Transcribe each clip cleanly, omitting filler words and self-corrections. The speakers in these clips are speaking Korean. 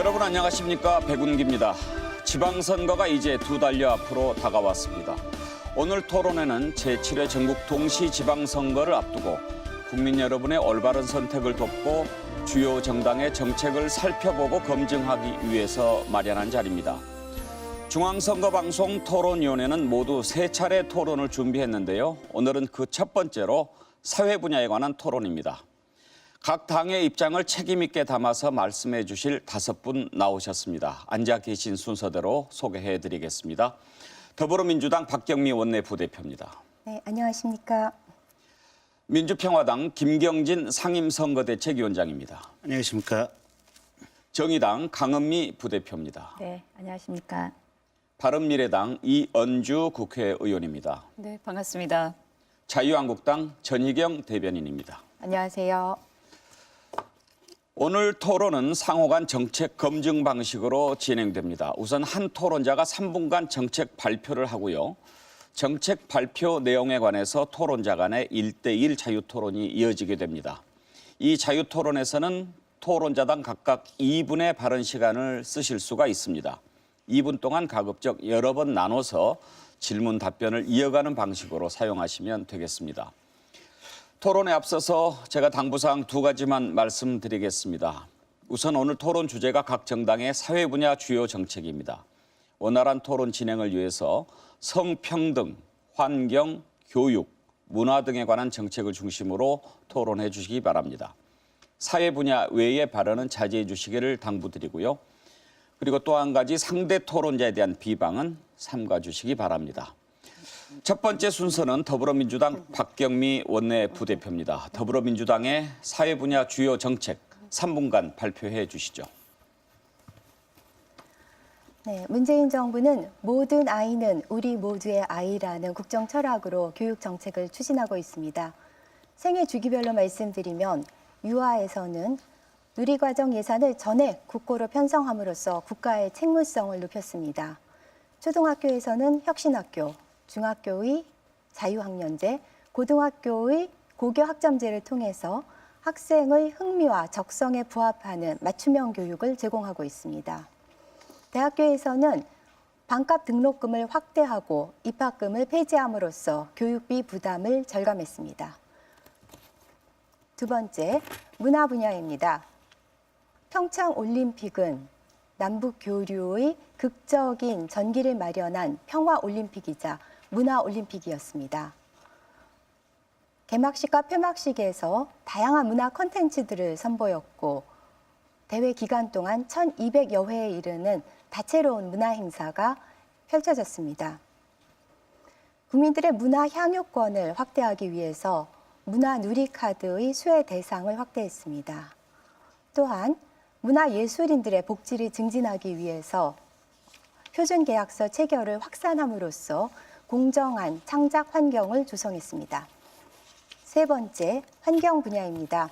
여러분 안녕하십니까? 백운기입니다. 지방선거가 이제 2달여 앞으로 다가왔습니다. 오늘 토론회는 제7회 전국 동시지방선거를 앞두고 국민 여러분의 올바른 선택을 돕고 주요 정당의 정책을 살펴보고 검증하기 위해서 마련한 자리입니다. 중앙선거방송 토론위원회는 모두 3차례 토론을 준비했는데요. 오늘은 그 첫 번째로 사회 분야에 관한 토론입니다. 각 당의 입장을 책임 있게 담아서 말씀해 주실 5분 나오셨습니다. 앉아 계신 순서대로 소개해 드리겠습니다. 더불어민주당 박경미 원내 부대표입니다. 네, 안녕하십니까. 민주평화당 김경진 상임선거대책위원장입니다. 안녕하십니까. 정의당 강은미 부대표입니다. 네, 안녕하십니까. 바른미래당 이언주 국회의원입니다. 네, 반갑습니다. 자유한국당 전희경 대변인입니다. 안녕하세요. 오늘 토론은 상호간 정책 검증 방식으로 진행됩니다. 우선 한 토론자가 3분간 정책 발표를 하고요. 정책 발표 내용에 관해서 토론자 간의 1대1 자유토론이 이어지게 됩니다. 이 자유토론에서는 토론자당 각각 2분의 발언 시간을 쓰실 수가 있습니다. 2분 동안 가급적 여러 번 나눠서 질문 답변을 이어가는 방식으로 사용하시면 되겠습니다. 토론에 앞서서 제가 당부사항 2가지만 말씀드리겠습니다. 우선 오늘 토론 주제가 각 정당의 사회 분야 주요 정책입니다. 원활한 토론 진행을 위해서 성평등, 환경, 교육, 문화 등에 관한 정책을 중심으로 토론해 주시기 바랍니다. 사회 분야 외의 발언은 자제해 주시기를 당부드리고요. 그리고 또 한 가지 상대 토론자에 대한 비방은 삼가 주시기 바랍니다. 첫 번째 순서는 더불어민주당 박경미 원내 부대표입니다. 더불어민주당의 사회 분야 주요 정책 3분간 발표해 주시죠. 네, 문재인 정부는 모든 아이는 우리 모두의 아이라는 국정 철학으로 교육 정책을 추진하고 있습니다. 생애 주기별로 말씀드리면 유아에서는 누리과정 예산을 전액 국고로 편성함으로써 국가의 책무성을 높였습니다. 초등학교에서는 혁신학교, 중학교의 자유학년제, 고등학교의 고교학점제를 통해서 학생의 흥미와 적성에 부합하는 맞춤형 교육을 제공하고 있습니다. 대학교에서는 반값 등록금을 확대하고 입학금을 폐지함으로써 교육비 부담을 절감했습니다. 두 번째, 문화 분야입니다. 평창올림픽은 남북 교류의 극적인 전기를 마련한 평화올림픽이자 문화올림픽이었습니다. 개막식과 폐막식에서 다양한 문화 콘텐츠들을 선보였고 대회 기간 동안 1,200여 회에 이르는 다채로운 문화 행사가 펼쳐졌습니다. 국민들의 문화 향유권을 확대하기 위해서 문화 누리카드의 수혜 대상을 확대했습니다. 또한 문화예술인들의 복지를 증진하기 위해서 표준계약서 체결을 확산함으로써 공정한 창작 환경을 조성했습니다. 세 번째, 환경 분야입니다.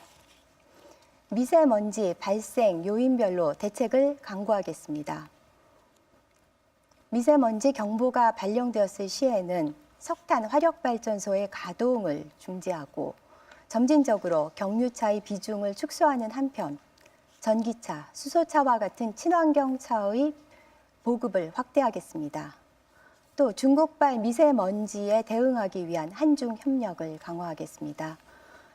미세먼지 발생 요인별로 대책을 강구하겠습니다. 미세먼지 경보가 발령되었을 시에는 석탄 화력발전소의 가동을 중지하고 점진적으로 경유차의 비중을 축소하는 한편 전기차, 수소차와 같은 친환경차의 보급을 확대하겠습니다. 또 중국발 미세먼지에 대응하기 위한 한중 협력을 강화하겠습니다.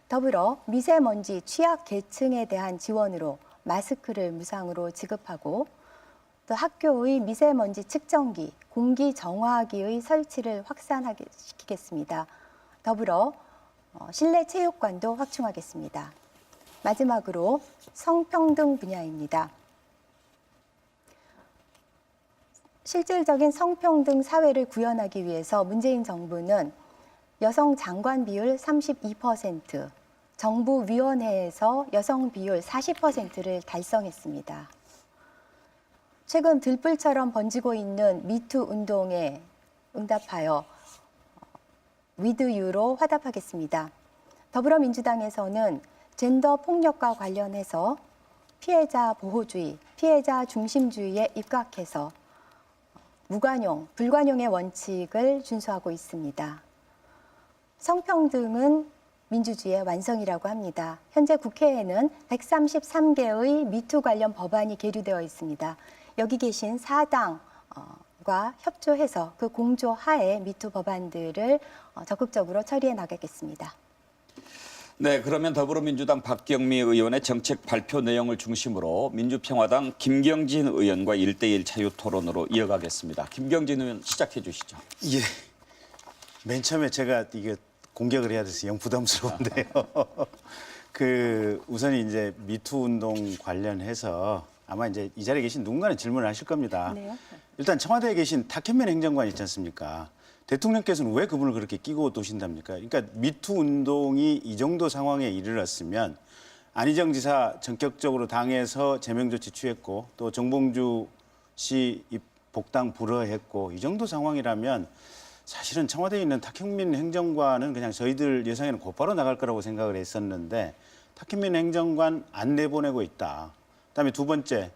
더불어 미세먼지 취약 계층에 대한 지원으로 마스크를 무상으로 지급하고 또 학교의 미세먼지 측정기, 공기 정화기의 설치를 확산시키겠습니다. 더불어 실내 체육관도 확충하겠습니다. 마지막으로 성평등 분야입니다. 실질적인 성평등 사회를 구현하기 위해서 문재인 정부는 여성 장관 비율 32%, 정부위원회에서 여성 비율 40%를 달성했습니다. 최근 들불처럼 번지고 있는 미투 운동에 응답하여 위드유로 화답하겠습니다. 더불어민주당에서는 젠더 폭력과 관련해서 피해자 보호주의, 피해자 중심주의에 입각해서 무관용, 불관용의 원칙을 준수하고 있습니다. 성평등은 민주주의의 완성이라고 합니다. 현재 국회에는 133개의 미투 관련 법안이 계류되어 있습니다. 여기 계신 4당과 협조해서 그 공조 하에 미투 법안들을 적극적으로 처리해 나가겠습니다. 네, 그러면 더불어민주당 박경미 의원의 정책 발표 내용을 중심으로 민주평화당 김경진 의원과 1대1 자유 토론으로 이어가겠습니다. 김경진 의원 시작해 주시죠. 예. 맨 처음에 제가 이게 공격을 해야 돼서 영 부담스러운데요. 우선 이제 미투 운동 관련해서 아마 이제 이 자리에 계신 누군가는 질문을 하실 겁니다. 네. 일단 청와대에 계신 탁현민 행정관 있지 않습니까? 대통령께서는 왜 그분을 그렇게 끼고 도신답니까? 그러니까 미투 운동이 이 정도 상황에 이르렀으면 안희정 지사 전격적으로 당에서 제명 조치 취했고 또 정봉주 씨 복당 불허했고 이 정도 상황이라면 사실은 청와대에 있는 탁현민 행정관은 그냥 저희들 예상에는 곧바로 나갈 거라고 생각을 했었는데 탁현민 행정관 안 내보내고 있다. 그다음에 두 번째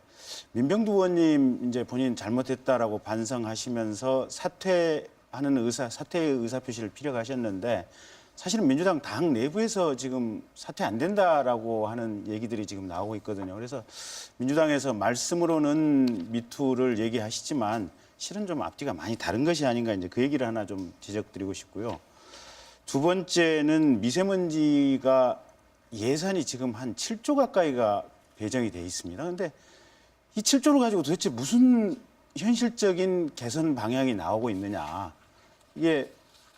민병두 의원님 이제 본인 잘못했다라고 반성하시면서 사퇴의 의사 표시를 피력하셨는데 사실은 민주당 당 내부에서 지금 사퇴 안 된다라고 하는 얘기들이 지금 나오고 있거든요. 그래서 민주당에서 말씀으로는 미투를 얘기하시지만 실은 좀 앞뒤가 많이 다른 것이 아닌가 이제 그 얘기를 하나 좀 지적드리고 싶고요. 두 번째는 미세먼지가 예산이 지금 한 7조 가까이가 배정이 돼 있습니다. 그런데 이 7조를 가지고 도대체 무슨 현실적인 개선 방향이 나오고 있느냐. 이게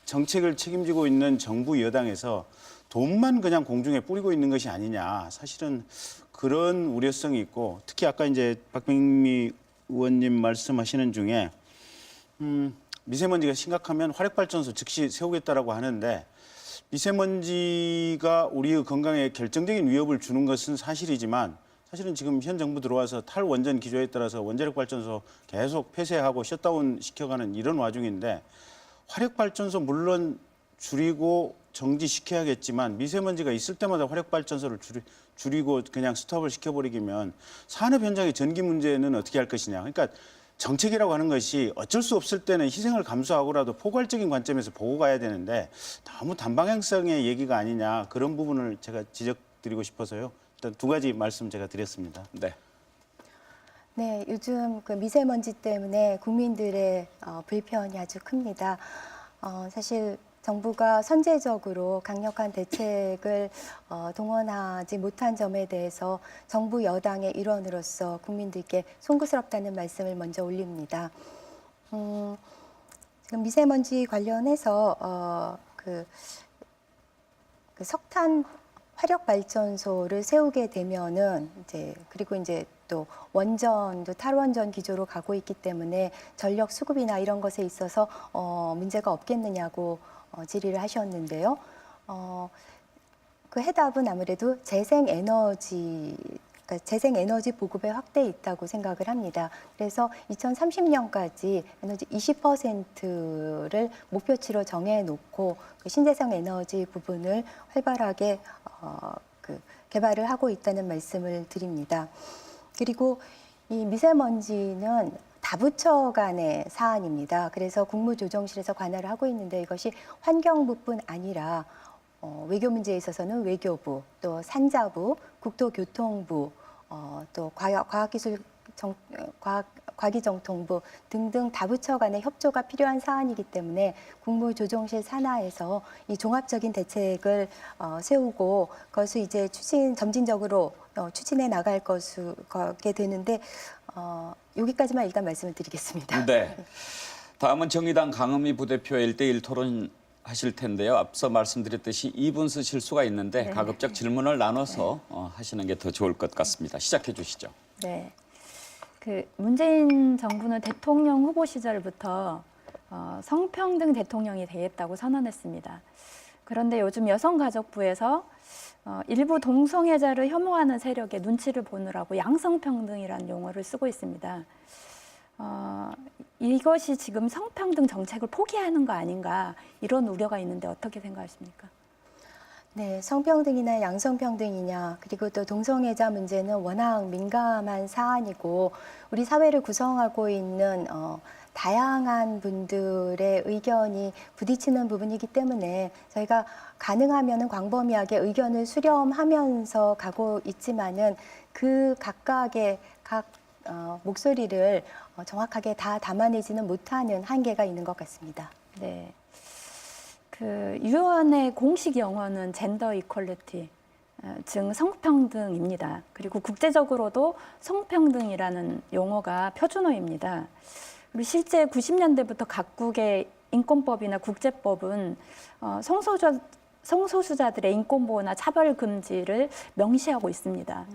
정책을 책임지고 있는 정부 여당에서 돈만 그냥 공중에 뿌리고 있는 것이 아니냐. 사실은 그런 우려성이 있고 특히 아까 이제 박병미 의원님 말씀하시는 중에 미세먼지가 심각하면 화력발전소 즉시 세우겠다라고 하는데 미세먼지가 우리의 건강에 결정적인 위협을 주는 것은 사실이지만 사실은 지금 현 정부 들어와서 탈원전 기조에 따라서 원자력발전소 계속 폐쇄하고 셧다운 시켜가는 이런 와중인데 화력발전소 물론 줄이고 정지시켜야겠지만 미세먼지가 있을 때마다 화력발전소를 줄이고 그냥 스톱을 시켜버리기면 산업 현장의 전기 문제는 어떻게 할 것이냐. 그러니까 정책이라고 하는 것이 어쩔 수 없을 때는 희생을 감수하고라도 포괄적인 관점에서 보고 가야 되는데 너무 단방향성의 얘기가 아니냐. 그런 부분을 제가 지적드리고 싶어서요. 일단 두 가지 말씀 제가 드렸습니다. 네. 네, 요즘 그 미세먼지 때문에 국민들의 불편이 아주 큽니다. 사실 정부가 선제적으로 강력한 대책을 동원하지 못한 점에 대해서 정부 여당의 일원으로서 국민들께 송구스럽다는 말씀을 먼저 올립니다. 지금 미세먼지 관련해서 그 석탄 화력 발전소를 세우게 되면은 그리고 또 원전도 탈원전 기조로 가고 있기 때문에 전력 수급이나 이런 것에 있어서 문제가 없겠느냐고 질의를 하셨는데요. 그 해답은 아무래도 재생에너지 보급의 확대에 있다고 생각을 합니다. 그래서 2030년까지 에너지 20%를 목표치로 정해놓고 그 신재생 에너지 부분을 활발하게 개발을 하고 있다는 말씀을 드립니다. 그리고 이 미세먼지는 다부처 간의 사안입니다. 그래서 국무조정실에서 관할을 하고 있는데 이것이 환경부뿐 아니라 외교 문제에 있어서는 외교부, 또 산자부, 국토교통부, 또 과기정통부 등등 다부처 간의 협조가 필요한 사안이기 때문에 국무조정실 산하에서 이 종합적인 대책을 세우고 그것을 이제 점진적으로 추진해 나갈 거게 되는데 여기까지만 일단 말씀을 드리겠습니다. 네. 다음은 정의당 강은미 부대표의 1대1 토론 하실 텐데요. 앞서 말씀드렸듯이 2분 쓰실 수가 있는데 네. 가급적 질문을 나눠서 하시는 게 더 좋을 것 같습니다. 시작해 주시죠. 네. 문재인 정부는 대통령 후보 시절부터 성평등 대통령이 되겠다고 선언했습니다. 그런데 요즘 여성가족부에서 일부 동성애자를 혐오하는 세력의 눈치를 보느라고 양성평등이라는 용어를 쓰고 있습니다. 이것이 지금 성평등 정책을 포기하는 거 아닌가 이런 우려가 있는데 어떻게 생각하십니까? 네, 성평등이나 양성평등이냐, 그리고 또 동성애자 문제는 워낙 민감한 사안이고 우리 사회를 구성하고 있는 다양한 분들의 의견이 부딪히는 부분이기 때문에 저희가 가능하면 광범위하게 의견을 수렴하면서 가고 있지만은 그 각각의 목소리를 정확하게 다 담아내지는 못하는 한계가 있는 것 같습니다. 네. 그 유엔의 공식 영어는 젠더 이퀄리티, 즉 성평등입니다. 그리고 국제적으로도 성평등이라는 용어가 표준어입니다. 그리고 실제 90년대부터 각국의 인권법이나 국제법은 성소수자들의 인권 보호나 차별 금지를 명시하고 있습니다.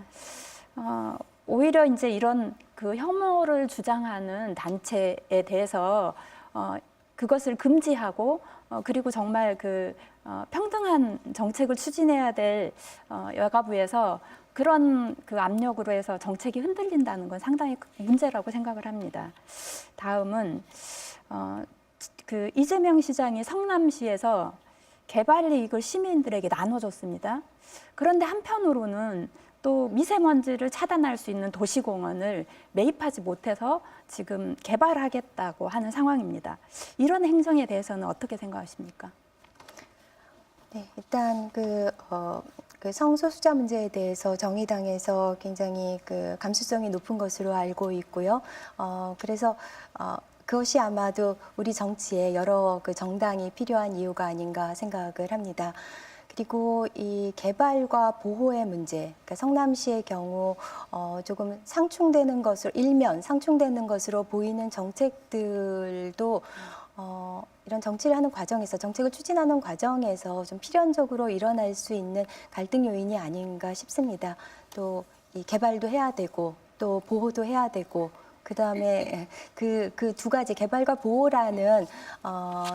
오히려 이제 이런 그 혐오를 주장하는 단체에 대해서 그것을 금지하고 그리고 정말 평등한 정책을 추진해야 될 여가부에서 그런 그 압력으로 해서 정책이 흔들린다는 건 상당히 문제라고 생각을 합니다. 다음은 그 이재명 시장이 성남시에서 개발 이익을 시민들에게 나눠줬습니다. 그런데 한편으로는 또 미세먼지를 차단할 수 있는 도시공원을 매입하지 못해서 지금 개발하겠다고 하는 상황입니다. 이런 행정에 대해서는 어떻게 생각하십니까? 네, 일단 그 성소수자 문제에 대해서 정의당에서 굉장히 그 감수성이 높은 것으로 알고 있고요. 그래서 그것이 아마도 우리 정치에 여러 그 정당이 필요한 이유가 아닌가 생각을 합니다. 그리고 이 개발과 보호의 문제, 그러니까 성남시의 경우 조금 일면 상충되는 것으로 보이는 정책들도 이런 정치를 하는 과정에서, 정책을 추진하는 과정에서 좀 필연적으로 일어날 수 있는 갈등 요인이 아닌가 싶습니다. 또 이 개발도 해야 되고 또 보호도 해야 되고 그다음에 그 두 가지 개발과 보호라는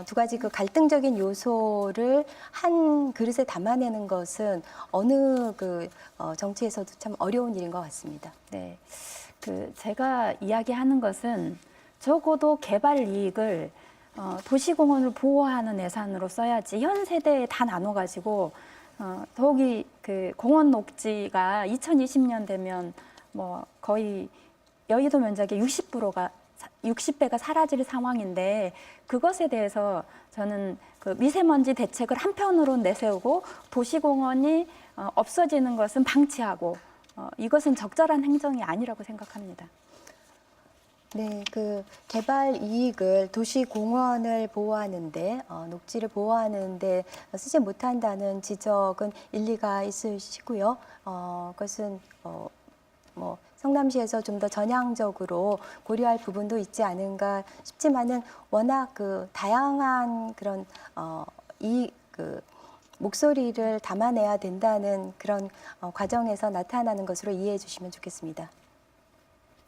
두 가지 그 갈등적인 요소를 한 그릇에 담아내는 것은 어느 정치에서도 참 어려운 일인 것 같습니다. 네, 제가 이야기하는 것은 적어도 개발 이익을 도시공원을 보호하는 예산으로 써야지 현 세대에 다 나눠가지고 더욱이 그 공원 녹지가 2020년 되면 뭐 거의 여의도 면적의 60배가 사라질 상황인데 그것에 대해서 저는 그 미세먼지 대책을 한편으로는 내세우고 도시공원이 없어지는 것은 방치하고 이것은 적절한 행정이 아니라고 생각합니다. 네, 그 개발 이익을 도시공원을 보호하는데 녹지를 보호하는데 쓰지 못한다는 지적은 일리가 있으시고요. 그것은 뭐 성남시에서 좀 더 전향적으로 고려할 부분도 있지 않은가 싶지만은 워낙 그 다양한 그런 목소리를 담아내야 된다는 그런 과정에서 나타나는 것으로 이해해 주시면 좋겠습니다.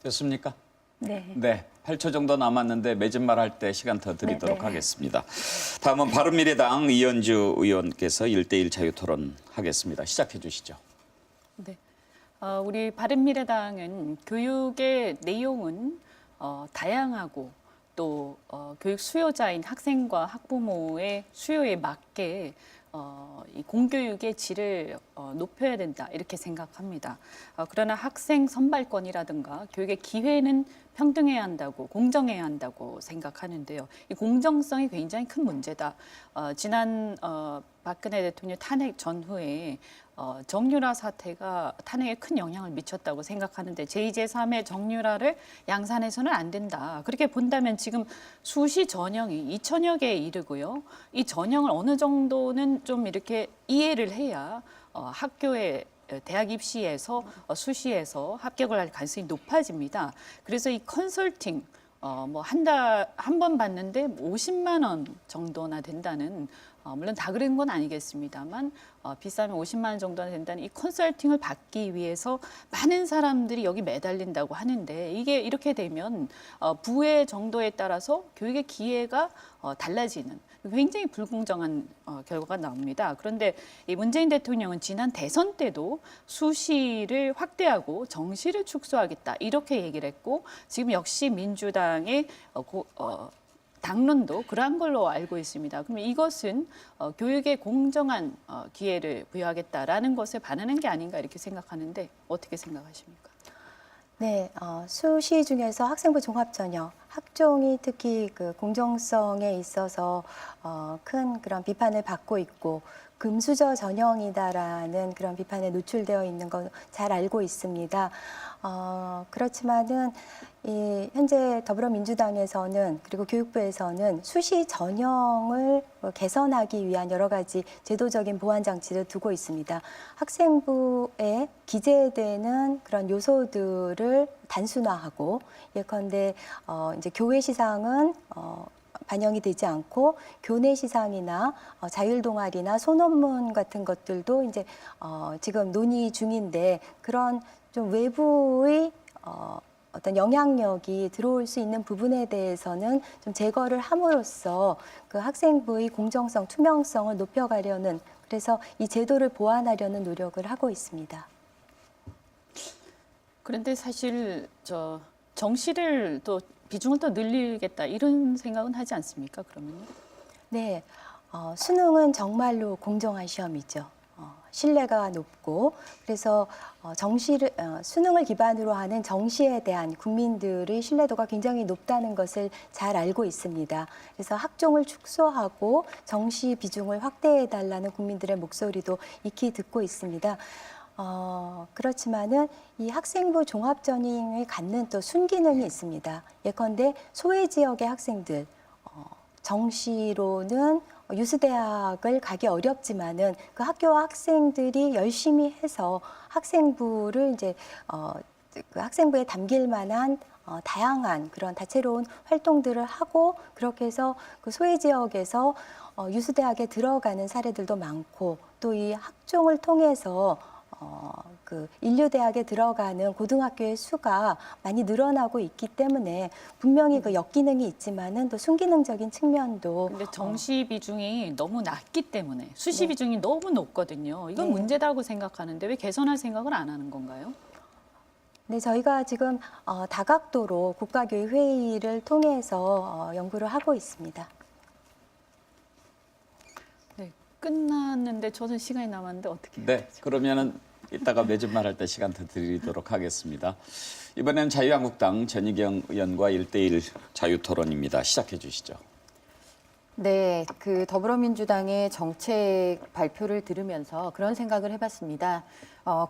됐습니까? 네. 네, 8초 정도 남았는데 맺은 말 할 때 시간 더 드리도록 네. 하겠습니다. 다음은 바른미래당 이현주 의원께서 1대1 자유토론 하겠습니다. 시작해 주시죠. 네. 우리 바른미래당은 교육의 내용은 다양하고 또 교육 수요자인 학생과 학부모의 수요에 맞게 이 공교육의 질을 높여야 된다 이렇게 생각합니다. 그러나 학생 선발권이라든가 교육의 기회는 평등해야 한다고 공정해야 한다고 생각하는데요. 이 공정성이 굉장히 큰 문제다. 지난 박근혜 대통령 탄핵 전후에 정유라 사태가 탄핵에 큰 영향을 미쳤다고 생각하는데 제2, 제3의 정유라를 양산해서는 안 된다. 그렇게 본다면 지금 수시 전형이 2,000여 개에 이르고요. 이 전형을 어느 정도는 좀 이렇게 이해를 해야 학교에 대학 입시에서 수시에서 합격을 할 가능성이 높아집니다. 그래서 이 컨설팅 뭐 한 번 받는데 50만 원 정도나 된다는 물론 다 그런 건 아니겠습니다만 비싸면 50만 원 정도나 된다는 이 컨설팅을 받기 위해서 많은 사람들이 여기 매달린다고 하는데 이게 이렇게 되면 부의 정도에 따라서 교육의 기회가 달라지는 굉장히 불공정한 결과가 나옵니다. 그런데 이 문재인 대통령은 지난 대선 때도 수시를 확대하고 정시를 축소하겠다 이렇게 얘기를 했고 지금 역시 민주당의 당론도 그러한 걸로 알고 있습니다. 그럼 이것은 교육에 공정한 기회를 부여하겠다라는 것에 반하는 게 아닌가 이렇게 생각하는데 어떻게 생각하십니까? 네, 수시 중에서 학생부 종합전형 학종이 특히 그 공정성에 있어서 큰 그런 비판을 받고 있고 금수저 전형이다라는 그런 비판에 노출되어 있는 건 잘 알고 있습니다. 그렇지만은 현재 더불어민주당에서는 그리고 교육부에서는 수시 전형을 개선하기 위한 여러 가지 제도적인 보완 장치를 두고 있습니다. 학생부에 기재되는 그런 요소들을 단순화하고 예컨대 이제 교외 시상은 반영이 되지 않고 교내 시상이나 자율 동아리나 소논문 같은 것들도 이제 지금 논의 중인데 그런 좀 외부의 어떤 영향력이 들어올 수 있는 부분에 대해서는 좀 제거를 함으로써 그 학생부의 공정성, 투명성을 높여가려는 그래서 이 제도를 보완하려는 노력을 하고 있습니다. 그런데 사실 정시를 또 비중을 더 늘리겠다 이런 생각은 하지 않습니까? 그러면 네, 수능은 정말로 공정한 시험이죠. 신뢰가 높고 그래서 수능을 기반으로 하는 정시에 대한 국민들의 신뢰도가 굉장히 높다는 것을 잘 알고 있습니다. 그래서 학종을 축소하고 정시 비중을 확대해달라는 국민들의 목소리도 익히 듣고 있습니다. 그렇지만은 이 학생부 종합전형이 갖는 또 순기능이 있습니다. 예컨대 소외 지역의 학생들, 정시로는 유수대학을 가기 어렵지만은 그 학교와 학생들이 열심히 해서 학생부를 이제 그 학생부에 담길 만한 다양한 그런 다채로운 활동들을 하고 그렇게 해서 그 소외 지역에서 유수대학에 들어가는 사례들도 많고 또 이 학종을 통해서 그 인류대학에 들어가는 고등학교의 수가 많이 늘어나고 있기 때문에 분명히 그 역기능이 있지만은 또 순기능적인 측면도 근데 정시 비중이 너무 낮기 때문에 수시 네. 비중이 너무 높거든요. 이건 네. 문제다고 생각하는데 왜 개선할 생각을 안 하는 건가요? 네, 저희가 지금 다각도로 국가교육회의를 통해서 연구를 하고 있습니다. 네, 끝났는데 저는 시간이 남았는데 어떻게? 네, 그러면은 이따가 매주 말할 때 시간 더 드리도록 하겠습니다. 이번에는 자유한국당 전희경 의원과 1대1 자유토론입니다. 시작해 주시죠. 네, 그 더불어민주당의 정책 발표를 들으면서 그런 생각을 해봤습니다.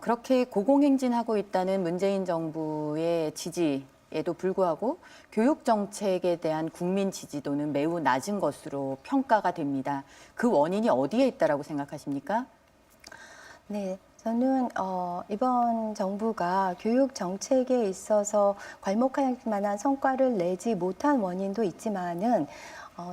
그렇게 고공행진하고 있다는 문재인 정부의 지지에도 불구하고 교육 정책에 대한 국민 지지도는 매우 낮은 것으로 평가가 됩니다. 그 원인이 어디에 있다라고 생각하십니까? 네, 저는 이번 정부가 교육 정책에 있어서 괄목할 만한 성과를 내지 못한 원인도 있지만은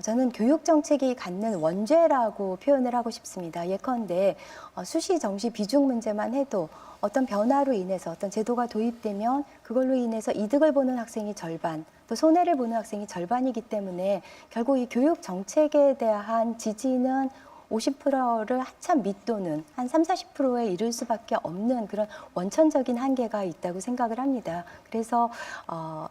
저는 교육 정책이 갖는 원죄라고 표현을 하고 싶습니다. 예컨대 수시 정시 비중 문제만 해도 어떤 변화로 인해서 어떤 제도가 도입되면 그걸로 인해서 이득을 보는 학생이 절반, 또 손해를 보는 학생이 절반이기 때문에 결국 이 교육 정책에 대한 지지는 50%를 한참 밑도는 한 30, 40%에 이를 수밖에 없는 그런 원천적인 한계가 있다고 생각을 합니다. 그래서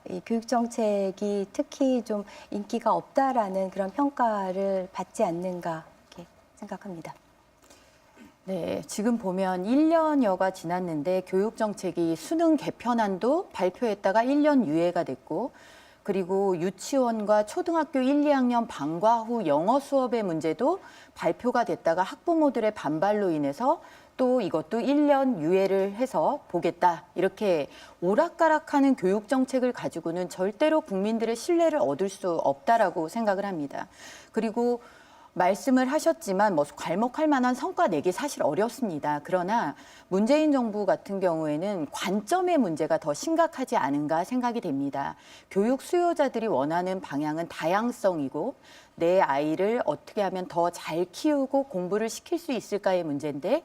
이 교육 정책이 특히 좀 인기가 없다라는 그런 평가를 받지 않는가 이렇게 생각합니다. 네, 지금 보면 1년여가 지났는데 교육 정책이 수능 개편안도 발표했다가 1년 유예가 됐고 그리고 유치원과 초등학교 1, 2학년 방과 후 영어 수업의 문제도 발표가 됐다가 학부모들의 반발로 인해서 또 이것도 1년 유예를 해서 보겠다. 이렇게 오락가락하는 교육 정책을 가지고는 절대로 국민들의 신뢰를 얻을 수 없다라고 생각을 합니다. 그리고 말씀을 하셨지만 뭐 괄목할 만한 성과 내기 사실 어렵습니다. 그러나 문재인 정부 같은 경우에는 관점의 문제가 더 심각하지 않은가 생각이 됩니다. 교육 수요자들이 원하는 방향은 다양성이고 내 아이를 어떻게 하면 더 잘 키우고 공부를 시킬 수 있을까의 문제인데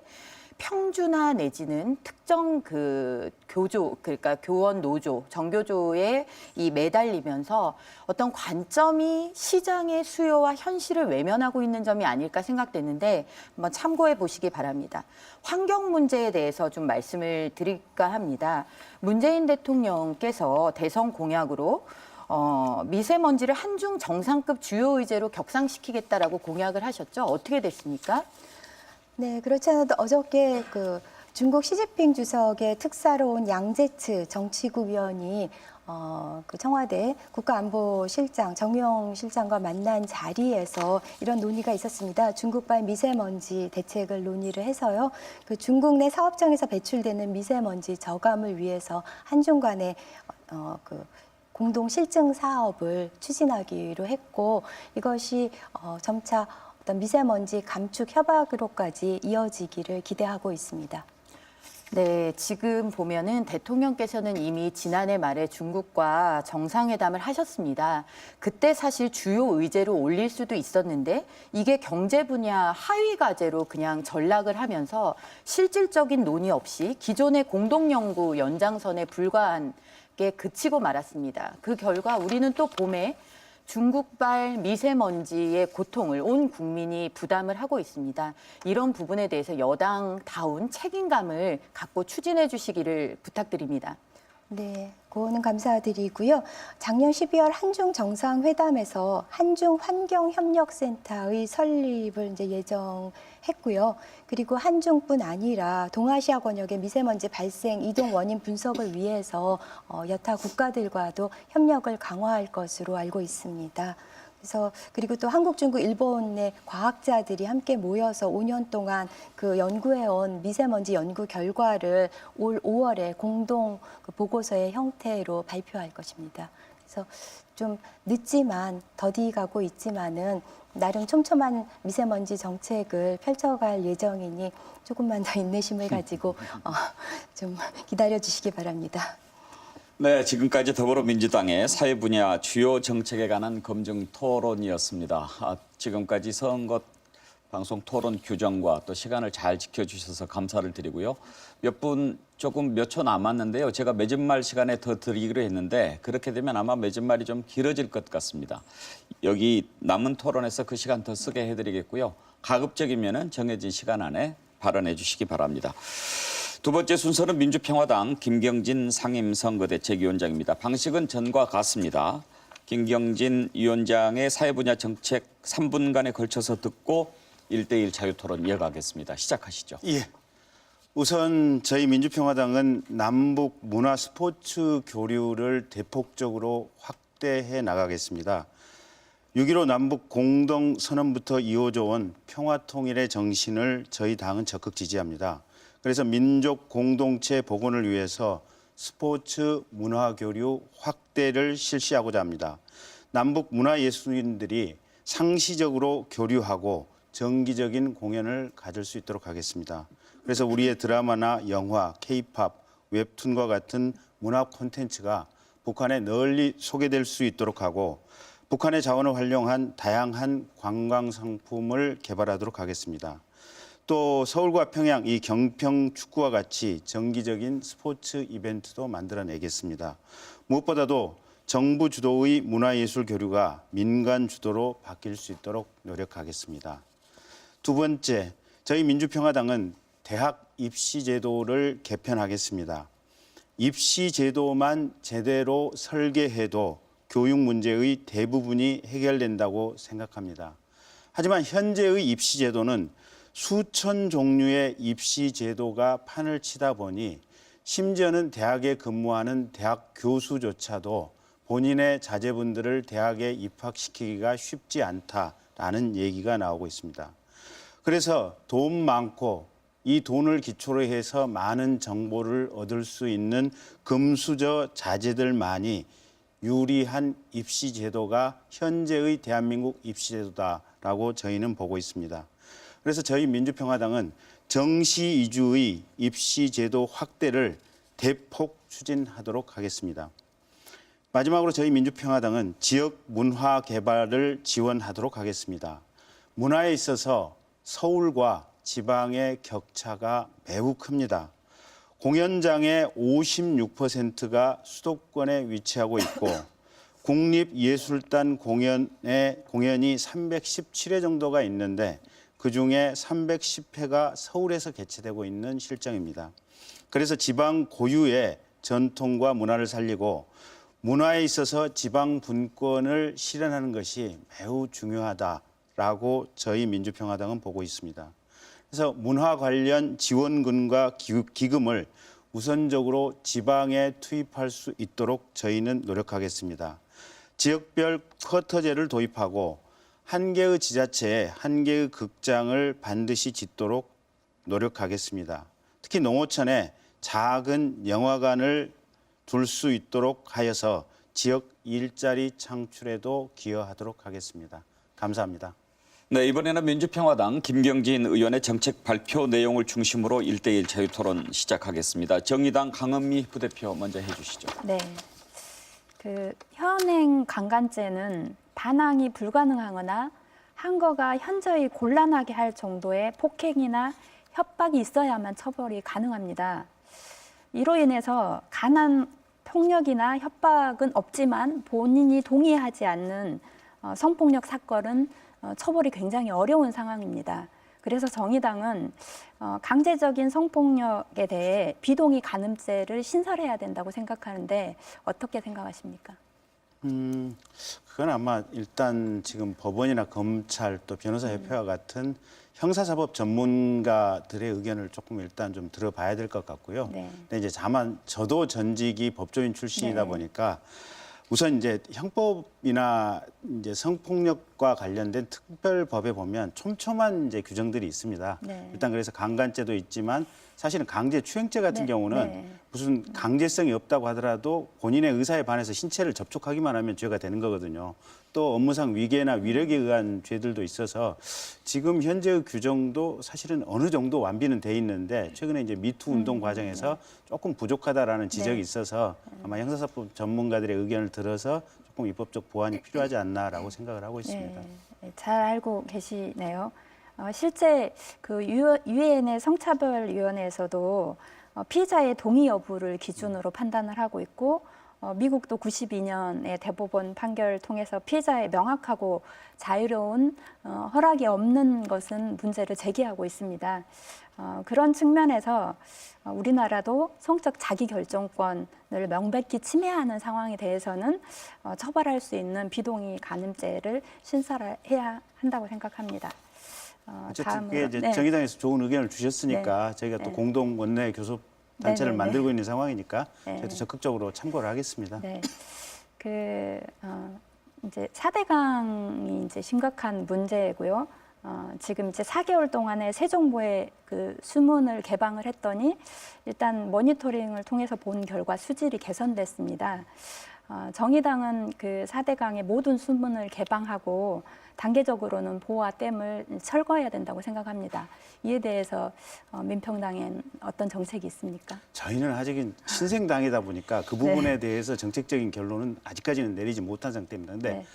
평준화 내지는 특정 그 교조, 그러니까 교원 노조, 정교조에 이 매달리면서 어떤 관점이 시장의 수요와 현실을 외면하고 있는 점이 아닐까 생각되는데 한번 참고해 보시기 바랍니다. 환경 문제에 대해서 좀 말씀을 드릴까 합니다. 문재인 대통령께서 대선 공약으로 미세먼지를 한중 정상급 주요 의제로 격상시키겠다라고 공약을 하셨죠. 어떻게 됐습니까? 네, 그렇지 않아도 어저께 그 중국 시진핑 주석의 특사로 온 양제츠 정치국 위원이 그 청와대 국가안보실장 정용 실장과 만난 자리에서 이런 논의가 있었습니다. 중국발 미세먼지 대책을 논의를 해서요. 그 중국 내 사업장에서 배출되는 미세먼지 저감을 위해서 한중 간의 그 공동 실증 사업을 추진하기로 했고 이것이 점차 어떤 미세먼지 감축 협약으로까지 이어지기를 기대하고 있습니다. 네, 지금 보면은 대통령께서는 이미 지난해 말에 중국과 정상회담을 하셨습니다. 그때 사실 주요 의제로 올릴 수도 있었는데 이게 경제 분야 하위 과제로 그냥 전락을 하면서 실질적인 논의 없이 기존의 공동연구 연장선에 불과한 게 그치고 말았습니다. 그 결과 우리는 또 봄에 중국발 미세먼지의 고통을 온 국민이 부담을 하고 있습니다. 이런 부분에 대해서 여당다운 책임감을 갖고 추진해 주시기를 부탁드립니다. 네, 고언은 감사드리고요. 작년 12월 한중 정상회담에서 한중 환경협력센터의 설립을 이제 예정했고요. 그리고 한중뿐 아니라 동아시아 권역의 미세먼지 발생 이동 원인 분석을 위해서 여타 국가들과도 협력을 강화할 것으로 알고 있습니다. 그래서 그리고 또 한국, 중국, 일본의 과학자들이 함께 모여서 5년 동안 그 연구해온 미세먼지 연구 결과를 올 5월에 공동 그 보고서의 형태로 발표할 것입니다. 그래서 좀 늦지만 더디가고 있지만은 나름 촘촘한 미세먼지 정책을 펼쳐갈 예정이니 조금만 더 인내심을 가지고 좀 기다려 주시기 바랍니다. 네, 지금까지 더불어민주당의 사회 분야 주요 정책에 관한 검증 토론이었습니다. 지금까지 선거 방송 토론 규정과 또 시간을 잘 지켜주셔서 감사를 드리고요. 몇 초 남았는데요. 제가 맺은말 시간에 더 드리기로 했는데 그렇게 되면 아마 맺은말이 좀 길어질 것 같습니다. 여기 남은 토론에서 그 시간 더 쓰게 해드리겠고요. 가급적이면 정해진 시간 안에 발언해 주시기 바랍니다. 두 번째 순서는 민주평화당 김경진 상임선거대책위원장입니다. 방식은 전과 같습니다. 김경진 위원장의 사회 분야 정책 3분간에 걸쳐서 듣고 1대1 자유토론 이어가겠습니다. 시작하시죠. 예. 우선 저희 민주평화당은 남북 문화 스포츠 교류를 대폭적으로 확대해 나가겠습니다. 6.15 남북 공동선언부터 이어져 온 평화통일의 정신을 저희 당은 적극 지지합니다. 그래서 민족 공동체 복원을 위해서 스포츠 문화교류 확대를 실시하고자 합니다. 남북 문화예술인들이 상시적으로 교류하고 정기적인 공연을 가질 수 있도록 하겠습니다. 그래서 우리의 드라마나 영화, K-팝, 웹툰과 같은 문화 콘텐츠가 북한에 널리 소개될 수 있도록 하고 북한의 자원을 활용한 다양한 관광 상품을 개발하도록 하겠습니다. 또 서울과 평양, 이 경평 축구와 같이 정기적인 스포츠 이벤트도 만들어내겠습니다. 무엇보다도 정부 주도의 문화예술 교류가 민간 주도로 바뀔 수 있도록 노력하겠습니다. 두 번째, 저희 민주평화당은 대학 입시 제도를 개편하겠습니다. 입시 제도만 제대로 설계해도 교육 문제의 대부분이 해결된다고 생각합니다. 하지만 현재의 입시 제도는 수천 종류의 입시 제도가 판을 치다 보니 심지어는 대학에 근무하는 대학 교수조차도 본인의 자제분들을 대학에 입학시키기가 쉽지 않다라는 얘기가 나오고 있습니다. 그래서 돈 많고 이 돈을 기초로 해서 많은 정보를 얻을 수 있는 금수저 자제들만이 유리한 입시 제도가 현재의 대한민국 입시 제도다라고 저희는 보고 있습니다. 그래서 저희 민주평화당은 정시 위주의 입시 제도 확대를 대폭 추진하도록 하겠습니다. 마지막으로 저희 민주평화당은 지역 문화 개발을 지원하도록 하겠습니다. 문화에 있어서 서울과 지방의 격차가 매우 큽니다. 공연장의 56%가 수도권에 위치하고 있고 국립예술단 공연이 317회 정도가 있는데 그중에 310회가 서울에서 개최되고 있는 실정입니다. 그래서 지방 고유의 전통과 문화를 살리고 문화에 있어서 지방 분권을 실현하는 것이 매우 중요하다라고 저희 민주평화당은 보고 있습니다. 그래서 문화 관련 지원금과 기금을 우선적으로 지방에 투입할 수 있도록 저희는 노력하겠습니다. 지역별 쿼터제를 도입하고 한 개의 지자체에 한 개의 극장을 반드시 짓도록 노력하겠습니다. 특히 농어촌에 작은 영화관을 둘 수 있도록 하여서 지역 일자리 창출에도 기여하도록 하겠습니다. 감사합니다. 네, 이번에는 민주평화당 김경진 의원의 정책 발표 내용을 중심으로 1대1 자유토론 시작하겠습니다. 정의당 강은미 부대표 먼저 해주시죠. 네. 현행 강간죄는 반항이 불가능하거나 항거가 현저히 곤란하게 할 정도의 폭행이나 협박이 있어야만 처벌이 가능합니다. 이로 인해서 가난 폭력이나 협박은 없지만 본인이 동의하지 않는 성폭력 사건은 처벌이 굉장히 어려운 상황입니다. 그래서 정의당은 강제적인 성폭력에 대해 비동의 간음죄를 신설해야 된다고 생각하는데 어떻게 생각하십니까? 그건 아마 일단 지금 법원이나 검찰 또 변호사협회와 같은 형사사법 전문가들의 의견을 조금 일단 좀 들어봐야 될 것 같고요. 네. 근데 이제 다만 저도 전직이 법조인 출신이다 네. 보니까 우선 이제 형법이나 이제 성폭력과 관련된 특별법에 보면 촘촘한 이제 규정들이 있습니다. 네. 일단 그래서 강간죄도 있지만 사실은 강제추행죄 같은 네. 경우는 네. 무슨 강제성이 없다고 하더라도 본인의 의사에 반해서 신체를 접촉하기만 하면 죄가 되는 거거든요. 또 업무상 위계나 위력에 의한 죄들도 있어서 지금 현재의 규정도 사실은 어느 정도 완비는 돼 있는데 최근에 이제 미투 운동 과정에서 조금 부족하다라는 지적이 네. 있어서 아마 형사사법 전문가들의 의견을 들어서 조금 입법적 보완이 필요하지 않나라고 생각을 하고 있습니다. 네, 잘 알고 계시네요. 실제 그 유엔의 성차별위원회에서도 피의자의 동의 여부를 기준으로 판단을 하고 있고 미국도 92년의 대법원 판결을 통해서 피해자의 명확하고 자유로운 허락이 없는 것은 문제를 제기하고 있습니다. 그런 측면에서 우리나라도 성적 자기결정권을 명백히 침해하는 상황에 대해서는 처벌할 수 있는 비동의 간음죄를 신설해야 한다고 생각합니다. 어쨌든 그게 이제 네. 정의당에서 좋은 의견을 주셨으니까 저희가 또 네. 공동 원내 교섭 단체를 네, 네, 네. 만들고 있는 상황이니까 네. 저희도 적극적으로 참고를 하겠습니다. 네. 이제 4대강이 이제 심각한 문제고요. 지금 이제 4개월 동안에 새 정부의 그 수문을 개방을 했더니 일단 모니터링을 통해서 본 결과 수질이 개선됐습니다. 정의당은 그 4대강의 모든 수문을 개방하고 단계적으로는 보호와 댐을 철거해야 된다고 생각합니다. 이에 대해서 민평당엔 어떤 정책이 있습니까? 저희는 아직은 신생당이다 보니까 그 부분에 대해서 정책적인 결론은 아직까지는 내리지 못한 상태입니다. 근데 네.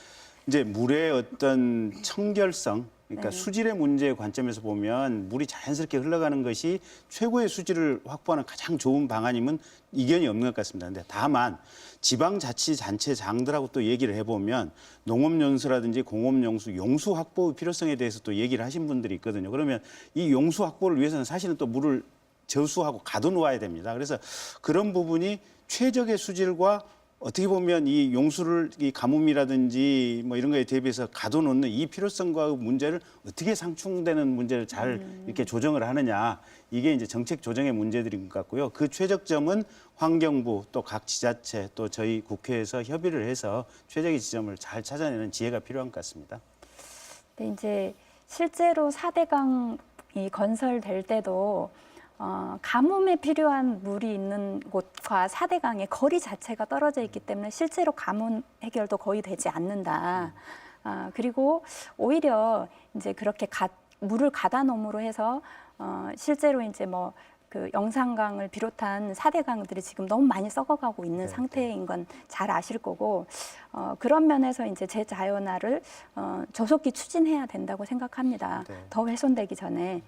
이제 물의 어떤 청결성, 그러니까 네. 수질의 문제의 관점에서 보면 물이 자연스럽게 흘러가는 것이 최고의 수질을 확보하는 가장 좋은 방안임은 이견이 없는 것 같습니다. 근데 다만 지방자치단체장들하고 또 얘기를 해보면 농업용수라든지 공업용수, 용수 확보의 필요성에 대해서 또 얘기를 하신 분들이 있거든요. 그러면 이 용수 확보를 위해서는 사실은 또 물을 저수하고 가둬놓아야 됩니다. 그래서 그런 부분이 최적의 수질과 어떻게 보면 이 용수를 이 가뭄이라든지 뭐 이런 거에 대비해서 가둬놓는 이 필요성과 문제를 어떻게 상충되는 문제를 잘 이렇게 조정을 하느냐, 이게 이제 정책 조정의 문제들인 것 같고요. 그 최적점은 환경부 또 각 지자체 또 저희 국회에서 협의를 해서 최적의 지점을 잘 찾아내는 지혜가 필요한 것 같습니다. 네, 이제 실제로 4대강이 건설될 때도 가뭄에 필요한 물이 있는 곳과 4대강의 거리 자체가 떨어져 있기 때문에 실제로 가뭄 해결도 거의 되지 않는다. 그리고 오히려 이제 그렇게 물을 가다 놓음으로 해서 실제로 이제 뭐 그 영산강을 비롯한 4대강들이 지금 너무 많이 썩어가고 있는 상태인 건 잘 아실 거고 그런 면에서 이제 재자연화를 조속히 추진해야 된다고 생각합니다. 네. 더 훼손되기 전에.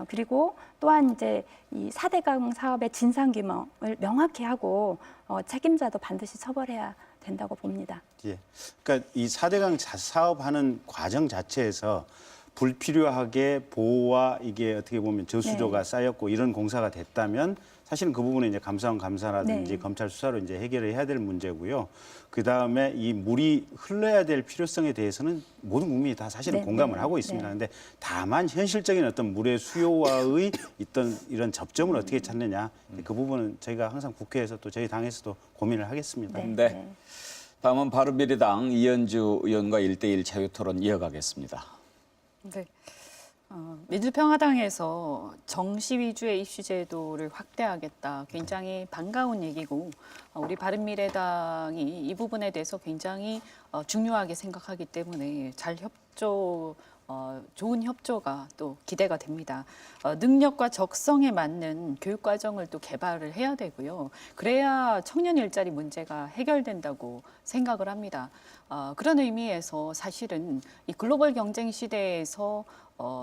그리고 또한 이제 이 4대강 사업의 진상규명을 명확히 하고 책임자도 반드시 처벌해야 된다고 봅니다. 예. 그러니까 이 4대강 사업하는 과정 자체에서 불필요하게 보호와 이게 어떻게 보면 저수조가 쌓였고 이런 공사가 됐다면 사실은 그 부분은 이제 감사원 감사라든지 네. 검찰 수사로 이제 해결을 해야 될 문제고요. 그 다음에 이 물이 흘러야 될 필요성에 대해서는 모든 국민이 다 사실은 네, 공감을 네, 하고 있습니다. 그런데 다만 현실적인 어떤 물의 수요와의 있던 이런 접점을 어떻게 찾느냐 그 부분은 저희가 항상 국회에서 또 저희 당에서도 고민을 하겠습니다. 네. 다음은 바른미래당 이현주 의원과 1대1 자유토론 이어가겠습니다. 네. 민주평화당에서 정시 위주의 입시 제도를 확대하겠다. 굉장히 반가운 얘기고 우리 바른미래당이 이 부분에 대해서 굉장히 중요하게 생각하기 때문에 좋은 협조가 또 기대가 됩니다. 능력과 적성에 맞는 교육 과정을 또 개발을 해야 되고요. 그래야 청년 일자리 문제가 해결된다고 생각을 합니다. 그런 의미에서 사실은 이 글로벌 경쟁 시대에서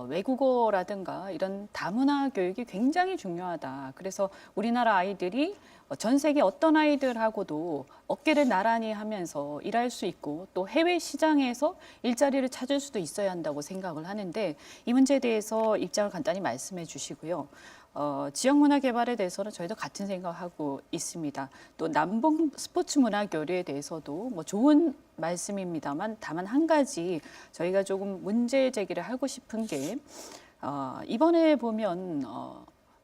외국어라든가 이런 다문화 교육이 굉장히 중요하다. 그래서 우리나라 아이들이 전 세계 어떤 아이들하고도 어깨를 나란히 하면서 일할 수 있고 또 해외 시장에서 일자리를 찾을 수도 있어야 한다고 생각을 하는데 이 문제에 대해서 입장을 간단히 말씀해 주시고요. 지역 문화 개발에 대해서는 저희도 같은 생각하고 있습니다. 또 남북 스포츠 문화 교류에 대해서도 뭐 좋은 말씀입니다만 다만 한 가지 저희가 조금 문제 제기를 하고 싶은 게 이번에 보면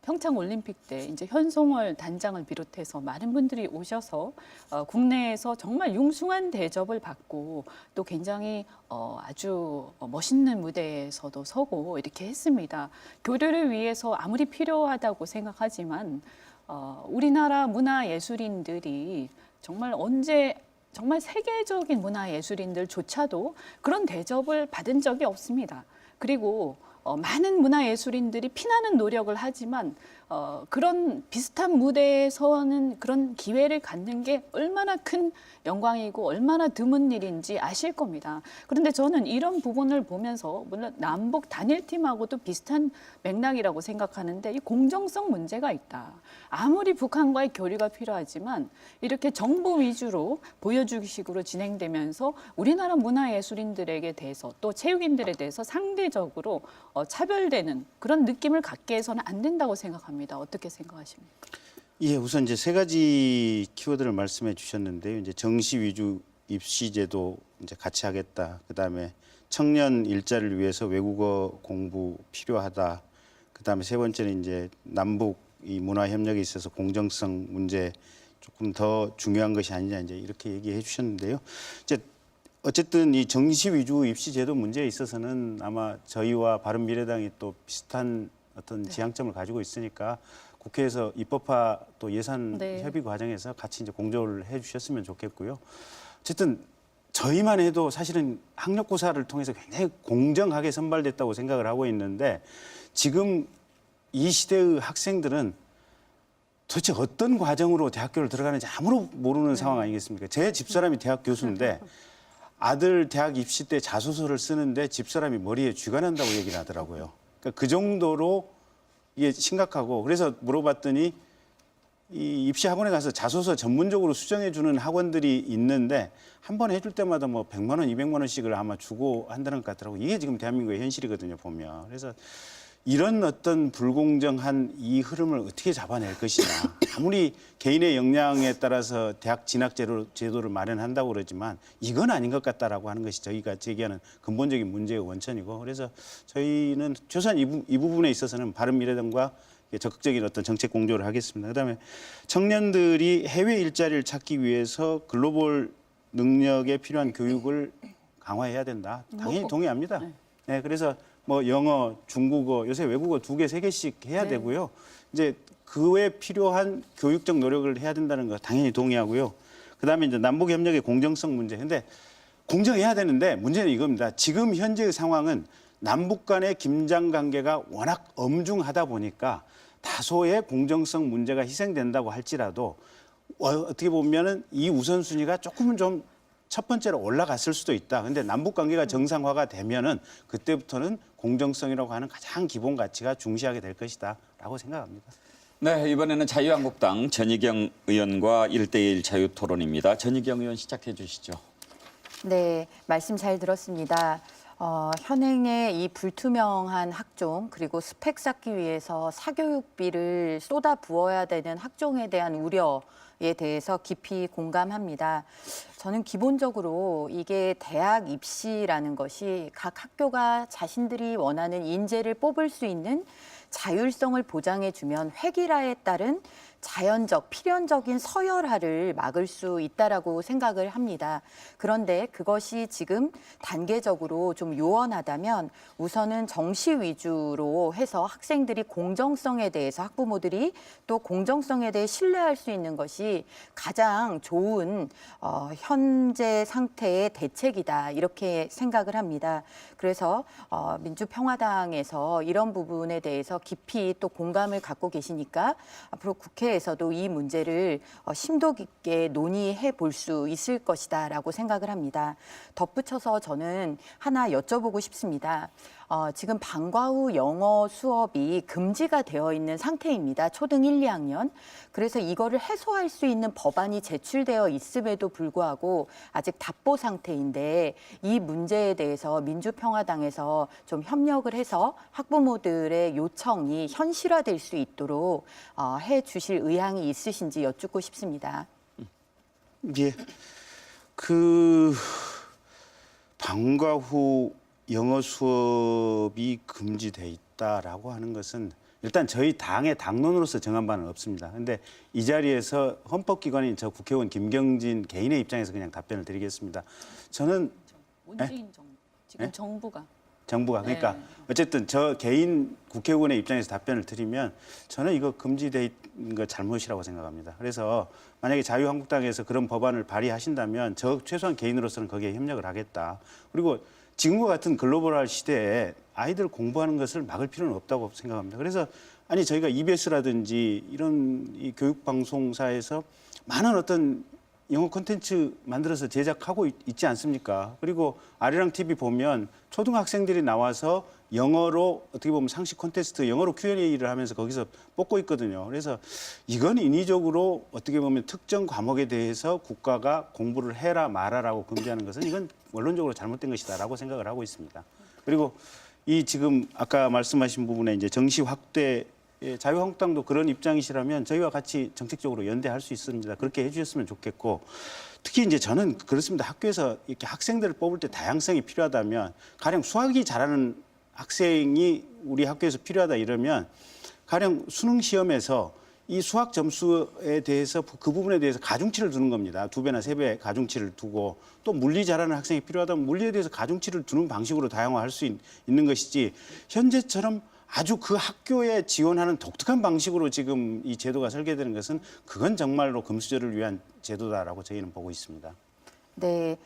평창 올림픽 때 이제 현송월 단장을 비롯해서 많은 분들이 오셔서 국내에서 정말 융숭한 대접을 받고 또 굉장히 아주 멋있는 무대에서도 서고 이렇게 했습니다. 교류를 위해서 아무리 필요하다고 생각하지만 우리나라 문화예술인들이 정말 세계적인 문화예술인들조차도 그런 대접을 받은 적이 없습니다. 그리고 많은 문화예술인들이 피나는 노력을 하지만 그런 비슷한 무대에 서는 그런 기회를 갖는 게 얼마나 큰 영광이고 얼마나 드문 일인지 아실 겁니다. 그런데 저는 이런 부분을 보면서 물론 남북 단일팀하고도 비슷한 맥락이라고 생각하는데 이 공정성 문제가 있다. 아무리 북한과의 교류가 필요하지만 이렇게 정부 위주로 보여주기식으로 진행되면서 우리나라 문화예술인들에게 대해서 또 체육인들에 대해서 상대적으로 차별되는 그런 느낌을 갖게 해서는 안 된다고 생각합니다. 어떻게 생각하십니까? 예, 우선 이제 세 가지 키워드를 말씀해 주셨는데요. 이제 정시 위주 입시 제도 이제 같이 하겠다. 그다음에 청년 일자리를 위해서 외국어 공부 필요하다. 그다음에 세 번째는 이제 남북 이 문화 협력에 있어서 공정성 문제 조금 더 중요한 것이 아니냐 이제 이렇게 얘기해 주셨는데요. 이제 어쨌든 이 정시 위주 입시 제도 문제에 있어서는 아마 저희와 바른미래당이 또 비슷한 어떤 지향점을 가지고 있으니까 국회에서 입법화 또 예산 네. 협의 과정에서 같이 이제 공조를 해 주셨으면 좋겠고요. 어쨌든 저희만 해도 사실은 학력고사를 통해서 굉장히 공정하게 선발됐다고 생각을 하고 있는데 지금 이 시대의 학생들은 도대체 어떤 과정으로 대학교를 들어가는지 아무도 모르는 상황 아니겠습니까? 제 집사람이 대학 교수인데 아들 대학 입시 때 자소서를 쓰는데 집사람이 머리에 쥐가 난다고 얘기를 하더라고요. 그러니까 그 정도로 이게 심각하고 그래서 물어봤더니 이 입시 학원에 가서 자소서 전문적으로 수정해 주는 학원들이 있는데 한 번 해줄 때마다 뭐 100만 원, 200만 원씩을 아마 주고 한다는 것 같더라고요. 이게 지금 대한민국의 현실이거든요, 보면. 그래서 이런 어떤 불공정한 이 흐름을 어떻게 잡아낼 것이냐. 아무리 개인의 역량에 따라서 대학 진학 제도를 마련한다고 그러지만 이건 아닌 것 같다라고 하는 것이 저희가 제기하는 근본적인 문제의 원천이고 그래서 저희는 최소한 이 부분에 있어서는 바른미래당과 적극적인 어떤 정책 공조를 하겠습니다. 그다음에 청년들이 해외 일자리를 찾기 위해서 글로벌 능력에 필요한 교육을 강화해야 된다. 당연히 동의합니다. 네, 그래서 뭐 영어, 중국어, 요새 외국어 2개, 3개씩 해야 되고요. 이제 그 외에 필요한 교육적 노력을 해야 된다는 거 당연히 동의하고요. 그다음에 이제 남북 협력의 공정성 문제. 근데 공정해야 되는데 문제는 이겁니다. 지금 현재의 상황은 남북 간의 긴장 관계가 워낙 엄중하다 보니까 다소의 공정성 문제가 희생된다고 할지라도 어떻게 보면은 이 우선순위가 조금은 좀 첫 번째로 올라갔을 수도 있다. 근데 남북 관계가 정상화가 되면은 그때부터는 공정성이라고 하는 가장 기본 가치가 중시하게 될 것이다라고 생각합니다. 네, 이번에는 자유한국당 전희경 의원과 1대1 자유토론입니다. 전희경 의원 시작해 주시죠. 네, 말씀 잘 들었습니다. 현행의 이 불투명한 학종 그리고 스펙 쌓기 위해서 사교육비를 쏟아 부어야 되는 학종에 대한 우려에 대해서 깊이 공감합니다. 저는 기본적으로 이게 대학 입시라는 것이 각 학교가 자신들이 원하는 인재를 뽑을 수 있는 자율성을 보장해주면 획일화에 따른 자연적, 필연적인 서열화를 막을 수 있다라고 생각을 합니다. 그런데 그것이 지금 단계적으로 좀 요원하다면 우선은 정시 위주로 해서 학생들이 공정성에 대해서 학부모들이 또 공정성에 대해 신뢰할 수 있는 것이 가장 좋은 현재 상태의 대책이다 이렇게 생각을 합니다. 그래서 민주평화당에서 이런 부분에 대해서 깊이 또 공감을 갖고 계시니까 앞으로 국회에서도 이 문제를 심도 깊게 논의해 볼 수 있을 것이다라고 생각을 합니다. 덧붙여서 저는 하나 여쭤보고 싶습니다. 지금 방과 후 영어 수업이 금지가 되어 있는 상태입니다. 초등 1, 2학년. 그래서 이거를 해소할 수 있는 법안이 제출되어 있음에도 불구하고 아직 답보 상태인데 이 문제에 대해서 민주평화당에서 좀 협력을 해서 학부모들의 요청이 현실화될 수 있도록 해 주실 의향이 있으신지 여쭙고 싶습니다. 예, 방과 후 영어 수업이 금지돼 있다라고 하는 것은 일단 저희 당의 당론으로서 정한 바는 없습니다. 그런데 이 자리에서 헌법기관인 저 국회의원 김경진 개인의 입장에서 그냥 답변을 드리겠습니다. 저는 문재인 정부, 지금 네? 정부가 그러니까 네. 어쨌든 저 개인 국회의원의 입장에서 답변을 드리면 저는 이거 금지돼 있는 거 잘못이라고 생각합니다. 그래서 만약에 자유한국당에서 그런 법안을 발의하신다면 저 최소한 개인으로서는 거기에 협력을 하겠다. 그리고 지금과 같은 글로벌한 시대에 아이들 공부하는 것을 막을 필요는 없다고 생각합니다. 그래서 아니 저희가 EBS라든지 이런 이 교육 방송사에서 많은 어떤 영어 콘텐츠 만들어서 제작하고 있지 않습니까? 그리고 아리랑 TV 보면 초등학생들이 나와서 영어로 어떻게 보면 상식 콘테스트 영어로 Q&A를 하면서 거기서 뽑고 있거든요. 그래서 이건 인위적으로 어떻게 보면 특정 과목에 대해서 국가가 공부를 해라 말아라고 금지하는 것은 이건 원론적으로 잘못된 것이다라고 생각을 하고 있습니다. 그리고 이 지금 아까 말씀하신 부분에 이제 정시 확대 자유한국당도 그런 입장이시라면 저희와 같이 정책적으로 연대할 수 있습니다. 그렇게 해주셨으면 좋겠고 특히 이제 저는 그렇습니다. 학교에서 이렇게 학생들을 뽑을 때 다양성이 필요하다면 가령 수학이 잘하는 학생이 우리 학교에서 필요하다 이러면 가령 수능 시험에서 이 수학 점수에 대해서 그 부분에 대해서 가중치를 두는 겁니다. 2배나 3배 가중치를 두고 또 물리 잘하는 학생이 필요하다면 물리에 대해서 가중치를 두는 방식으로 다양화할 수 있는 것이지 현재처럼 아주 그 학교에 지원하는 독특한 방식으로 지금 이 제도가 설계되는 것은 그건 정말로 금수저를 위한 제도다라고 저희는 보고 있습니다. 네,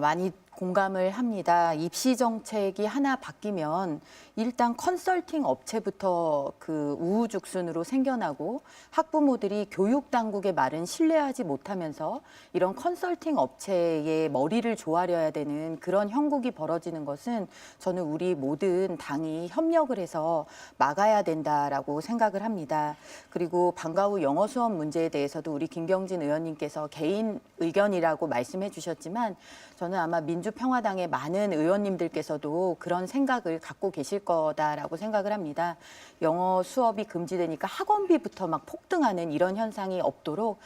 많이 공감을 합니다. 입시 정책이 하나 바뀌면 일단 컨설팅 업체부터 그 우후죽순으로 생겨나고 학부모들이 교육 당국의 말은 신뢰하지 못하면서 이런 컨설팅 업체의 머리를 조아려야 되는 그런 형국이 벌어지는 것은 저는 우리 모든 당이 협력을 해서 막아야 된다라고 생각을 합니다. 그리고 방과 후 영어 수업 문제에 대해서도 우리 김경진 의원님께서 개인 의견이라고 말씀해 주셨지만 저는 아마 민주평화당의 많은 의원님들께서도 그런 생각을 갖고 계실 거다라고 생각을 합니다. 영어 수업이 금지되니까 학원비부터 막 폭등하는 이런 현상이 없도록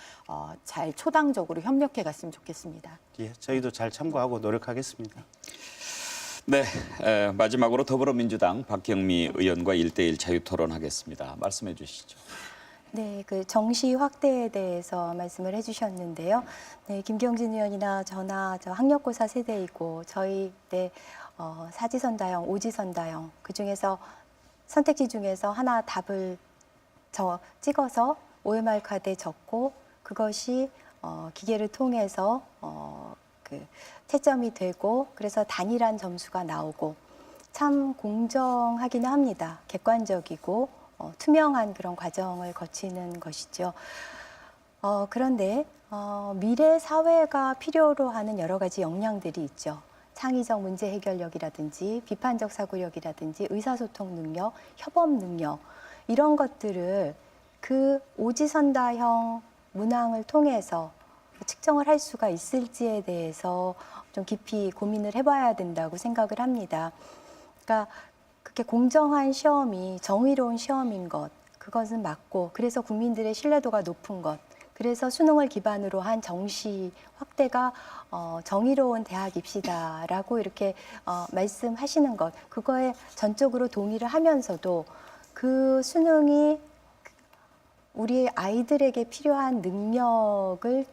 잘 초당적으로 협력해 갔으면 좋겠습니다. 예, 저희도 잘 참고하고 노력하겠습니다. 네, 마지막으로 더불어민주당 박경미 의원과 1대1 자유토론하겠습니다. 말씀해 주시죠. 네, 그 정시 확대에 대해서 말씀을 해주셨는데요. 네, 김경진 의원이나 저나 저 학력고사 세대이고 저희 때 사지선다형, 오지선다형 그 중에서 선택지 중에서 하나 답을 찍어서 OMR 카드에 적고 그것이 기계를 통해서 그 채점이 되고 그래서 단일한 점수가 나오고 참 공정하기는 합니다. 객관적이고 투명한 그런 과정을 거치는 것이죠. 그런데 미래 사회가 필요로 하는 여러 가지 역량들이 있죠. 창의적 문제 해결력이라든지 비판적 사고력이라든지 의사소통 능력, 협업 능력 이런 것들을 그 오지선다형 문항을 통해서 측정을 할 수가 있을지에 대해서 좀 깊이 고민을 해봐야 된다고 생각을 합니다. 그러니까 그렇게 공정한 시험이 정의로운 시험인 것, 그것은 맞고, 그래서 국민들의 신뢰도가 높은 것, 그래서 수능을 기반으로 한 정시 확대가 정의로운 대학 입시다라고 이렇게 말씀하시는 것, 그거에 전적으로 동의를 하면서도 그 수능이 우리 아이들에게 필요한 능력을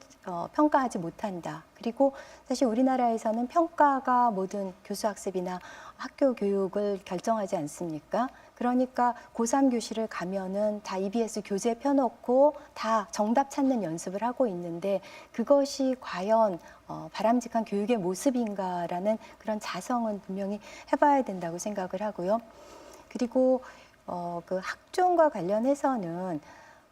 평가하지 못한다. 그리고 사실 우리나라에서는 평가가 모든 교수 학습이나 학교 교육을 결정하지 않습니까? 그러니까 고3 교실을 가면은 다 EBS 교재 펴놓고 다 정답 찾는 연습을 하고 있는데 그것이 과연 바람직한 교육의 모습인가라는 그런 자성은 분명히 해봐야 된다고 생각을 하고요. 그리고 그 학종과 관련해서는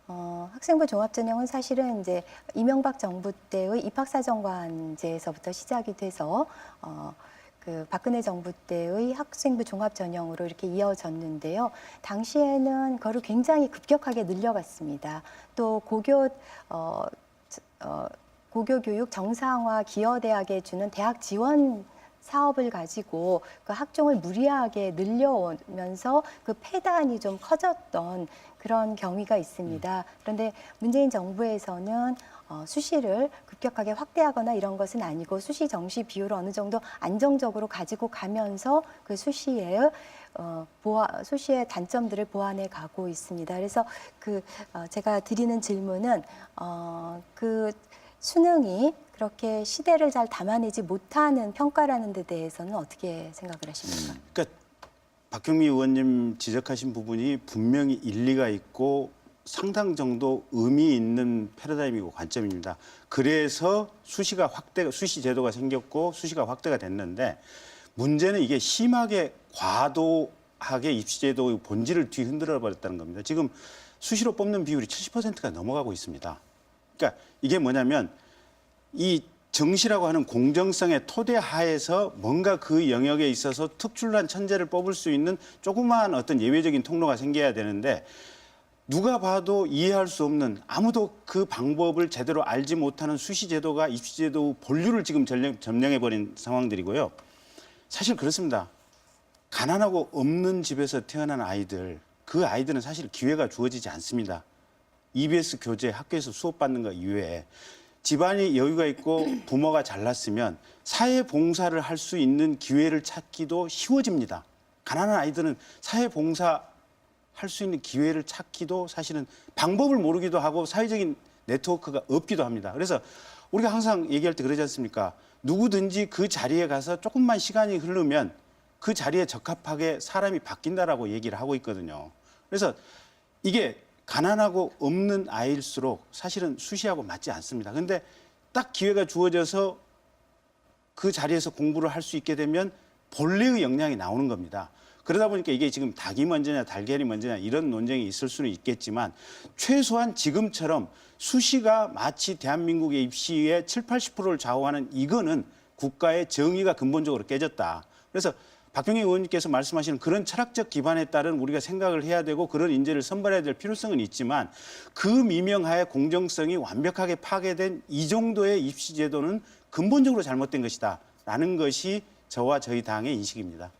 학생부 종합전형은 사실은 이제 이명박 정부 때의 입학사정관제에서부터 시작이 돼서 그 박근혜 정부 때의 학생부 종합전형으로 이렇게 이어졌는데요. 당시에는 그거를 굉장히 급격하게 늘려갔습니다. 또 고교 교육 정상화 기여대학에 주는 대학 지원 사업을 가지고 그 학종을 무리하게 늘려오면서 그 폐단이 좀 커졌던 그런 경위가 있습니다. 그런데 문재인 정부에서는 수시를 급격하게 확대하거나 이런 것은 아니고 수시 정시 비율을 어느 정도 안정적으로 가지고 가면서 그 수시의 수시의 단점들을 보완해 가고 있습니다. 그래서 제가 드리는 질문은 그 수능이 그렇게 시대를 잘 담아내지 못하는 평가라는 데 대해서는 어떻게 생각을 하십니까? 그러니까 박경미 의원님 지적하신 부분이 분명히 일리가 있고 상당 정도 의미 있는 패러다임이고 관점입니다. 그래서 수시 제도가 생겼고 수시가 확대가 됐는데 문제는 이게 심하게 과도하게 입시 제도의 본질을 뒤흔들어 버렸다는 겁니다. 지금 수시로 뽑는 비율이 70%가 넘어가고 있습니다. 그러니까 이게 뭐냐면 이 정시라고 하는 공정성의 토대 하에서 뭔가 그 영역에 있어서 특출난 천재를 뽑을 수 있는 조그마한 어떤 예외적인 통로가 생겨야 되는데 누가 봐도 이해할 수 없는 아무도 그 방법을 제대로 알지 못하는 수시 제도가 입시 제도 본류를 지금 점령해버린 상황들이고요. 사실 그렇습니다. 가난하고 없는 집에서 태어난 아이들, 그 아이들은 사실 기회가 주어지지 않습니다. EBS 교재 학교에서 수업받는 거 이외에 집안이 여유가 있고 부모가 잘났으면 사회봉사를 할 수 있는 기회를 찾기도 쉬워집니다. 가난한 아이들은 사회봉사 할 수 있는 기회를 찾기도 사실은 방법을 모르기도 하고 사회적인 네트워크가 없기도 합니다. 그래서 우리가 항상 얘기할 때 그러지 않습니까? 누구든지 그 자리에 가서 조금만 시간이 흐르면 그 자리에 적합하게 사람이 바뀐다라고 얘기를 하고 있거든요. 그래서 이게 가난하고 없는 아이일수록 사실은 수시하고 맞지 않습니다. 그런데 딱 기회가 주어져서 그 자리에서 공부를 할 수 있게 되면 본래의 역량이 나오는 겁니다. 그러다 보니까 이게 지금 닭이 먼저냐 달걀이 먼저냐 이런 논쟁이 있을 수는 있겠지만 최소한 지금처럼 수시가 마치 대한민국의 입시의 7, 80%를 좌우하는 이거는 국가의 정의가 근본적으로 깨졌다. 그래서 박경희 의원님께서 말씀하시는 그런 철학적 기반에 따른 우리가 생각을 해야 되고 그런 인재를 선발해야 될 필요성은 있지만 그 미명하에 공정성이 완벽하게 파괴된 이 정도의 입시 제도는 근본적으로 잘못된 것이다라는 것이 저와 저희 당의 인식입니다.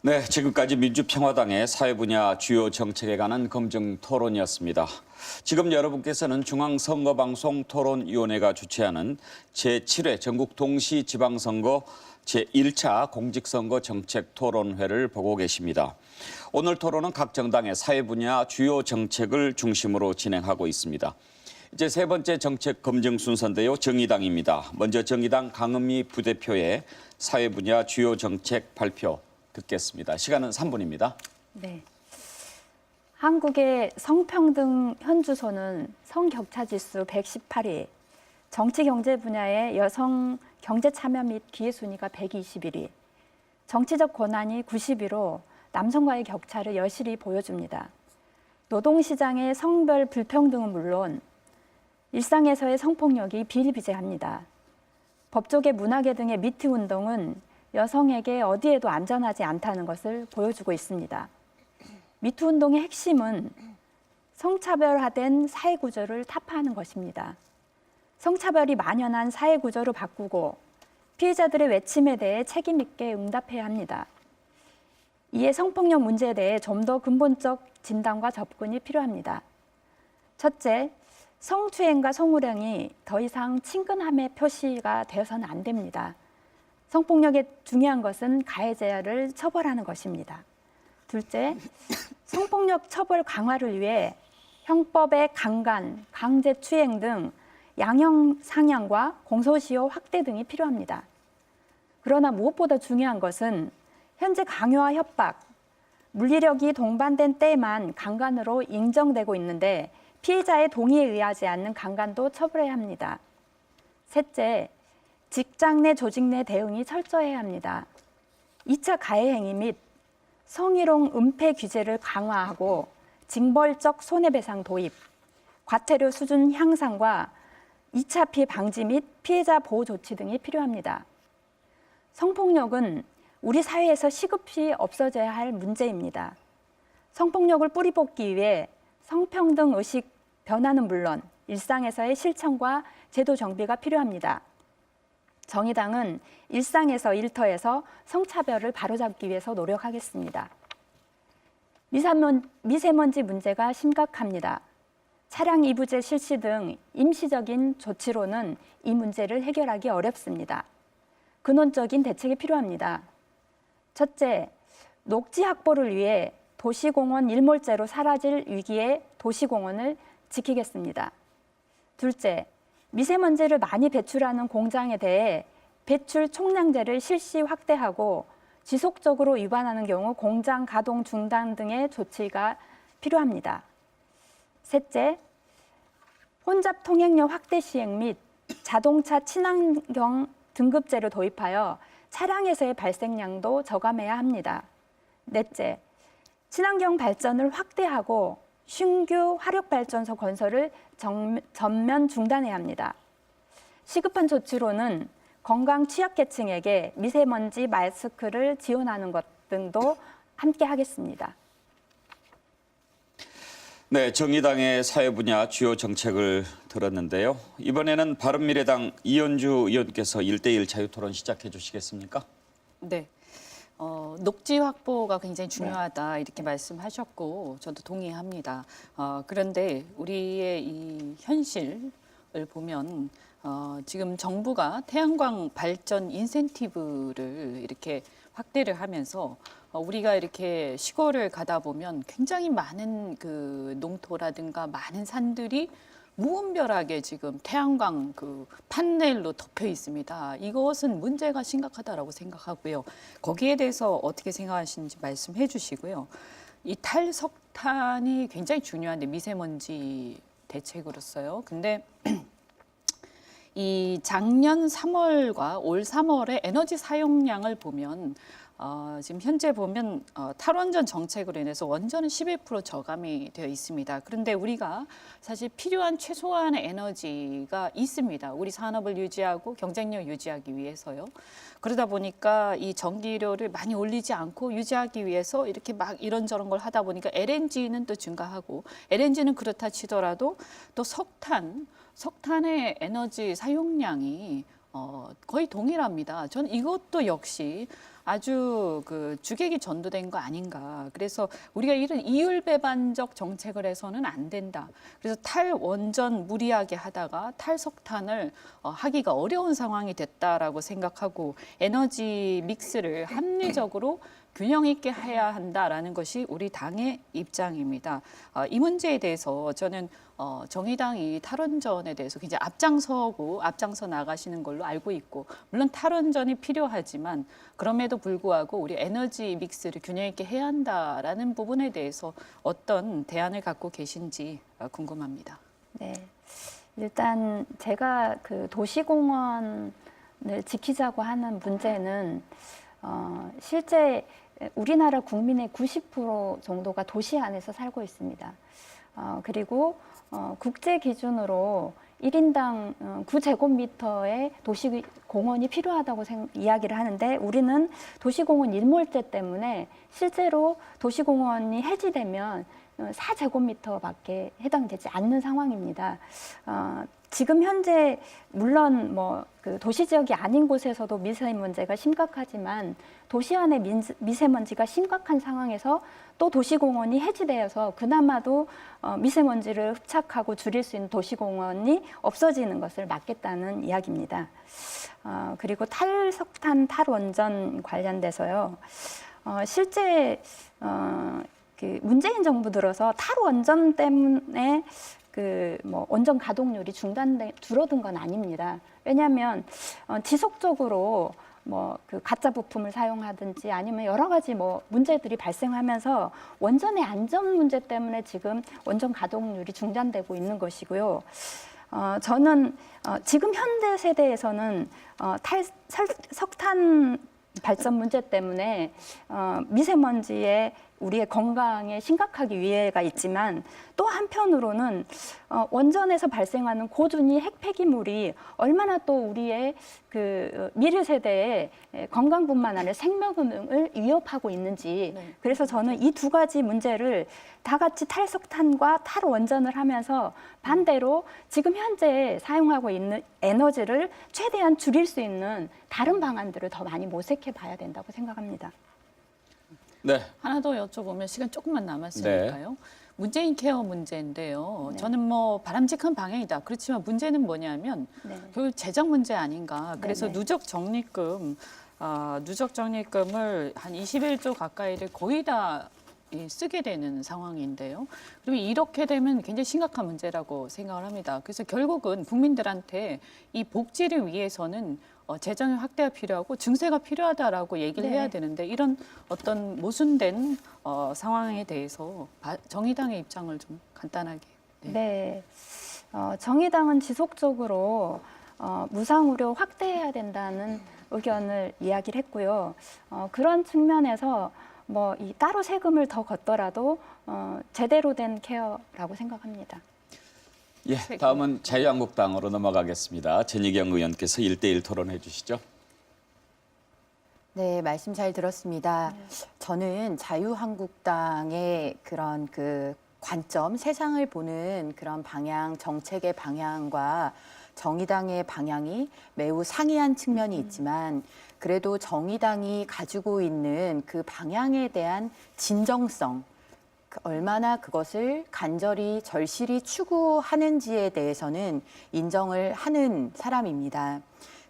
네, 지금까지 민주평화당의 사회 분야 주요 정책에 관한 검증 토론이었습니다. 지금 여러분께서는 중앙선거방송 토론위원회가 주최하는 제7회 전국 동시 지방선거 제1차 공직선거 정책 토론회를 보고 계십니다. 오늘 토론은 각 정당의 사회 분야 주요 정책을 중심으로 진행하고 있습니다. 이제 세 번째 정책 검증 순서인데요. 정의당입니다. 먼저 정의당 강은미 부대표의 사회 분야 주요 정책 발표 듣겠습니다. 시간은 3분입니다. 네. 한국의 성평등 현주소는 성격차지수 118위, 정치-경제 분야의 여성 경제 참여 및 기회 순위가 121위, 정치적 권한이 90위로 남성과의 격차를 여실히 보여줍니다. 노동시장의 성별 불평등은 물론 일상에서의 성폭력이 비일비재합니다. 법조계, 문화계 등의 미투 운동은 여성에게 어디에도 안전하지 않다는 것을 보여주고 있습니다. 미투 운동의 핵심은 성차별화된 사회 구조를 타파하는 것입니다. 성차별이 만연한 사회 구조를 바꾸고 피해자들의 외침에 대해 책임 있게 응답해야 합니다. 이에 성폭력 문제에 대해 좀 더 근본적 진단과 접근이 필요합니다. 첫째, 성추행과 성희롱이 더 이상 친근함의 표시가 되어서는 안 됩니다. 성폭력의 중요한 것은 가해자를 처벌하는 것입니다. 둘째, 성폭력 처벌 강화를 위해 형법의 강간, 강제추행 등 양형 상향과 공소시효 확대 등이 필요합니다. 그러나 무엇보다 중요한 것은 현재 강요와 협박, 물리력이 동반된 때에만 강간으로 인정되고 있는데 피해자의 동의에 의하지 않는 강간도 처벌해야 합니다. 셋째, 직장 내 조직 내 대응이 철저해야 합니다. 2차 가해 행위 및 성희롱 은폐 규제를 강화하고 징벌적 손해배상 도입, 과태료 수준 향상과 2차 피해 방지 및 피해자 보호 조치 등이 필요합니다. 성폭력은 우리 사회에서 시급히 없어져야 할 문제입니다. 성폭력을 뿌리 뽑기 위해 성평등 의식 변화는 물론 일상에서의 실천과 제도 정비가 필요합니다. 정의당은 일상에서 일터에서 성차별을 바로잡기 위해서 노력하겠습니다. 미세먼지 문제가 심각합니다. 차량 이부제 실시 등 임시적인 조치로는 이 문제를 해결하기 어렵습니다. 근원적인 대책이 필요합니다. 첫째, 녹지 확보를 위해 도시공원 일몰제로 사라질 위기의 도시공원을 지키겠습니다. 둘째, 미세먼지를 많이 배출하는 공장에 대해 배출 총량제를 실시 확대하고 지속적으로 위반하는 경우 공장 가동 중단 등의 조치가 필요합니다. 셋째, 혼잡 통행료 확대 시행 및 자동차 친환경 등급제를 도입하여 차량에서의 발생량도 저감해야 합니다. 넷째, 친환경 발전을 확대하고 신규 화력발전소 건설을 전면 중단해야 합니다. 시급한 조치로는 건강 취약계층에게 미세먼지 마스크를 지원하는 것 등도 함께 하겠습니다. 네, 정의당의 사회 분야 주요 정책을 들었는데요. 이번에는 바른미래당 이현주 의원께서 1대1 자유토론 시작해 주시겠습니까? 네. 녹지 확보가 굉장히 중요하다 이렇게 말씀하셨고 저도 동의합니다. 그런데 우리의 이 현실을 보면 지금 정부가 태양광 발전 인센티브를 이렇게 확대를 하면서 우리가 이렇게 시골을 가다 보면 굉장히 많은 그 농토라든가 많은 산들이 무분별하게 지금 태양광 그 판넬로 덮여 있습니다. 이것은 문제가 심각하다라고 생각하고요. 거기에 대해서 어떻게 생각하시는지 말씀해 주시고요. 이 탈석탄이 굉장히 중요한데 미세먼지 대책으로서요. 근데 이 작년 3월과 올 3월의 에너지 사용량을 보면 지금 현재 보면 탈원전 정책으로 인해서 원전은 11% 저감이 되어 있습니다. 그런데 우리가 사실 필요한 최소한의 에너지가 있습니다. 우리 산업을 유지하고 경쟁력 유지하기 위해서요. 그러다 보니까 이 전기료를 많이 올리지 않고 유지하기 위해서 이렇게 막 이런저런 걸 하다 보니까 LNG는 또 증가하고 LNG는 그렇다 치더라도 또 석탄의 에너지 사용량이 거의 동일합니다. 저는 이것도 역시 아주 그 주객이 전도된 거 아닌가. 그래서 우리가 이런 이율배반적 정책을 해서는 안 된다. 그래서 탈원전 무리하게 하다가 탈석탄을 하기가 어려운 상황이 됐다라고 생각하고 에너지 믹스를 합리적으로 균형 있게 해야 한다라는 것이 우리 당의 입장입니다. 이 문제에 대해서 저는 정의당이 탈원전에 대해서 굉장히 앞장서 나가시는 걸로 알고 있고 물론 탈원전이 필요하지만 그럼에도 불구하고 우리 에너지 믹스를 균형 있게 해야 한다라는 부분에 대해서 어떤 대안을 갖고 계신지 궁금합니다. 네, 일단 제가 그 도시공원을 지키자고 하는 문제는 실제 우리나라 국민의 90% 정도가 도시 안에서 살고 있습니다. 그리고 국제 기준으로 1인당 9제곱미터의 도시공원이 필요하다고 이야기를 하는데 우리는 도시공원 일몰제 때문에 실제로 도시공원이 해지되면 4제곱미터밖에 해당되지 않는 상황입니다. 지금 현재 물론 뭐 그 도시 지역이 아닌 곳에서도 미세먼지가 심각하지만 도시 안의 미세먼지가 심각한 상황에서 또 도시공원이 해지되어서 그나마도 미세먼지를 흡착하고 줄일 수 있는 도시공원이 없어지는 것을 막겠다는 이야기입니다. 그리고 탈석탄 탈원전 관련돼서요. 실제 그 문재인 정부 들어서 탈원전 때문에 그 뭐 원전 가동률이 줄어든 건 아닙니다. 왜냐하면 지속적으로 뭐 그 가짜 부품을 사용하든지 아니면 여러 가지 뭐 문제들이 발생하면서 원전의 안전 문제 때문에 지금 원전 가동률이 중단되고 있는 것이고요. 저는 지금 현대 세대에서는 석탄 발전 문제 때문에 미세먼지에 우리의 건강에 심각하게 위해가 있지만 또 한편으로는 원전에서 발생하는 고준위 핵 폐기물이 얼마나 또 우리의 그 미래 세대의 건강뿐만 아니라 생명을 위협하고 있는지 네. 그래서 저는 이 두 가지 문제를 다 같이 탈석탄과 탈원전을 하면서 반대로 지금 현재 사용하고 있는 에너지를 최대한 줄일 수 있는 다른 방안들을 더 많이 모색해 봐야 된다고 생각합니다. 네. 하나 더 여쭤보면 시간 조금만 남았으니까요. 문재인 케어 문제인데요. 네. 저는 뭐 바람직한 방향이다. 그렇지만 문제는 뭐냐면 네. 결국 재정 문제 아닌가. 그래서 네네. 누적 적립금을 한 21조 가까이를 거의 다 쓰게 되는 상황인데요. 그러면 이렇게 되면 굉장히 심각한 문제라고 생각을 합니다. 그래서 결국은 국민들한테 이 복지를 위해서는 재정의 확대가 필요하고 증세가 필요하다라고 얘기를 네. 해야 되는데 이런 어떤 모순된 상황에 대해서 정의당의 입장을 좀 간단하게. 네. 정의당은 지속적으로 무상의료 확대해야 된다는 의견을 이야기를 했고요. 그런 측면에서 뭐 이 따로 세금을 더 걷더라도 제대로 된 케어라고 생각합니다. 예, 다음은 자유한국당으로 넘어가겠습니다. 전희경 의원께서 1대1 토론해 주시죠. 네, 말씀 잘 들었습니다. 저는 자유한국당의 그런 그 관점, 세상을 보는 그런 방향, 정책의 방향과 정의당의 방향이 매우 상이한 측면이 있지만 그래도 정의당이 가지고 있는 그 방향에 대한 진정성, 얼마나 그것을 간절히 절실히 추구하는지에 대해서는 인정을 하는 사람입니다.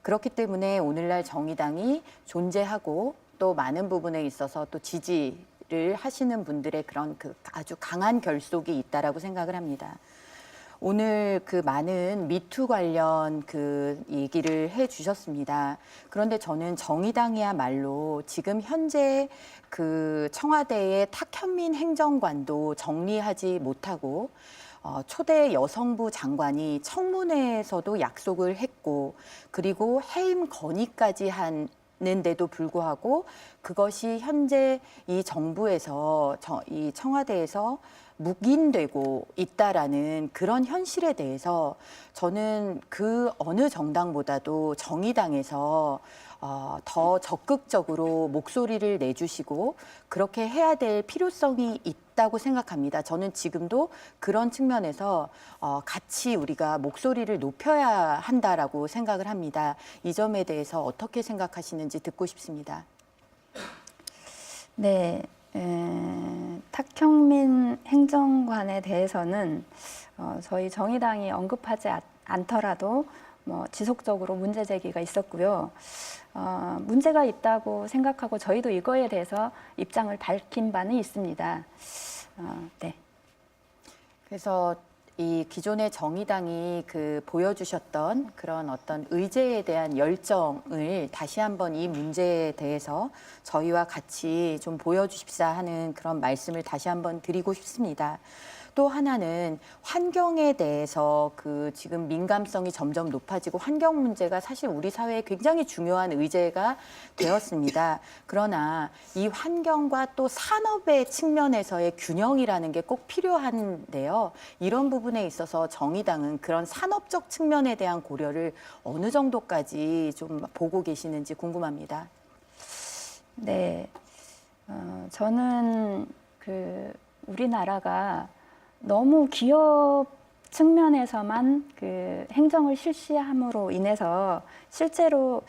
그렇기 때문에 오늘날 정의당이 존재하고 또 많은 부분에 있어서 또 지지를 하시는 분들의 그런 그 아주 강한 결속이 있다라고 생각을 합니다. 오늘 그 많은 미투 관련 그 얘기를 해 주셨습니다. 그런데 저는 정의당이야말로 지금 현재 그 청와대의 탁현민 행정관도 정리하지 못하고 초대 여성부 장관이 청문회에서도 약속을 했고 그리고 해임 건의까지 하는데도 불구하고 그것이 현재 이 정부에서 이 청와대에서 묵인되고 있다라는 그런 현실에 대해서 저는 그 어느 정당보다도 정의당에서 더 적극적으로 목소리를 내주시고 그렇게 해야 될 필요성이 있다고 생각합니다. 저는 지금도 그런 측면에서 같이 우리가 목소리를 높여야 한다라고 생각을 합니다. 이 점에 대해서 어떻게 생각하시는지 듣고 싶습니다. 네, 탁현민 행정관에 대해서는 저희 정의당이 언급하지 않더라도 뭐 지속적으로 문제 제기가 있었고요. 문제가 있다고 생각하고 저희도 이거에 대해서 입장을 밝힌 바는 있습니다. 네. 그래서 이 기존의 정의당이 그 보여주셨던 그런 어떤 의제에 대한 열정을 다시 한번 이 문제에 대해서 저희와 같이 좀 보여주십사 하는 그런 말씀을 다시 한번 드리고 싶습니다. 또 하나는 환경에 대해서 그 지금 민감성이 점점 높아지고 환경 문제가 사실 우리 사회에 굉장히 중요한 의제가 되었습니다. 그러나 이 환경과 또 산업의 측면에서의 균형이라는 게 꼭 필요한데요. 이런 부분에 있어서 정의당은 그런 산업적 측면에 대한 고려를 어느 정도까지 좀 보고 계시는지 궁금합니다. 네, 저는 그 우리나라가 너무 기업 측면에서만 그 행정을 실시함으로 인해서 실제로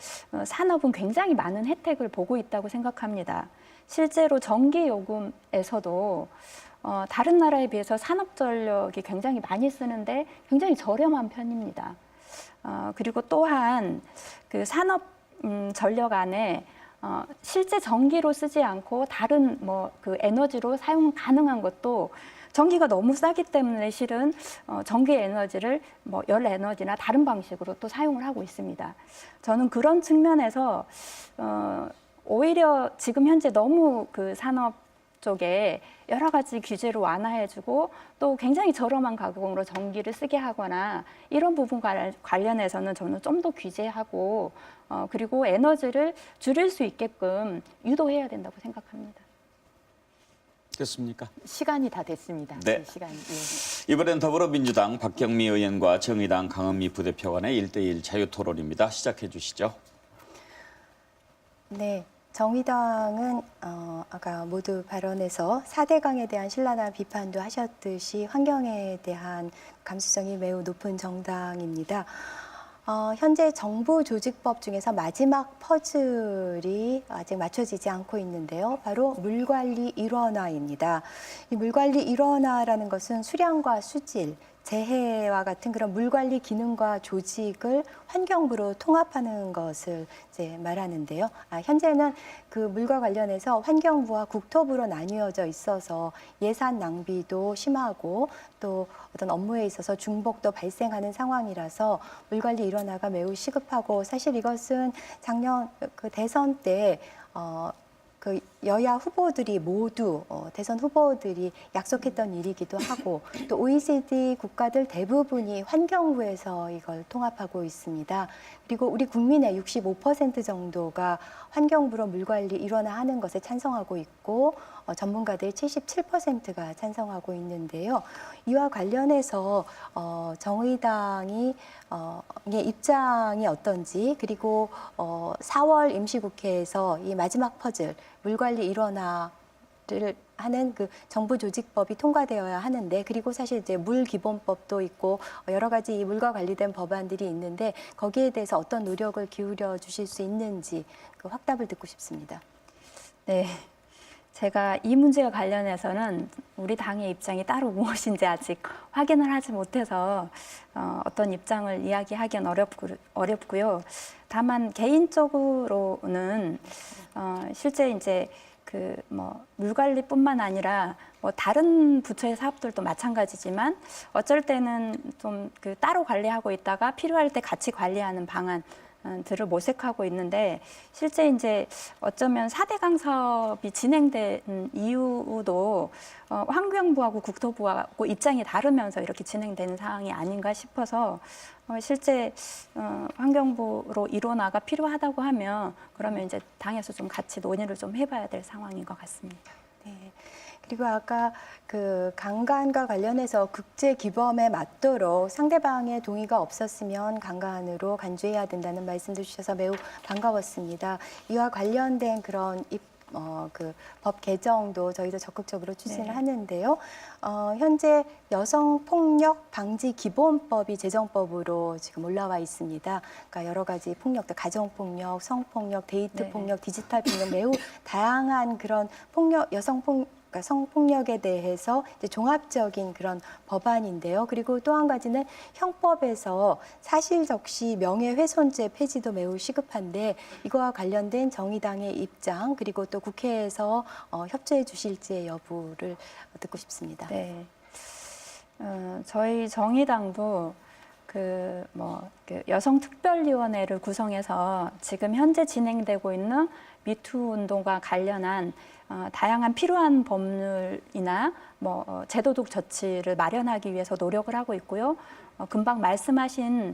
산업은 굉장히 많은 혜택을 보고 있다고 생각합니다. 실제로 전기 요금에서도 다른 나라에 비해서 산업 전력이 굉장히 많이 쓰는데 굉장히 저렴한 편입니다. 그리고 또한 그 산업 전력 안에 실제 전기로 쓰지 않고 다른 뭐 그 에너지로 사용 가능한 것도 전기가 너무 싸기 때문에 실은 전기 에너지를 뭐 열 에너지나 다른 방식으로 또 사용을 하고 있습니다. 저는 그런 측면에서 오히려 지금 현재 너무 그 산업 쪽에 여러 가지 규제를 완화해주고 또 굉장히 저렴한 가격으로 전기를 쓰게 하거나 이런 부분 관련해서는 저는 좀 더 규제하고 그리고 에너지를 줄일 수 있게끔 유도해야 된다고 생각합니다. 그렇습니까? 시간이 다 됐습니다. 네. 시간이. 예. 이번엔 더불어민주당 박경미 의원과 정의당 강은미 부대표 간의 1대1 자유토론입니다. 시작해 주시죠. 네, 정의당은 아까 모두 발언에서 4대강에 대한 신랄한 비판도 하셨듯이 환경에 대한 감수성이 매우 높은 정당입니다. 현재 정부 조직법 중에서 마지막 퍼즐이 아직 맞춰지지 않고 있는데요. 바로 물관리 일원화입니다. 이 물관리 일원화라는 것은 수량과 수질, 재해와 같은 그런 물관리 기능과 조직을 환경부로 통합하는 것을 이제 말하는데요. 현재는 그 물과 관련해서 환경부와 국토부로 나뉘어져 있어서 예산 낭비도 심하고 또 어떤 업무에 있어서 중복도 발생하는 상황이라서 물관리 일원화가 매우 시급하고 사실 이것은 작년 그 대선 때 그 여야 후보들이 모두 대선 후보들이 약속했던 일이기도 하고 또 OECD 국가들 대부분이 환경부에서 이걸 통합하고 있습니다. 그리고 우리 국민의 65% 정도가 환경부로 물관리 일원화하는 것에 찬성하고 있고 전문가들 77%가 찬성하고 있는데요. 이와 관련해서 정의당이 입장이 어떤지 그리고 4월 임시국회에서 이 마지막 퍼즐 물관리 일원화를 하는 그 정부 조직법이 통과되어야 하는데 그리고 사실 이제 물 기본법도 있고 여러 가지 이 물과 관련된 법안들이 있는데 거기에 대해서 어떤 노력을 기울여 주실 수 있는지 그 확답을 듣고 싶습니다. 네. 제가 이 문제와 관련해서는 우리 당의 입장이 따로 무엇인지 아직 확인을 하지 못해서 어떤 입장을 이야기하기는 어렵고요. 다만 개인적으로는 실제 이제 그 뭐 물관리뿐만 아니라 뭐 다른 부처의 사업들도 마찬가지지만 어쩔 때는 좀 그 따로 관리하고 있다가 필요할 때 같이 관리하는 방안. 들을 모색하고 있는데 실제 이제 어쩌면 4대강 사업이 진행된 이유도 환경부하고 국토부하고 입장이 다르면서 이렇게 진행되는 상황이 아닌가 싶어서 실제 환경부로 일원화가 필요하다고 하면 그러면 이제 당에서 좀 같이 논의를 좀 해봐야 될 상황인 것 같습니다. 네. 그리고 아까 그 강간과 관련해서 국제 규범에 맞도록 상대방의 동의가 없었으면 강간으로 간주해야 된다는 말씀도 주셔서 매우 반가웠습니다. 이와 관련된 그런 그 법 개정도 저희도 적극적으로 추진을 네. 하는데요. 현재 여성폭력 방지 기본법이 제정법으로 지금 올라와 있습니다. 그러니까 여러 가지 폭력들, 가정폭력, 성폭력, 데이트폭력, 디지털 폭력 매우 다양한 그런 폭력, 그러니까 성폭력에 대해서 이제 종합적인 그런 법안인데요. 그리고 또 한 가지는 형법에서 사실적시 명예훼손죄 폐지도 매우 시급한데 이거와 관련된 정의당의 입장 그리고 또 국회에서 협조해 주실지의 여부를 듣고 싶습니다. 네. 저희 정의당도 그 여성특별위원회를 구성해서 지금 현재 진행되고 있는 미투 운동과 관련한 다양한 필요한 법률이나 뭐 제도적 조치를 마련하기 위해서 노력을 하고 있고요. 금방 말씀하신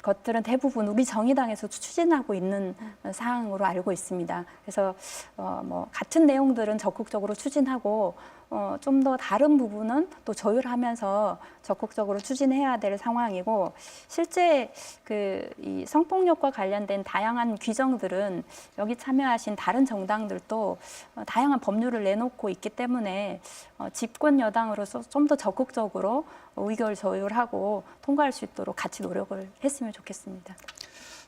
것들은 대부분 우리 정의당에서 추진하고 있는 사항으로 알고 있습니다. 그래서 뭐 같은 내용들은 적극적으로 추진하고 좀 더 다른 부분은 또 조율하면서 적극적으로 추진해야 될 상황이고 실제 이 성폭력과 관련된 다양한 규정들은 여기 참여하신 다른 정당들도 다양한 법률을 내놓고 있기 때문에 집권 여당으로서 좀 더 적극적으로 의결 조율하고 통과할 수 있도록 같이 노력을 했으면 좋겠습니다.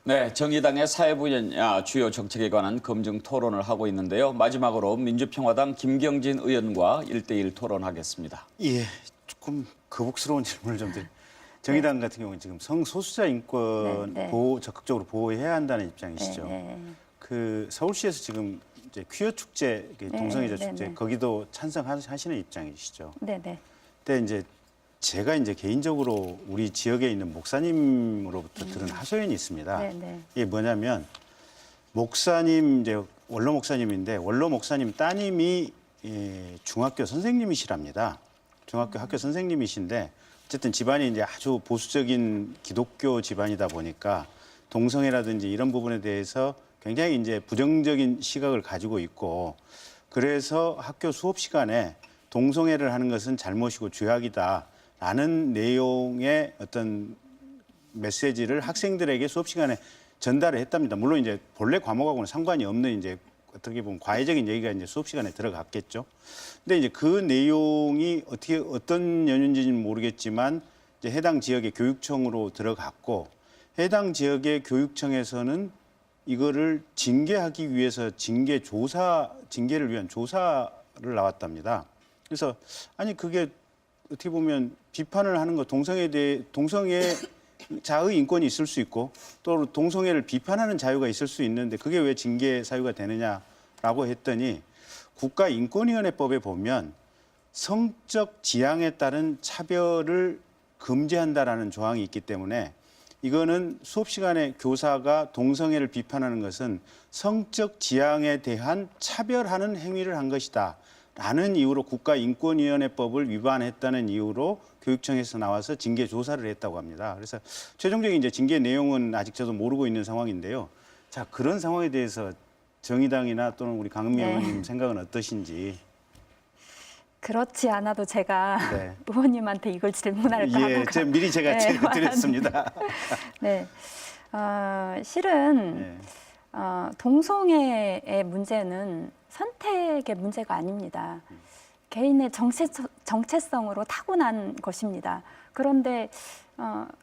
네, 정의당의 사회 분야 주요 정책에 관한 검증 토론을 하고 있는데요. 마지막으로 민주평화당 김경진 의원과 1대1 토론하겠습니다. 예, 조금 거북스러운 질문을 좀 드릴게요. 정의당 같은 경우는 지금 성소수자 인권 네, 네. 보호 적극적으로 보호해야 한다는 입장이시죠. 네. 그 서울시에서 지금 이제 퀴어 축제, 동성애자 네, 축제 네. 거기도 찬성하시는 입장이시죠. 네네. 근데 이제 제가 이제 개인적으로 우리 지역에 있는 목사님으로부터 들은 하소연이 있습니다. 네네. 이게 뭐냐면 목사님 이제 원로 목사님인데 원로 목사님 따님이 중학교 선생님이시랍니다. 중학교 학교 선생님이신데 어쨌든 집안이 이제 아주 보수적인 기독교 집안이다 보니까 동성애라든지 이런 부분에 대해서 굉장히 이제 부정적인 시각을 가지고 있고 그래서 학교 수업 시간에 동성애를 하는 것은 잘못이고 죄악이다라는 내용의 어떤 메시지를 학생들에게 수업 시간에 전달을 했답니다. 물론 이제 본래 과목하고는 상관이 없는 이제 어떻게 보면 과외적인 얘기가 이제 수업 시간에 들어갔겠죠. 근데 이제 그 내용이 어떻게 어떤 연유인지는 모르겠지만 이제 해당 지역의 교육청으로 들어갔고 해당 지역의 교육청에서는 이거를 징계하기 위해서 징계를 위한 조사를 나왔답니다. 그래서 아니 그게 어떻게 보면 비판을 하는 거 동성애에 대해 동성애자의 인권이 있을 수 있고 또 동성애를 비판하는 자유가 있을 수 있는데 그게 왜 징계 사유가 되느냐라고 했더니 국가인권위원회법에 보면 성적 지향에 따른 차별을 금지한다라는 조항이 있기 때문에 이거는 수업 시간에 교사가 동성애를 비판하는 것은 성적 지향에 대한 차별하는 행위를 한 것이다. 라는 이유로 국가인권위원회법을 위반했다는 이유로 교육청에서 나와서 징계 조사를 했다고 합니다. 그래서 최종적인 이제 징계 내용은 아직 저도 모르고 있는 상황인데요. 자, 그런 상황에 대해서 정의당이나 또는 우리 강은미 의원님 생각은 어떠신지. 그렇지 않아도 제가 네. 의원님한테 이걸 질문할까 예, 하다가 미리 제가 네, 드렸습니다. 네, 실은 네. 동성애의 문제는 선택의 문제가 아닙니다. 개인의 정체성으로 타고난 것입니다. 그런데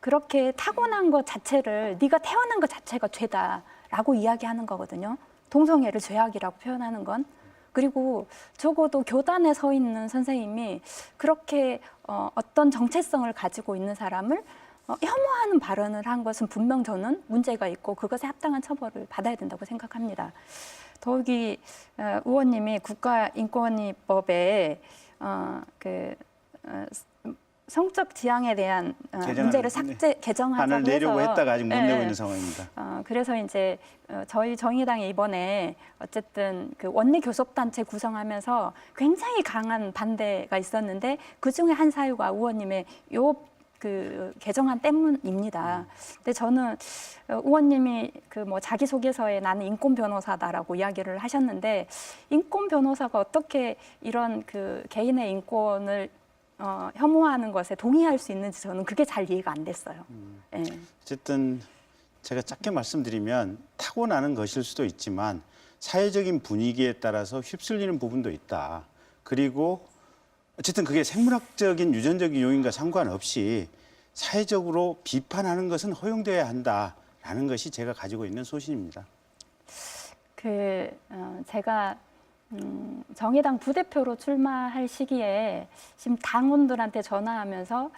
그렇게 타고난 것 자체를 네가 태어난 것 자체가 죄다라고 이야기하는 거거든요. 동성애를 죄악이라고 표현하는 건. 그리고 적어도 교단에 서 있는 선생님이 그렇게 어떤 정체성을 가지고 있는 사람을 혐오하는 발언을 한 것은 분명 저는 문제가 있고 그것에 합당한 처벌을 받아야 된다고 생각합니다. 더욱이 의원님이 국가인권위법에 성적 지향에 대한 문제를 개정하자고 안을 내려고 해서 했다가 아직 못 내고 있는 상황입니다. 그래서 이제 저희 정의당이 이번에 어쨌든 그 원내 교섭단체 구성하면서 굉장히 강한 반대가 있었는데 그 중에 한 사유가 의원님의 그 개정안 때문입니다. 근데 저는 의원님이 그 뭐 자기소개서에 나는 인권 변호사다라고 이야기를 하셨는데 인권 변호사가 어떻게 이런 그 개인의 인권을 혐오하는 것에 동의할 수 있는지 저는 그게 잘 이해가 안 됐어요. 네. 어쨌든 제가 짧게 말씀드리면 타고나는 것일 수도 있지만 사회적인 분위기에 따라서 휩쓸리는 부분도 있다. 그리고 어쨌든 그게 생물학적인 유전적인 요인과 상관없이 사회적으로 비판하는 것은 허용되어야 한다라는 것이 제가 가지고 있는 소신입니다. 제가 정의당 부대표로 출마할 시기에 지금 당원들한테 전화하면서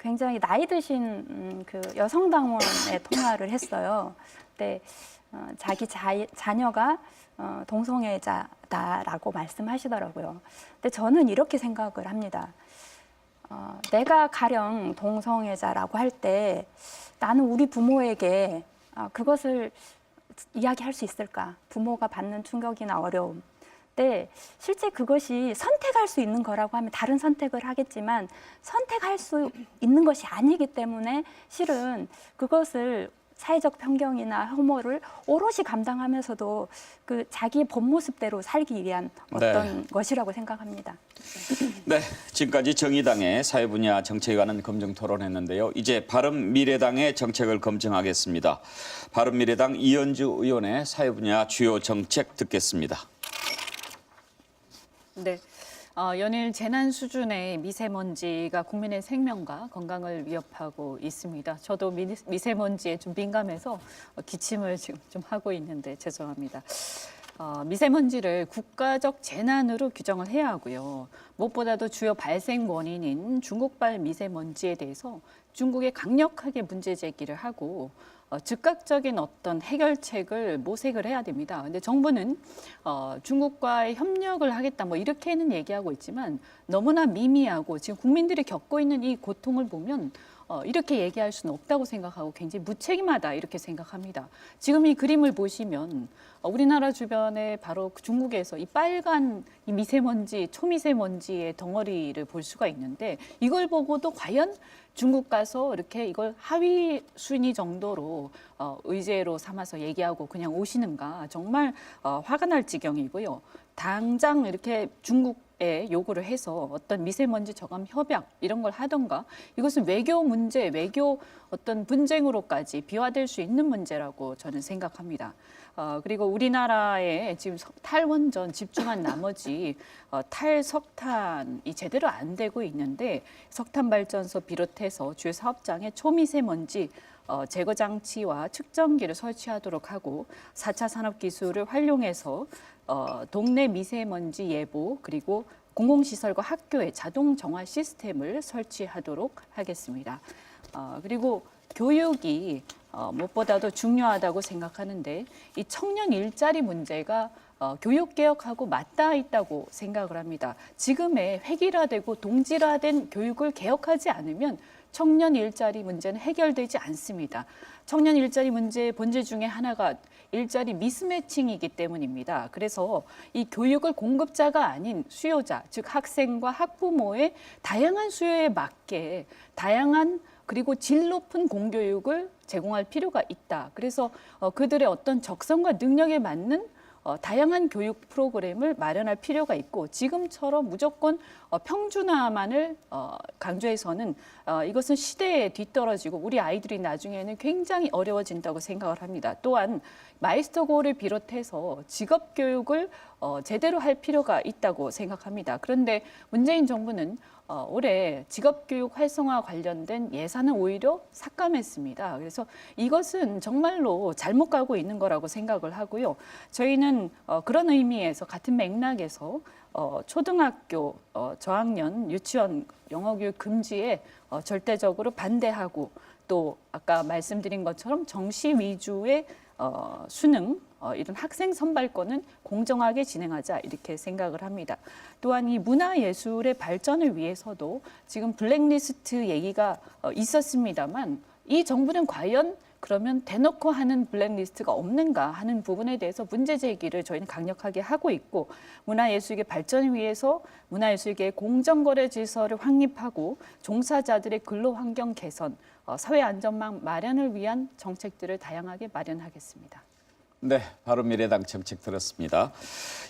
굉장히 나이 드신 그 여성 당원에 통화를 했어요. 근데 자기 자녀가 동성애자다라고 말씀하시더라고요. 근데 저는 이렇게 생각을 합니다. 내가 가령 동성애자라고 할 때 나는 우리 부모에게 그것을 이야기할 수 있을까? 부모가 받는 충격이나 어려움. 근데 실제 그것이 선택할 수 있는 거라고 하면 다른 선택을 하겠지만 선택할 수 있는 것이 아니기 때문에 실은 그것을 사회적 편견이나 혐오를 오롯이 감당하면서도 그 자기의 본 모습대로 살기 위한 어떤 것이라고 생각합니다. 네, 지금까지 정의당의 사회 분야 정책에 관한 검증 토론했는데요. 이제 바른미래당의 정책을 검증하겠습니다. 바른미래당 이현주 의원의 사회 분야 주요 정책 듣겠습니다. 네. 연일 재난 수준의 미세먼지가 국민의 생명과 건강을 위협하고 있습니다. 저도 미세먼지에 좀 민감해서 기침을 지금 좀 하고 있는데 죄송합니다. 미세먼지를 국가적 재난으로 규정을 해야 하고요. 무엇보다도 주요 발생 원인인 중국발 미세먼지에 대해서 중국에 강력하게 문제 제기를 하고 즉각적인 어떤 해결책을 모색을 해야 됩니다. 근데 정부는 중국과의 협력을 하겠다 뭐 이렇게는 얘기하고 있지만 너무나 미미하고 지금 국민들이 겪고 있는 이 고통을 보면 이렇게 얘기할 수는 없다고 생각하고 굉장히 무책임하다 이렇게 생각합니다. 지금 이 그림을 보시면 우리나라 주변에 바로 중국에서 이 빨간 이 미세먼지, 초미세먼지의 덩어리를 볼 수가 있는데 이걸 보고도 과연 중국 가서 이렇게 이걸 하위 순위 정도로 의제로 삼아서 얘기하고 그냥 오시는가 정말 화가 날 지경이고요. 당장 이렇게 중국에 요구를 해서 어떤 미세먼지 저감 협약 이런 걸 하던가 이것은 외교 문제, 외교 어떤 분쟁으로까지 비화될 수 있는 문제라고 저는 생각합니다. 그리고 우리나라에 지금 탈원전 집중한 나머지 탈석탄이 제대로 안 되고 있는데 석탄 발전소 비롯해서 주요 사업장에 초미세먼지 제거 장치와 측정기를 설치하도록 하고 4차 산업 기술을 활용해서 동네 미세먼지 예보 그리고 공공시설과 학교에 자동 정화 시스템을 설치하도록 하겠습니다. 그리고 교육이 무엇보다도 중요하다고 생각하는데 이 청년 일자리 문제가 교육개혁하고 맞닿아 있다고 생각을 합니다. 지금의 획일화되고 동질화된 교육을 개혁하지 않으면 청년 일자리 문제는 해결되지 않습니다. 청년 일자리 문제의 본질 중에 하나가 일자리 미스매칭이기 때문입니다. 그래서 이 교육을 공급자가 아닌 수요자, 즉 학생과 학부모의 다양한 수요에 맞게 다양한 그리고 질 높은 공교육을 제공할 필요가 있다. 그래서 그들의 어떤 적성과 능력에 맞는 다양한 교육 프로그램을 마련할 필요가 있고 지금처럼 무조건 평준화만을 강조해서는 이것은 시대에 뒤떨어지고 우리 아이들이 나중에는 굉장히 어려워진다고 생각을 합니다. 또한 마이스터고를 비롯해서 직업 교육을 제대로 할 필요가 있다고 생각합니다. 그런데 문재인 정부는 올해 직업교육 활성화 관련된 예산은 오히려 삭감했습니다. 그래서 이것은 정말로 잘못 가고 있는 거라고 생각을 하고요. 저희는 그런 의미에서 같은 맥락에서 초등학교 저학년 유치원 영어교육 금지에 절대적으로 반대하고 또 아까 말씀드린 것처럼 정시 위주의 수능 이런 학생 선발권은 공정하게 진행하자 이렇게 생각을 합니다. 또한 이 문화예술의 발전을 위해서도 지금 블랙리스트 얘기가 있었습니다만 이 정부는 과연 그러면 대놓고 하는 블랙리스트가 없는가 하는 부분에 대해서 문제 제기를 저희는 강력하게 하고 있고 문화예술계 발전을 위해서 문화예술계의 공정거래 질서를 확립하고 종사자들의 근로환경 개선, 사회 안전망 마련을 위한 정책들을 다양하게 마련하겠습니다. 네, 바른미래당 정책 들었습니다.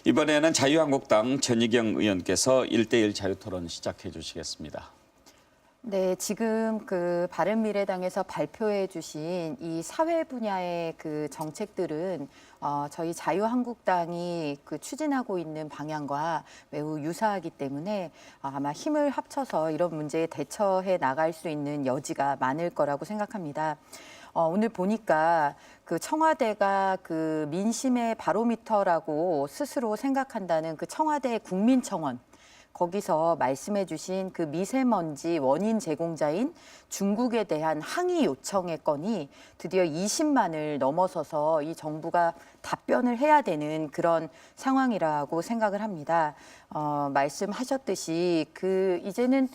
이번에는 자유한국당 전희경 의원께서 1대1 자유토론 시작해 주시겠습니다. 네, 지금 그 바른미래당에서 발표해 주신 이 사회 분야의 그 정책들은 저희 자유한국당이 그 추진하고 있는 방향과 매우 유사하기 때문에 아마 힘을 합쳐서 이런 문제에 대처해 나갈 수 있는 여지가 많을 거라고 생각합니다. 오늘 보니까 그 청와대가 그 민심의 바로미터라고 스스로 생각한다는 그 청와대 국민청원 거기서 말씀해 주신 그 미세먼지 원인 제공자인 중국에 대한 항의 요청의 건이 드디어 20만을 넘어서서 이 정부가 답변을 해야 되는 그런 상황이라고 생각을 합니다. 말씀하셨듯이 그 이제는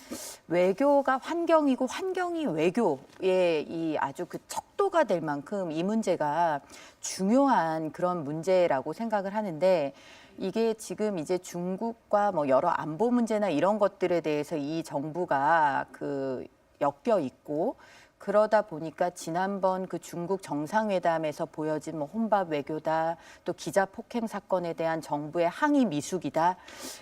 외교가 환경이고 환경이 외교의 이 아주 그 척도가 될 만큼 이 문제가 중요한 그런 문제라고 생각을 하는데 이게 지금 이제 중국과 뭐 여러 안보 문제나 이런 것들에 대해서 이 정부가 그 엮여 있고 그러다 보니까 지난번 그 중국 정상회담에서 보여진 뭐 혼밥 외교다, 또 기자 폭행 사건에 대한 정부의 항의 미숙이다,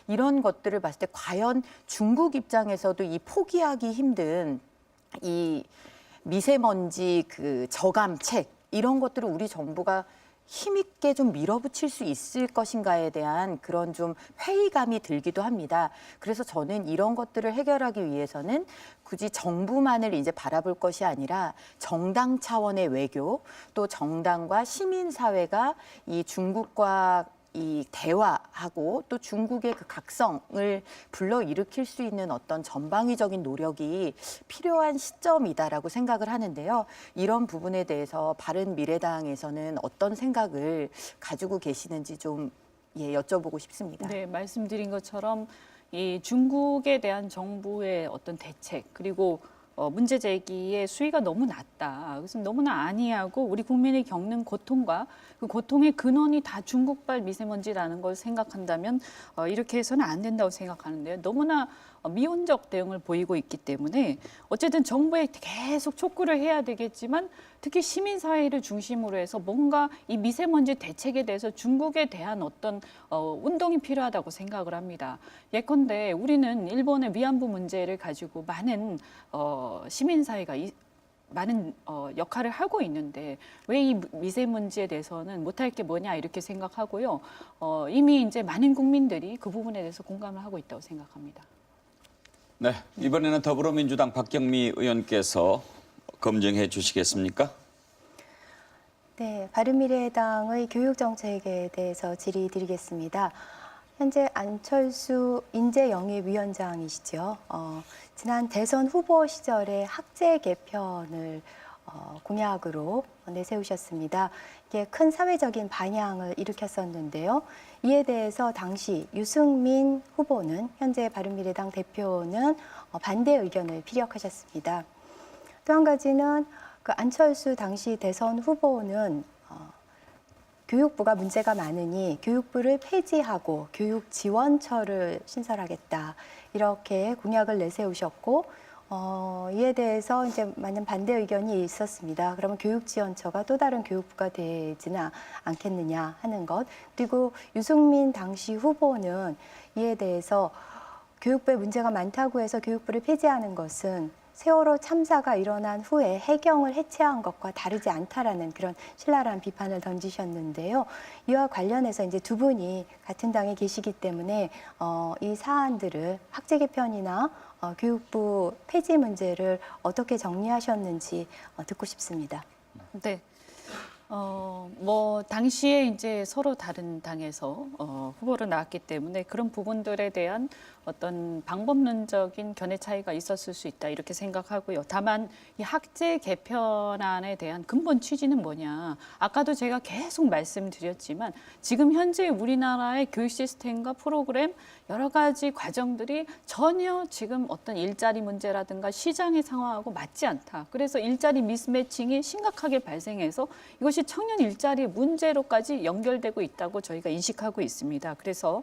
이런 것들을 봤을 때 과연 중국 입장에서도 이 포기하기 힘든 이 미세먼지 그 저감책, 이런 것들을 우리 정부가 힘있게 좀 밀어붙일 수 있을 것인가에 대한 그런 좀 회의감이 들기도 합니다. 그래서 저는 이런 것들을 해결하기 위해서는 굳이 정부만을 이제 바라볼 것이 아니라 정당 차원의 외교, 또 정당과 시민사회가 이 중국과 이 대화하고 또 중국의 그 각성을 불러일으킬 수 있는 어떤 전방위적인 노력이 필요한 시점이다라고 생각을 하는데요. 이런 부분에 대해서 바른미래당에서는 어떤 생각을 가지고 계시는지 좀 여쭤보고 싶습니다. 네, 말씀드린 것처럼 이 중국에 대한 정부의 어떤 대책 그리고 문제 제기의 수위가 너무 낮다. 그래서 너무나 안이하고 우리 국민이 겪는 고통과 그 고통의 근원이 다 중국발 미세먼지라는 걸 생각한다면 이렇게 해서는 안 된다고 생각하는데요. 너무나 미온적 대응을 보이고 있기 때문에 어쨌든 정부에 계속 촉구를 해야 되겠지만 특히 시민사회를 중심으로 해서 뭔가 이 미세먼지 대책에 대해서 중국에 대한 어떤 운동이 필요하다고 생각을 합니다. 예컨대 우리는 일본의 위안부 문제를 가지고 많은 시민사회가 많은 역할을 하고 있는데 왜 이 미세먼지에 대해서는 못할 게 뭐냐 이렇게 생각하고요. 이미 이제 많은 국민들이 그 부분에 대해서 공감을 하고 있다고 생각합니다. 네, 이번에는 더불어민주당 박경미 의원께서 검증해 주시겠습니까? 네, 바른미래당의 교육 정책에 대해서 질의드리겠습니다. 현재 안철수 인재영입위원장이시죠. 지난 대선 후보 시절에 학제 개편을 공약으로 내세우셨습니다. 이게 큰 사회적인 반향을 일으켰었는데요. 이에 대해서 당시 유승민 후보는, 현재 바른미래당 대표는 반대 의견을 피력하셨습니다. 또 한 가지는 그 안철수 당시 대선 후보는 교육부가 문제가 많으니 교육부를 폐지하고 교육지원처를 신설하겠다, 이렇게 공약을 내세우셨고, 이에 대해서 이제 많은 반대 의견이 있었습니다. 그러면 교육지원처가 또 다른 교육부가 되지는 않겠느냐 하는 것. 그리고 유승민 당시 후보는 이에 대해서 교육부에 문제가 많다고 해서 교육부를 폐지하는 것은 세월호 참사가 일어난 후에 해경을 해체한 것과 다르지 않다라는 그런 신랄한 비판을 던지셨는데요. 이와 관련해서 이제 두 분이 같은 당에 계시기 때문에 이 사안들을 학제 개편이나 교육부 폐지 문제를 어떻게 정리하셨는지 듣고 싶습니다. 네. 뭐 당시에 이제 서로 다른 당에서 후보로 나왔기 때문에 그런 부분들에 대한 어떤 방법론적인 견해 차이가 있었을 수 있다 이렇게 생각하고요. 다만 이 학제 개편안에 대한 근본 취지는 뭐냐. 아까도 제가 계속 말씀드렸지만 지금 현재 우리나라의 교육 시스템과 프로그램 여러 가지 과정들이 전혀 지금 어떤 일자리 문제라든가 시장의 상황하고 맞지 않다. 그래서 일자리 미스매칭이 심각하게 발생해서 이것이 청년 일자리 문제로까지 연결되고 있다고 저희가 인식하고 있습니다. 그래서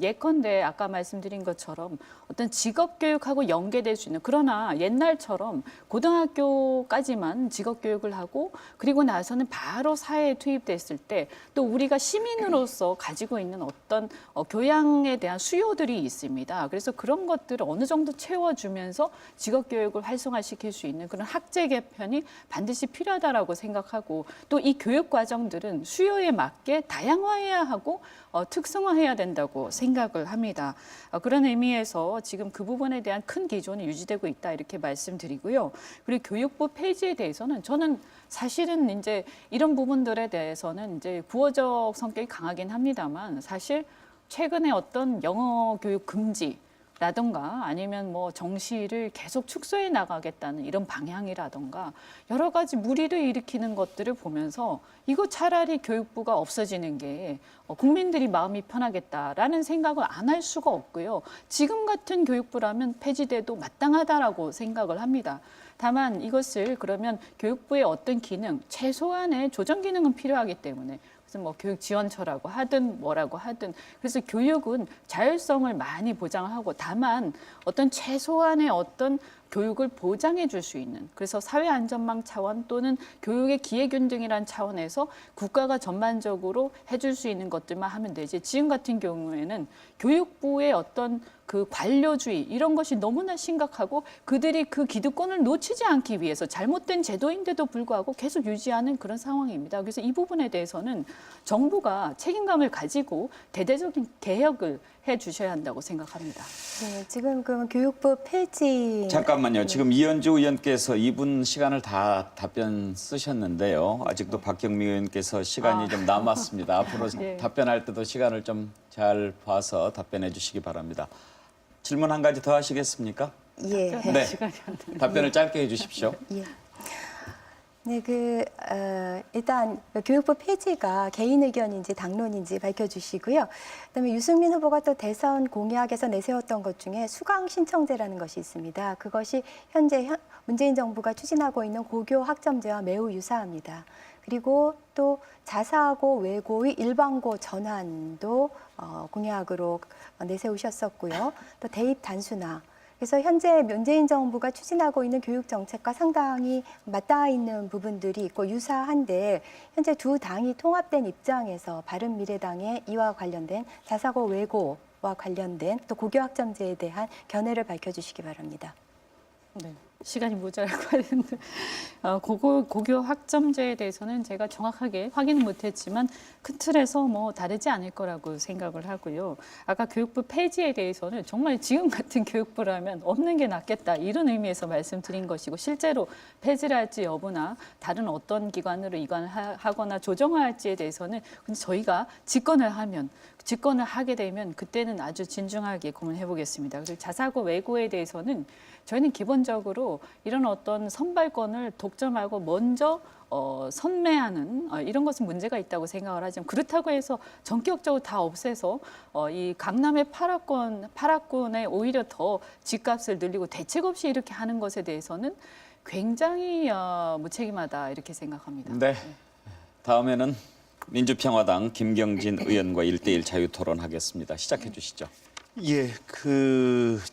예컨대 아까 말씀드린 것처럼 어떤 직업교육하고 연계될 수 있는, 그러나 옛날처럼 고등학교까지만 직업교육을 하고 그리고 나서는 바로 사회에 투입됐을 때 또 우리가 시민으로서 가지고 있는 어떤 교양에 대한 수요들이 있습니다. 그래서 그런 것들을 어느 정도 채워주면서 직업교육을 활성화시킬 수 있는 그런 학제 개편이 반드시 필요하다라고 생각하고, 또 이 교육 과정들은 수요에 맞게 다양화해야 하고 특성화해야 된다고 생각을 합니다. 그런 의미에서 지금 그 부분에 대한 큰 기조는 유지되고 있다 이렇게 말씀드리고요. 그리고 교육부 폐지에 대해서는 저는 사실은 이제 이런 부분들에 대해서는 이제 부어적 성격이 강하긴 합니다만 사실 최근에 어떤 영어 교육 금지 라든가 아니면 뭐 정시를 계속 축소해 나가겠다는 이런 방향이라든가 여러 가지 무리를 일으키는 것들을 보면서 이거 차라리 교육부가 없어지는 게 국민들이 마음이 편하겠다라는 생각을 안 할 수가 없고요. 지금 같은 교육부라면 폐지돼도 마땅하다라고 생각을 합니다. 다만 이것을 그러면 교육부의 어떤 기능, 최소한의 조정 기능은 필요하기 때문에 그래서 뭐 교육지원처라고 하든 뭐라고 하든, 그래서 교육은 자율성을 많이 보장하고 다만 어떤 최소한의 어떤 교육을 보장해 줄 수 있는, 그래서 사회안전망 차원 또는 교육의 기회균등이라는 차원에서 국가가 전반적으로 해줄 수 있는 것들만 하면 되지, 지금 같은 경우에는 교육부의 어떤 그 관료주의 이런 것이 너무나 심각하고 그들이 그 기득권을 놓치지 않기 위해서 잘못된 제도인데도 불구하고 계속 유지하는 그런 상황입니다. 그래서 이 부분에 대해서는 정부가 책임감을 가지고 대대적인 개혁을 해 주셔야 한다고 생각합니다. 네, 지금 그 교육부 폐지. 잠깐만요. 지금 이현주 의원께서 2분 시간을 다 답변 쓰셨는데요. 아직도 박경미 의원께서 시간이 좀 남았습니다. 앞으로 네. 답변할 때도 시간을 좀 잘 봐서 답변해 주시기 바랍니다. 질문 한 가지 더 하시겠습니까? 예. 네. 답변을 짧게 해 주십시오. 예. 네, 일단 교육부 폐지가 개인 의견인지 당론인지 밝혀주시고요. 그다음에 유승민 후보가 또 대선 공약에서 내세웠던 것 중에 수강 신청제라는 것이 있습니다. 그것이 현재 문재인 정부가 추진하고 있는 고교 학점제와 매우 유사합니다. 그리고 또 자사고 외고의 일반고 전환도 공약으로 내세우셨었고요. 또 대입 단순화. 그래서 현재 문재인 정부가 추진하고 있는 교육 정책과 상당히 맞닿아 있는 부분들이 있고 유사한데, 현재 두 당이 통합된 입장에서 바른미래당의 이와 관련된 자사고 외고와 관련된 또 고교 학점제에 대한 견해를 밝혀주시기 바랍니다. 네. 시간이 모자랄 것 같은데 고교 학점제에 대해서는 제가 정확하게 확인은 못했지만 큰 틀에서 뭐 다르지 않을 거라고 생각을 하고요. 아까 교육부 폐지에 대해서는 정말 지금 같은 교육부라면 없는 게 낫겠다 이런 의미에서 말씀드린 것이고, 실제로 폐지를 할지 여부나 다른 어떤 기관으로 이관하거나 조정할지에 대해서는 근데 저희가 집권을 하게 되면 그때는 아주 진중하게 고민해 보겠습니다. 그리고 자사고 외고에 대해서는 저희는 기본적으로 이런 어떤 선발권을 독점하고 먼저 선매하는 이런 것은 문제가 있다고 생각을 하지만, 그렇다고 해서 전격적으로 다 없애서 이 강남의 8학군에 오히려 더 집값을 늘리고 대책 없이 이렇게 하는 것에 대해서는 굉장히 무책임하다 이렇게 생각합니다. 네. 다음에는 민주평화당 김경진 의원과 1대1 자유토론하겠습니다. 시작해 주시죠. 예,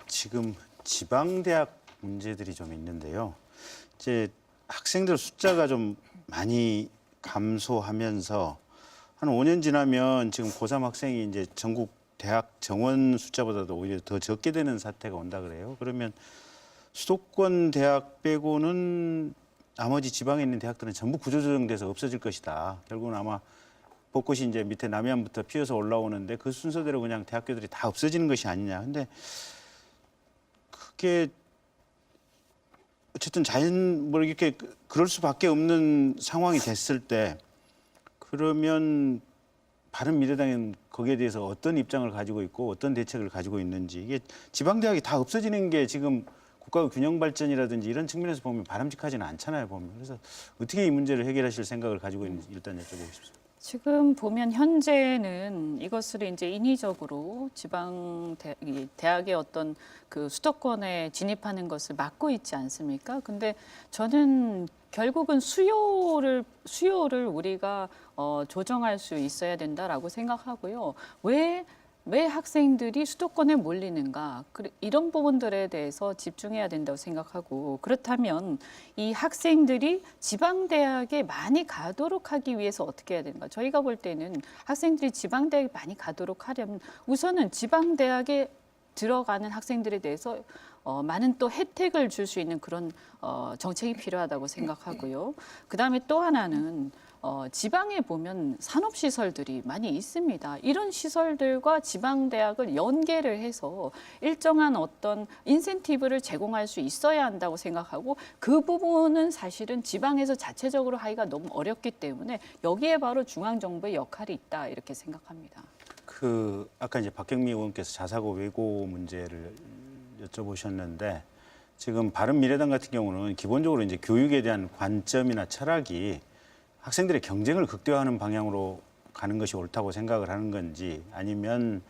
지금 지방대학 문제들이 좀 있는데요. 이제 학생들 숫자가 좀 많이 감소하면서 한 5년 지나면 지금 고3 학생이 이제 전국 대학 정원 숫자보다도 오히려 더 적게 되는 사태가 온다 그래요. 그러면 수도권 대학 빼고는 나머지 지방에 있는 대학들은 전부 구조조정돼서 없어질 것이다. 결국은 아마 벚꽃이 이제 밑에 남해안부터 피어서 올라오는데 그 순서대로 그냥 대학교들이 다 없어지는 것이 아니냐. 근데 그게 어쨌든 이렇게 그럴 수밖에 없는 상황이 됐을 때, 그러면 바른미래당은 거기에 대해서 어떤 입장을 가지고 있고 어떤 대책을 가지고 있는지, 이게 지방대학이 다 없어지는 게 지금 국가 균형 발전이라든지 이런 측면에서 보면 바람직하지는 않잖아요, 보면. 그래서 어떻게 이 문제를 해결하실 생각을 가지고 있는지 일단 여쭤보고 싶습니다. 지금 보면 현재는 이것을 이제 인위적으로 대학의 어떤 그 수도권에 진입하는 것을 막고 있지 않습니까? 근데 저는 결국은 수요를 우리가 조정할 수 있어야 된다라고 생각하고요. 왜 학생들이 수도권에 몰리는가, 이런 부분들에 대해서 집중해야 된다고 생각하고, 그렇다면 이 학생들이 지방대학에 많이 가도록 하기 위해서 어떻게 해야 되는가. 저희가 볼 때는 학생들이 지방대학에 많이 가도록 하려면 우선은 지방대학에 들어가는 학생들에 대해서 많은 또 혜택을 줄 수 있는 그런 정책이 필요하다고 생각하고요. 그다음에 또 하나는 지방에 보면 산업시설들이 많이 있습니다. 이런 시설들과 지방대학을 연계를 해서 일정한 어떤 인센티브를 제공할 수 있어야 한다고 생각하고, 그 부분은 사실은 지방에서 자체적으로 하기가 너무 어렵기 때문에 여기에 바로 중앙정부의 역할이 있다 이렇게 생각합니다. 아까 이제 박경미 의원께서 자사고 외고 문제를 여쭤보셨는데, 지금 바른미래당 같은 경우는 기본적으로 이제 교육에 대한 관점이나 철학이 학생들의 경쟁을 극대화하는 방향으로 가는 것이 옳다고 생각을 하는 건지, 아니면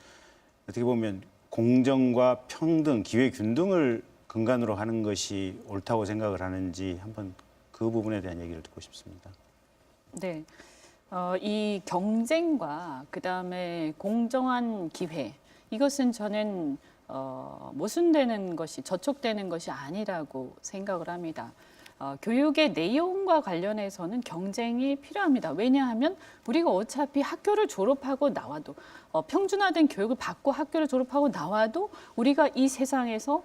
어떻게 보면 공정과 평등, 기회 균등을 근간으로 하는 것이 옳다고 생각을 하는지 한번 그 부분에 대한 얘기를 듣고 싶습니다. 네. 이 경쟁과 그다음에 공정한 기회, 이것은 저는 모순되는 것이 저촉되는 것이 아니라고 생각을 합니다. 교육의 내용과 관련해서는 경쟁이 필요합니다. 왜냐하면 우리가 어차피 학교를 졸업하고 나와도 평준화된 교육을 받고 학교를 졸업하고 나와도 우리가 이 세상에서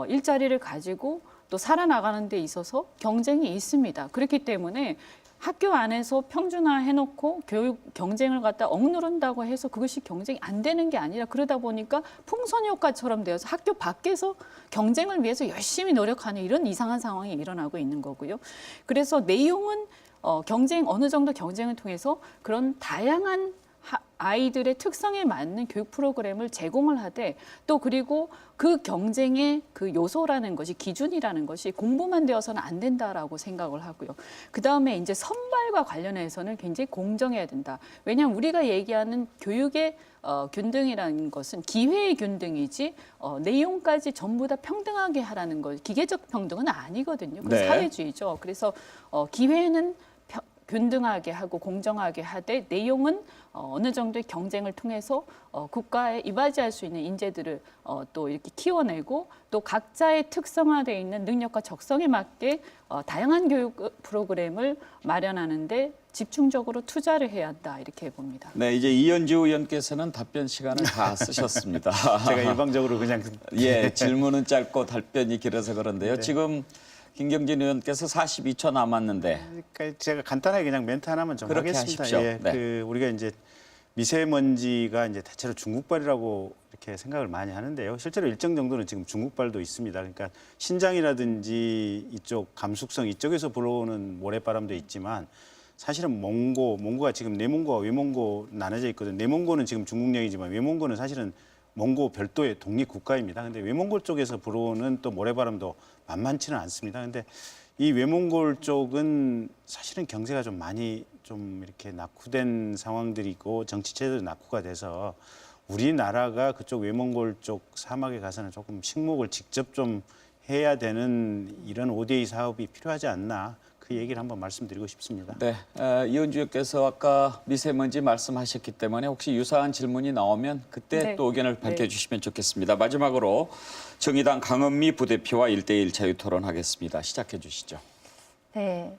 일자리를 가지고 또 살아나가는 데 있어서 경쟁이 있습니다. 그렇기 때문에 학교 안에서 평준화 해놓고 교육 경쟁을 갖다 억누른다고 해서 그것이 경쟁이 안 되는 게 아니라 그러다 보니까 풍선 효과처럼 되어서 학교 밖에서 경쟁을 위해서 열심히 노력하는 이런 이상한 상황이 일어나고 있는 거고요. 그래서 내용은 어느 정도 경쟁을 통해서 그런 다양한 아이들의 특성에 맞는 교육 프로그램을 제공을 하되 또 그리고 그 경쟁의 그 요소라는 것이 기준이라는 것이 공부만 되어서는 안 된다라고 생각을 하고요. 그다음에 이제 선발과 관련해서는 굉장히 공정해야 된다. 왜냐하면 우리가 얘기하는 교육의 균등이라는 것은 기회의 균등이지 내용까지 전부 다 평등하게 하라는 것, 기계적 평등은 아니거든요. 그 네. 사회주의죠. 그래서 기회는 균등하게 하고 공정하게 하되 내용은 어느 정도의 경쟁을 통해서 국가에 이바지할 수 있는 인재들을 또 이렇게 키워내고 또 각자의 특성화되어 있는 능력과 적성에 맞게 다양한 교육 프로그램을 마련하는데 집중적으로 투자를 해야 한다 이렇게 봅니다. 네, 이제 이현주 의원께서는 답변 시간을 다 쓰셨습니다. 제가 일방적으로 그냥 예, 질문은 짧고 답변이 길어서 그런데요. 네. 지금 김경진 의원께서 42초 남았는데 그러니까 제가 간단하게 그냥 멘트 하나만 좀 그렇게 하겠습니다. 하십시오. 예, 네. 우리가 이제 미세먼지가 이제 대체로 중국발이라고 이렇게 생각을 많이 하는데요. 실제로 일정 정도는 지금 중국발도 있습니다. 그러니까 신장이라든지 이쪽 감숙성 이쪽에서 불어오는 모래바람도 있지만 사실은 몽고가 지금 내몽고와 외몽고 나눠져 있거든요. 내몽고는 지금 중국령이지만 외몽고는 사실은 몽고 별도의 독립국가입니다. 근데 외몽골 쪽에서 불어오는 또 모래바람도 만만치는 않습니다. 근데 이 외몽골 쪽은 사실은 경제가 좀 많이 좀 이렇게 낙후된 상황들이 있고 정치 체제도 낙후가 돼서 우리나라가 그쪽 외몽골 쪽 사막에 가서는 조금 식목을 직접 좀 해야 되는 이런 ODA 사업이 필요하지 않나 그 얘기를 한번 말씀드리고 싶습니다. 네, 이현주 의원께서 아까 미세먼지 말씀하셨기 때문에 혹시 유사한 질문이 나오면 그때 네. 또 의견을 밝혀주시면 좋겠습니다. 마지막으로 정의당 강은미 부대표와 1대1 자유 토론하겠습니다. 시작해 주시죠. 네,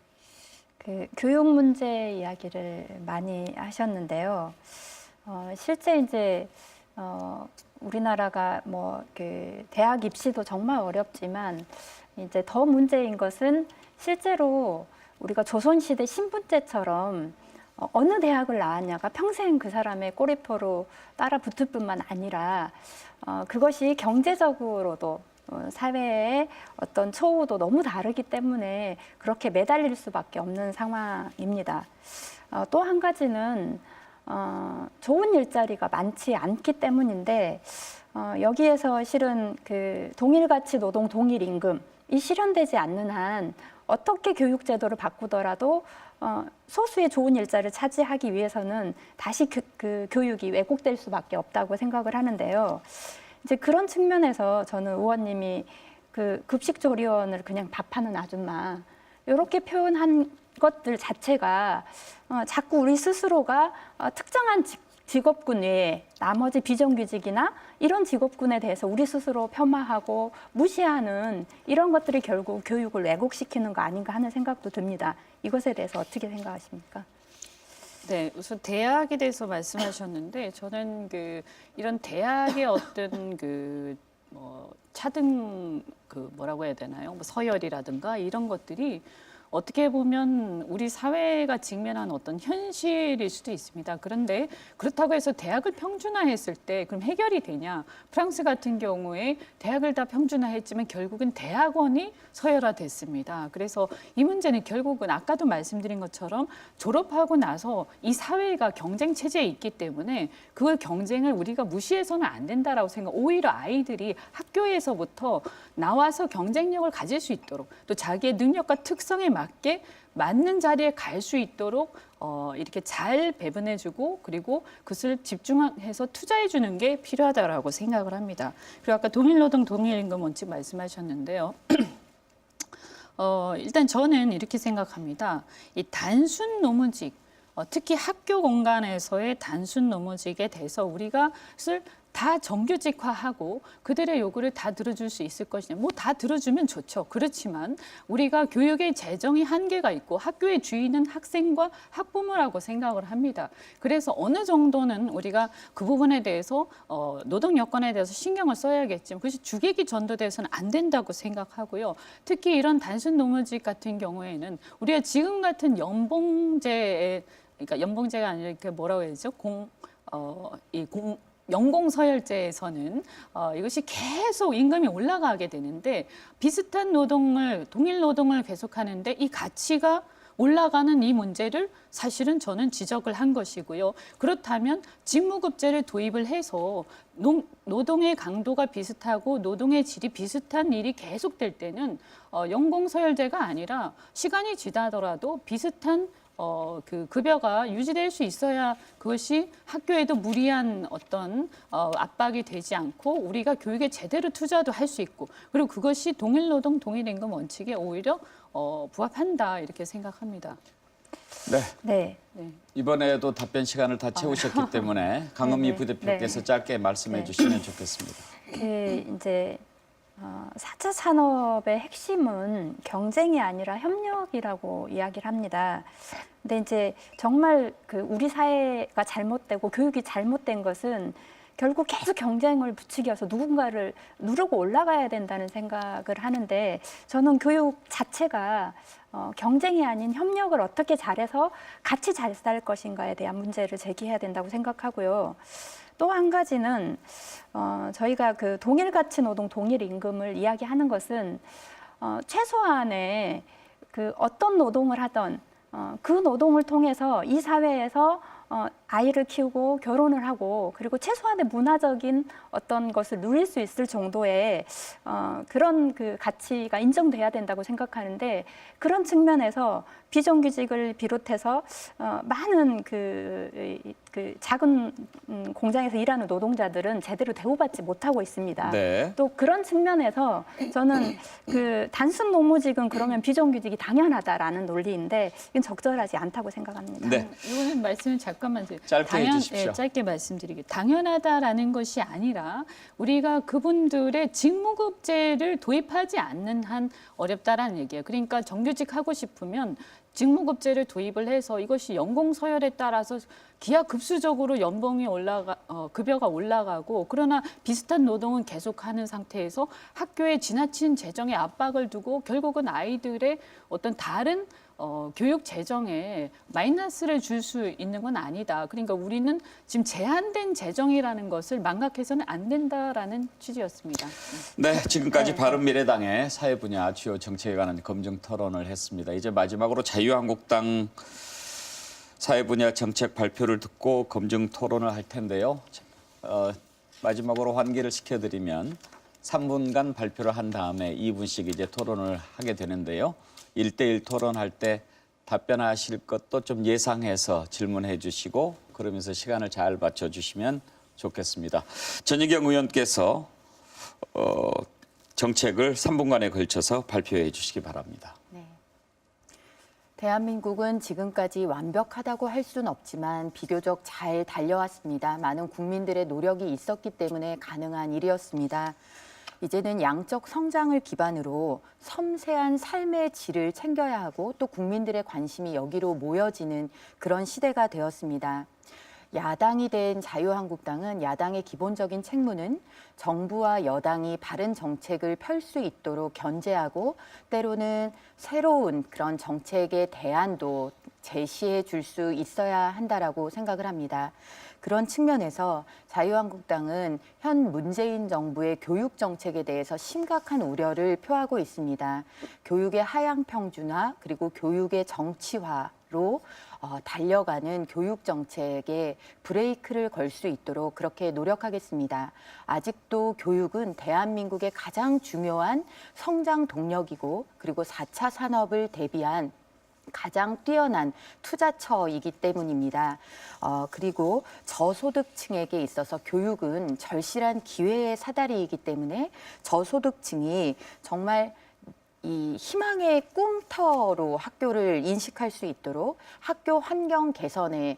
그 교육 문제 이야기를 많이 하셨는데요. 실제 이제 우리나라가 뭐 그 대학 입시도 정말 어렵지만 이제 더 문제인 것은 실제로 우리가 조선시대 신분제처럼 어느 대학을 나왔냐가 평생 그 사람의 꼬리표로 따라 붙을 뿐만 아니라 그것이 경제적으로도 사회의 어떤 처우도 너무 다르기 때문에 그렇게 매달릴 수밖에 없는 상황입니다. 또 한 가지는 좋은 일자리가 많지 않기 때문인데 여기에서 실은 그 동일가치 노동 동일임금이 실현되지 않는 한 어떻게 교육 제도를 바꾸더라도 소수의 좋은 일자리를 차지하기 위해서는 다시 그 교육이 왜곡될 수밖에 없다고 생각을 하는데요. 이제 그런 측면에서 저는 의원님이 그 급식조리원을 그냥 밥하는 아줌마 이렇게 표현한 것들 자체가 자꾸 우리 스스로가 특정한 직업군 외에 나머지 비정규직이나 이런 직업군에 대해서 우리 스스로 폄하하고 무시하는 이런 것들이 결국 교육을 왜곡시키는 거 아닌가 하는 생각도 듭니다. 이것에 대해서 어떻게 생각하십니까? 네, 우선 대학에 대해서 말씀하셨는데 저는 이런 대학의 어떤 차등 뭐라고 해야 되나요? 뭐 서열이라든가 이런 것들이 어떻게 보면 우리 사회가 직면한 어떤 현실일 수도 있습니다. 그런데 그렇다고 해서 대학을 평준화했을 때 그럼 해결이 되냐? 프랑스 같은 경우에 대학을 다 평준화했지만 결국은 대학원이 서열화됐습니다. 그래서 이 문제는 결국은 아까도 말씀드린 것처럼 졸업하고 나서 이 사회가 경쟁 체제에 있기 때문에 그 경쟁을 우리가 무시해서는 안 된다라고 생각. 오히려 아이들이 학교에서부터 나와서 경쟁력을 가질 수 있도록 또 자기의 능력과 특성에 맞게 맞는 자리에 갈 수 있도록 이렇게 잘 배분해주고 그리고 그것을 집중해서 투자해주는 게 필요하다라고 생각을 합니다. 그리고 아까 동일노동 동일임금 원칙 말씀하셨는데요. 일단 저는 이렇게 생각합니다. 이 단순 노무직, 특히 학교 공간에서의 단순 노무직에 대해서 우리가 다 정규직화하고 그들의 요구를 다 들어줄 수 있을 것이냐. 뭐 다 들어주면 좋죠. 그렇지만 우리가 교육의 재정이 한계가 있고 학교의 주인은 학생과 학부모라고 생각을 합니다. 그래서 어느 정도는 우리가 그 부분에 대해서 노동 여건에 대해서 신경을 써야겠지만 그것이 주객이 전도돼서는 안 된다고 생각하고요. 특히 이런 단순 노무직 같은 경우에는 우리가 지금 같은 연봉제에 그러니까 연봉제가 아니라 이렇게 뭐라고 해야죠? 연공서열제에서는 이것이 계속 임금이 올라가게 되는데 비슷한 노동을 동일 노동을 계속하는데 이 가치가 올라가는 이 문제를 사실은 저는 지적을 한 것이고요. 그렇다면 직무급제를 도입을 해서 노동의 강도가 비슷하고 노동의 질이 비슷한 일이 계속될 때는 연공서열제가 아니라 시간이 지나더라도 비슷한 그 급여가 유지될 수 있어야 그것이 학교에도 무리한 어떤 압박이 되지 않고 우리가 교육에 제대로 투자도 할 수 있고 그리고 그것이 동일 노동 동일 임금 원칙에 오히려 부합한다 이렇게 생각합니다. 네. 네. 네. 이번에도 답변 시간을 다 채우셨기 때문에 강은미 네네. 부대표께서 네. 짧게 말씀해 주시면 좋겠습니다. 이제 4차 산업의 핵심은 경쟁이 아니라 협력이라고 이야기를 합니다. 근데 이제 정말 그 우리 사회가 잘못되고 교육이 잘못된 것은 결국 계속 경쟁을 부추겨서 누군가를 누르고 올라가야 된다는 생각을 하는데 저는 교육 자체가 경쟁이 아닌 협력을 어떻게 잘해서 같이 잘 살 것인가에 대한 문제를 제기해야 된다고 생각하고요. 또 한 가지는 저희가 그 동일 가치 노동 동일 임금을 이야기하는 것은 최소한의 그 어떤 노동을 하던 그 노동을 통해서 이 사회에서 아이를 키우고 결혼을 하고 그리고 최소한의 문화적인 어떤 것을 누릴 수 있을 정도의 그런 그 가치가 인정돼야 된다고 생각하는데 그런 측면에서 비정규직을 비롯해서 많은 그 작은 공장에서 일하는 노동자들은 제대로 대우받지 못하고 있습니다. 네. 또 그런 측면에서 저는 그 단순 노무직은 그러면 비정규직이 당연하다라는 논리인데 이건 적절하지 않다고 생각합니다. 네. 이거는 말씀을 잠깐만 짧게 해주십시오. 네, 짧게 말씀드리게 당연하다라는 것이 아니라 우리가 그분들의 직무급제를 도입하지 않는 한 어렵다라는 얘기예요. 그러니까 정규직 하고 싶으면 직무급제를 도입을 해서 이것이 연공서열에 따라서 기하급수적으로 연봉이 급여가 올라가고 그러나 비슷한 노동은 계속하는 상태에서 학교에 지나친 재정의 압박을 두고 결국은 아이들의 어떤 다른 교육 재정에 마이너스를 줄 수 있는 건 아니다. 그러니까 우리는 지금 제한된 재정이라는 것을 망각해서는 안 된다라는 취지였습니다. 네, 지금까지 바른미래당의 사회 분야 주요 정책에 관한 검증 토론을 했습니다. 이제 마지막으로 자유한국당 사회 분야 정책 발표를 듣고 검증 토론을 할 텐데요. 마지막으로 환기를 시켜드리면 3분간 발표를 한 다음에 2분씩 이제 토론을 하게 되는데요. 1대1 토론할 때 답변하실 것도 좀 예상해서 질문해 주시고 그러면서 시간을 잘 맞춰주시면 좋겠습니다. 전희경 의원께서 정책을 3분간에 걸쳐서 발표해 주시기 바랍니다. 네. 대한민국은 지금까지 완벽하다고 할 수는 없지만 비교적 잘 달려왔습니다. 많은 국민들의 노력이 있었기 때문에 가능한 일이었습니다. 이제는 양적 성장을 기반으로 섬세한 삶의 질을 챙겨야 하고 또 국민들의 관심이 여기로 모여지는 그런 시대가 되었습니다. 야당이 된 자유한국당은 야당의 기본적인 책무는 정부와 여당이 바른 정책을 펼 수 있도록 견제하고 때로는 새로운 그런 정책의 대안도 제시해 줄 수 있어야 한다라고 생각을 합니다. 그런 측면에서 자유한국당은 현 문재인 정부의 교육 정책에 대해서 심각한 우려를 표하고 있습니다. 교육의 하향 평준화 그리고 교육의 정치화로 달려가는 교육 정책에 브레이크를 걸 수 있도록 그렇게 노력하겠습니다. 아직도 교육은 대한민국의 가장 중요한 성장 동력이고 그리고 4차 산업을 대비한 가장 뛰어난 투자처이기 때문입니다. 그리고 저소득층에게 있어서 교육은 절실한 기회의 사다리이기 때문에 저소득층이 정말 이 희망의 꿈터로 학교를 인식할 수 있도록 학교 환경 개선에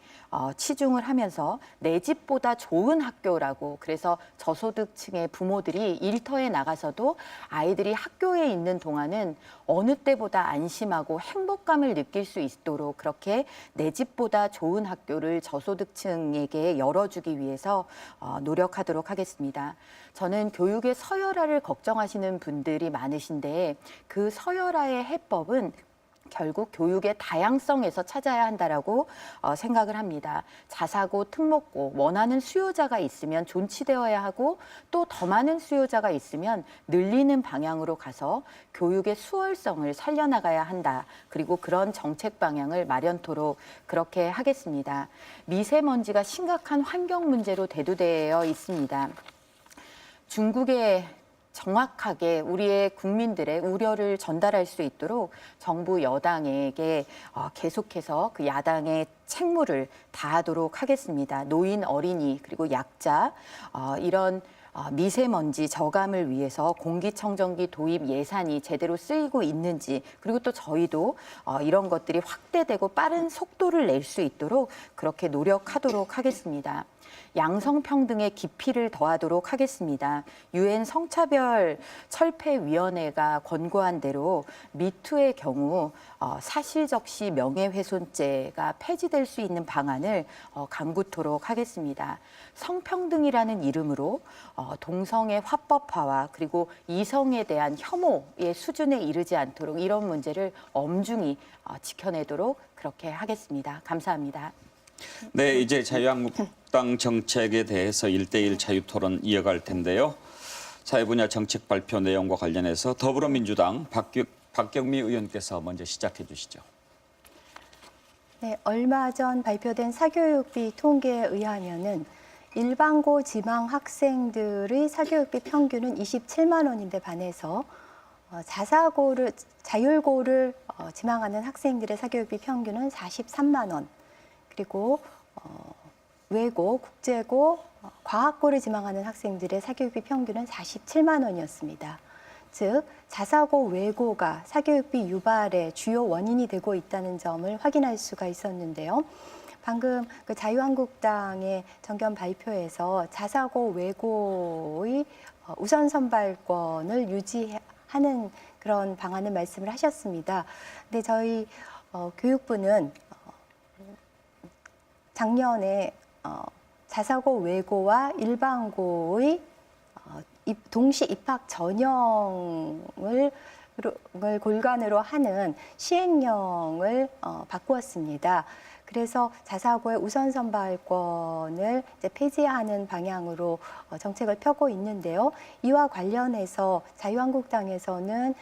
치중을 하면서 내 집보다 좋은 학교라고, 그래서 저소득층의 부모들이 일터에 나가서도 아이들이 학교에 있는 동안은 어느 때보다 안심하고 행복감을 느낄 수 있도록 그렇게 내 집보다 좋은 학교를 저소득층에게 열어주기 위해서 노력하도록 하겠습니다. 저는 교육의 서열화를 걱정하시는 분들이 많으신데 그 서열화의 해법은 결국 교육의 다양성에서 찾아야 한다라고 생각을 합니다. 자사고, 특목고, 원하는 수요자가 있으면 존치되어야 하고 또 더 많은 수요자가 있으면 늘리는 방향으로 가서 교육의 수월성을 살려나가야 한다. 그리고 그런 정책 방향을 마련토록 그렇게 하겠습니다. 미세먼지가 심각한 환경 문제로 대두되어 있습니다. 중국의 정확하게 우리의 국민들의 우려를 전달할 수 있도록 정부 여당에게 계속해서 그 야당의 책무를 다하도록 하겠습니다. 노인, 어린이, 그리고 약자 이런 미세먼지 저감을 위해서 공기청정기 도입 예산이 제대로 쓰이고 있는지, 그리고 또 저희도 이런 것들이 확대되고 빠른 속도를 낼 수 있도록 그렇게 노력하도록 하겠습니다. 양성평등의 깊이를 더하도록 하겠습니다. 유엔 성차별 철폐위원회가 권고한 대로 미투의 경우 사실적시 명예훼손죄가 폐지될 수 있는 방안을 강구토록 하겠습니다. 성평등이라는 이름으로 동성애 화법화와 그리고 이성에 대한 혐오의 수준에 이르지 않도록 이런 문제를 엄중히 지켜내도록 그렇게 하겠습니다. 감사합니다. 네, 이제 자유한국당 정책에 대해서 1대1 자유토론 이어갈 텐데요. 사회 분야 정책 발표 내용과 관련해서 더불어민주당 박경미 의원께서 먼저 시작해 주시죠. 네, 얼마 전 발표된 사교육비 통계에 의하면은 일반고 지망 학생들의 사교육비 평균은 27만 원인데 반해서 자율고를 지망하는 학생들의 사교육비 평균은 43만 원. 그리고 외고, 국제고, 과학고를 지망하는 학생들의 사교육비 평균은 47만 원이었습니다. 즉, 자사고 외고가 사교육비 유발의 주요 원인이 되고 있다는 점을 확인할 수가 있었는데요. 방금 그 자유한국당의 정견 발표에서 자사고 외고의 우선 선발권을 유지하는 그런 방안을 말씀을 하셨습니다. 근데 저희 교육부는 작년에 자사고 외고와 일반고의 동시 입학 전형을 골간으로 하는 시행령을 바꾸었습니다. 그래서 자사고의 우선 선발권을 이제 폐지하는 방향으로 정책을 펴고 있는데요. 이와 관련해서 자유한국당에서는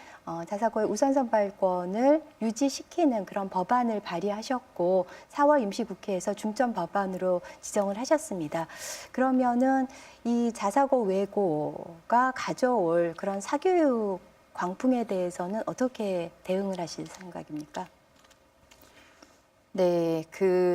자사고의 우선 선발권을 유지시키는 그런 법안을 발의하셨고 4월 임시국회에서 중점 법안으로 지정을 하셨습니다. 그러면은 이 자사고 외고가 가져올 그런 사교육 광풍에 대해서는 어떻게 대응을 하실 생각입니까? 네,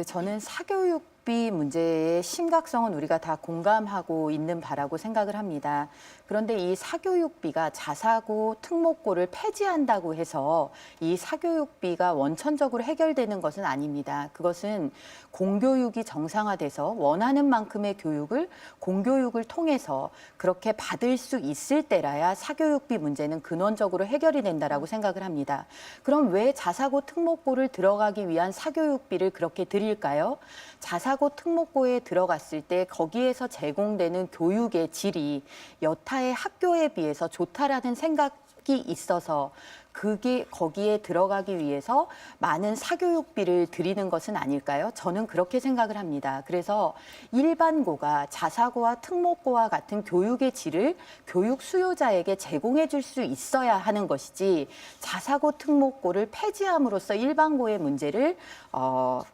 저는 사교육비 문제의 심각성은 우리가 다 공감하고 있는 바라고 생각을 합니다. 그런데 이 사교육비가 자사고, 특목고를 폐지한다고 해서 이 사교육비가 원천적으로 해결되는 것은 아닙니다. 그것은 공교육이 정상화돼서 원하는 만큼의 교육을 공교육을 통해서 그렇게 받을 수 있을 때라야 사교육비 문제는 근원적으로 해결이 된다라고 생각을 합니다. 그럼 왜 자사고, 특목고를 들어가기 위한 사교육비를 그렇게 드릴까요? 자사고, 특목고에 들어갔을 때 거기에서 제공되는 교육의 질이 여타의 학교에 비해서 좋다라는 생각이 있어서 거기에 들어가기 위해서 많은 사교육비를 드리는 것은 아닐까요? 저는 그렇게 생각을 합니다. 그래서 일반고가 자사고와 특목고와 같은 교육의 질을 교육 수요자에게 제공해 줄 수 있어야 하는 것이지 자사고, 특목고를 폐지함으로써 일반고의 문제를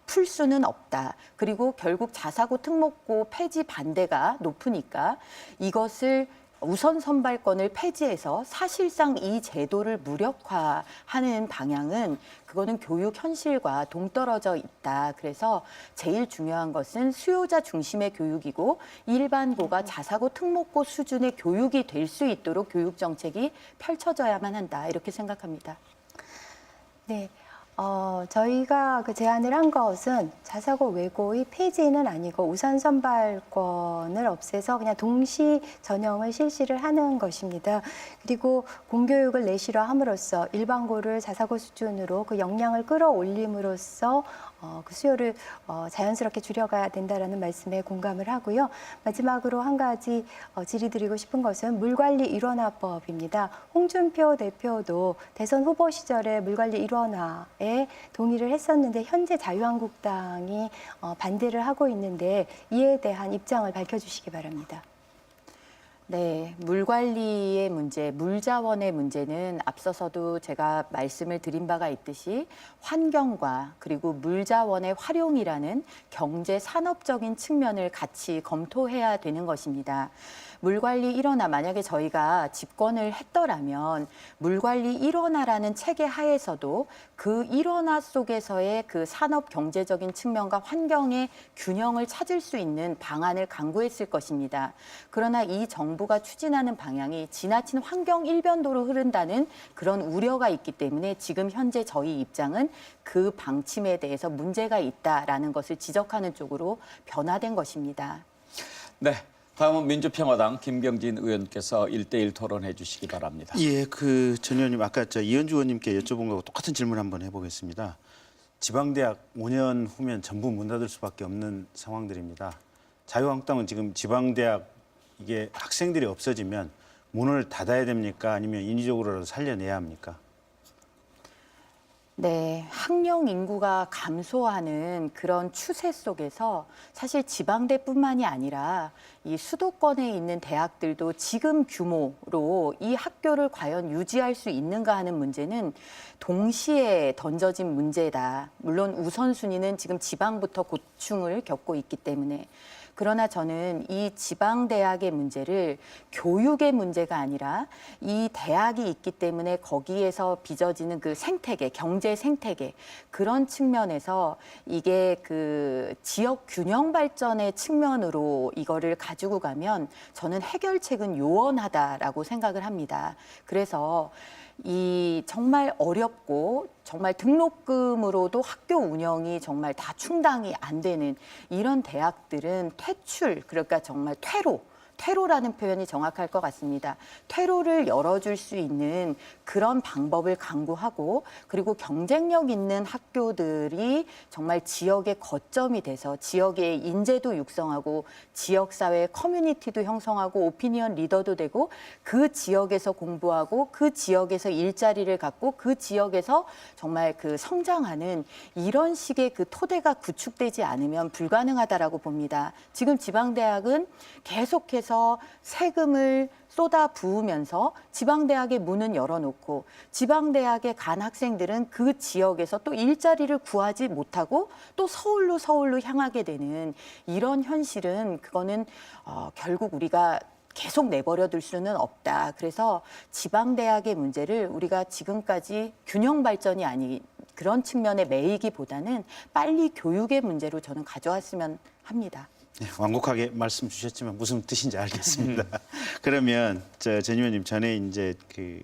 풀 수는 없다. 그리고 결국 자사고, 특목고 폐지 반대가 높으니까 이것을 우선 선발권을 폐지해서 사실상 이 제도를 무력화하는 방향은 그거는 교육 현실과 동떨어져 있다. 그래서 제일 중요한 것은 수요자 중심의 교육이고 일반고가 자사고 특목고 수준의 교육이 될 수 있도록 교육 정책이 펼쳐져야만 한다. 이렇게 생각합니다. 네. 저희가 그 제안을 한 것은 자사고 외고의 폐지는 아니고 우선 선발권을 없애서 그냥 동시 전형을 실시를 하는 것입니다. 그리고 공교육을 내실화함으로써 일반고를 자사고 수준으로 그 역량을 끌어올림으로써 그 수요를 자연스럽게 줄여가야 된다라는 말씀에 공감을 하고요. 마지막으로 한 가지 질의드리고 싶은 것은 물관리 일원화법입니다. 홍준표 대표도 대선 후보 시절에 물관리 일원화에 동의를 했었는데 현재 자유한국당이 반대를 하고 있는데 이에 대한 입장을 밝혀주시기 바랍니다. 네, 물 관리의 문제, 물 자원의 문제는 앞서서도 제가 말씀을 드린 바가 있듯이 환경과 그리고 물 자원의 활용이라는 경제 산업적인 측면을 같이 검토해야 되는 것입니다. 물관리 일원화, 만약에 저희가 집권을 했더라면 물관리 일원화라는 체계 하에서도 그 일원화 속에서의 그 산업 경제적인 측면과 환경의 균형을 찾을 수 있는 방안을 강구했을 것입니다. 그러나 이 정부가 추진하는 방향이 지나친 환경 일변도로 흐른다는 그런 우려가 있기 때문에 지금 현재 저희 입장은 그 방침에 대해서 문제가 있다라는 것을 지적하는 쪽으로 변화된 것입니다. 네. 다음은 민주평화당 김경진 의원께서 1대1 토론해 주시기 바랍니다. 예, 전 의원님 아까 이현주 의원님께 여쭤본 거하고 똑같은 질문 한번 해보겠습니다. 지방대학 5년 후면 전부 문 닫을 수밖에 없는 상황들입니다. 자유한국당은 지금 지방대학 이게 학생들이 없어지면 문을 닫아야 됩니까? 아니면 인위적으로라도 살려내야 합니까? 네, 학령 인구가 감소하는 그런 추세 속에서 사실 지방대뿐만이 아니라 이 수도권에 있는 대학들도 지금 규모로 이 학교를 과연 유지할 수 있는가 하는 문제는 동시에 던져진 문제다. 물론 우선순위는 지금 지방부터 고충을 겪고 있기 때문에. 그러나 저는 이 지방대학의 문제를 교육의 문제가 아니라 이 대학이 있기 때문에 거기에서 빚어지는 그 생태계, 경제 생태계 그런 측면에서 이게 그 지역 균형 발전의 측면으로 이거를 가지고 가면 저는 해결책은 요원하다라고 생각을 합니다. 그래서 이 정말 어렵고 정말 등록금으로도 학교 운영이 정말 다 충당이 안 되는 이런 대학들은 퇴출, 그러니까 정말 퇴로라는 표현이 정확할 것 같습니다. 퇴로를 열어줄 수 있는 그런 방법을 강구하고 그리고 경쟁력 있는 학교들이 정말 지역의 거점이 돼서 지역의 인재도 육성하고 지역사회 커뮤니티도 형성하고 오피니언 리더도 되고 그 지역에서 공부하고 그 지역에서 일자리를 갖고 그 지역에서 정말 그 성장하는 이런 식의 그 토대가 구축되지 않으면 불가능하다라고 봅니다. 지금 지방대학은 계속해서 세금을 쏟아 부으면서 지방대학의 문은 열어놓고 지방대학에 간 학생들은 그 지역에서 또 일자리를 구하지 못하고 또 서울로 향하게 되는 이런 현실은 그거는 결국 우리가 계속 내버려둘 수는 없다. 그래서 지방대학의 문제를 우리가 지금까지 균형 발전이 아닌 그런 측면에 매이기보다는 빨리 교육의 문제로 저는 가져왔으면 합니다. 네, 완곡하게 말씀 주셨지만 무슨 뜻인지 알겠습니다. 그러면 전 의원님 전에 이제 그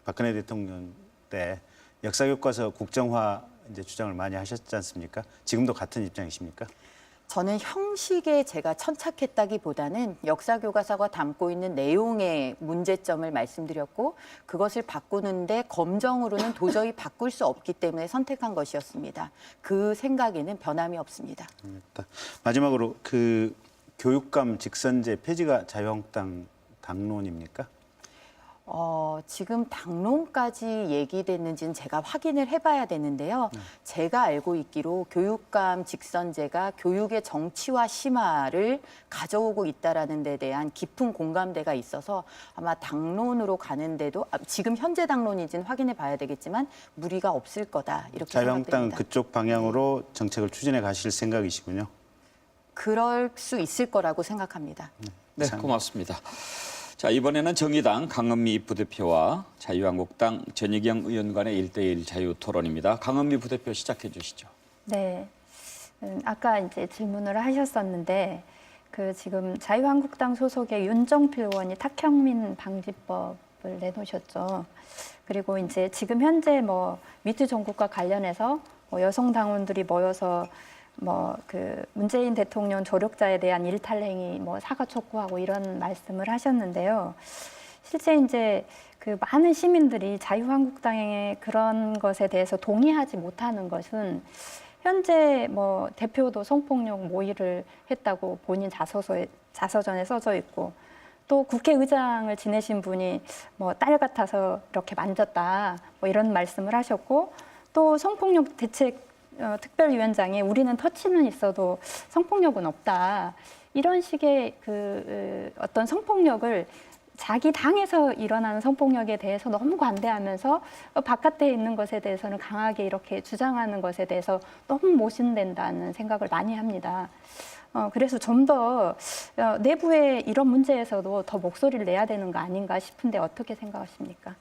박근혜 대통령 때 역사교과서 국정화 이제 주장을 많이 하셨지 않습니까? 지금도 같은 입장이십니까? 저는 형식에 제가 천착했다기보다는 역사교과서가 담고 있는 내용의 문제점을 말씀드렸고 그것을 바꾸는데 검정으로는 도저히 바꿀 수 없기 때문에 선택한 것이었습니다. 그 생각에는 변함이 없습니다. 마지막으로 그 교육감 직선제 폐지가 자유한국당 당론입니까? 지금 당론까지 얘기됐는지는 제가 확인을 해봐야 되는데요. 제가 알고 있기로 교육감 직선제가 교육의 정치화 심화를 가져오고 있다라는 데 대한 깊은 공감대가 있어서 아마 당론으로 가는데도 지금 현재 당론인지는 확인해 봐야 되겠지만 무리가 없을 거다 이렇게 자유한국당은 생각됩니다. 그쪽 방향으로 정책을 추진해 가실 생각이시군요. 그럴 수 있을 거라고 생각합니다. 네, 고맙습니다. 자, 이번에는 정의당 강은미 부대표와 자유한국당 전희경 의원 간의 1대1 자유 토론입니다. 강은미 부대표 시작해 주시죠. 네. 아까 이제 질문을 하셨었는데 지금 자유한국당 소속의 윤정필 의원이 탁현민 방지법을 내놓으셨죠. 그리고 이제 지금 현재 미투 정국과 관련해서 여성 당원들이 모여서 문재인 대통령 조력자에 대한 일탈행위 사과 촉구하고 이런 말씀을 하셨는데요. 실제 이제 많은 시민들이 자유한국당의 그런 것에 대해서 동의하지 못하는 것은 현재 대표도 성폭력 모의를 했다고 본인 자서전에 써져 있고, 또 국회의장을 지내신 분이 딸 같아서 이렇게 만졌다 이런 말씀을 하셨고, 또 성폭력 대책 특별위원장이 우리는 터치는 있어도 성폭력은 없다 이런 식의 어떤 성폭력을 자기 당에서 일어나는 성폭력에 대해서 너무 관대하면서 바깥에 있는 것에 대해서는 강하게 이렇게 주장하는 것에 대해서 너무 모순된다는 생각을 많이 합니다. 그래서 좀 더 내부의 이런 문제에서도 더 목소리를 내야 되는 거 아닌가 싶은데 어떻게 생각하십니까?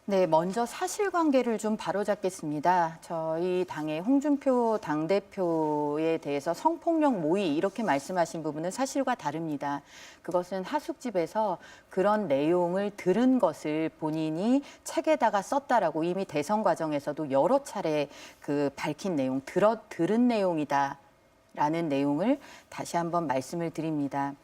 네, 먼저 사실관계를 좀 바로잡겠습니다. 저희 당의 홍준표 당대표에 대해서 성폭력 모의 이렇게 말씀하신 부분은 사실과 다릅니다. 그것은 하숙집에서 그런 내용을 들은 것을 본인이 책에다가 썼다라고 이미 대선 과정에서도 여러 차례 밝힌 내용, 들은 내용이다라는 내용을 다시 한번 말씀을 드립니다.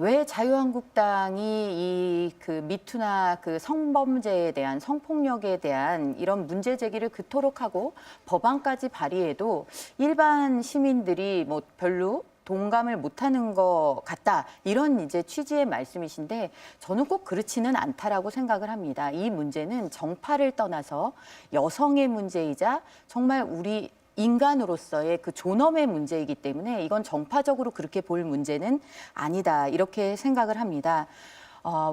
왜 자유한국당이 이 미투나 성범죄에 대한 성폭력에 대한 이런 문제 제기를 그토록 하고 법안까지 발의해도 일반 시민들이 별로 동감을 못하는 것 같다 이런 이제 취지의 말씀이신데 저는 꼭 그렇지는 않다라고 생각을 합니다. 이 문제는 정파를 떠나서 여성의 문제이자 정말 우리 인간으로서의 존엄의 문제이기 때문에 이건 정파적으로 그렇게 볼 문제는 아니다 이렇게 생각을 합니다.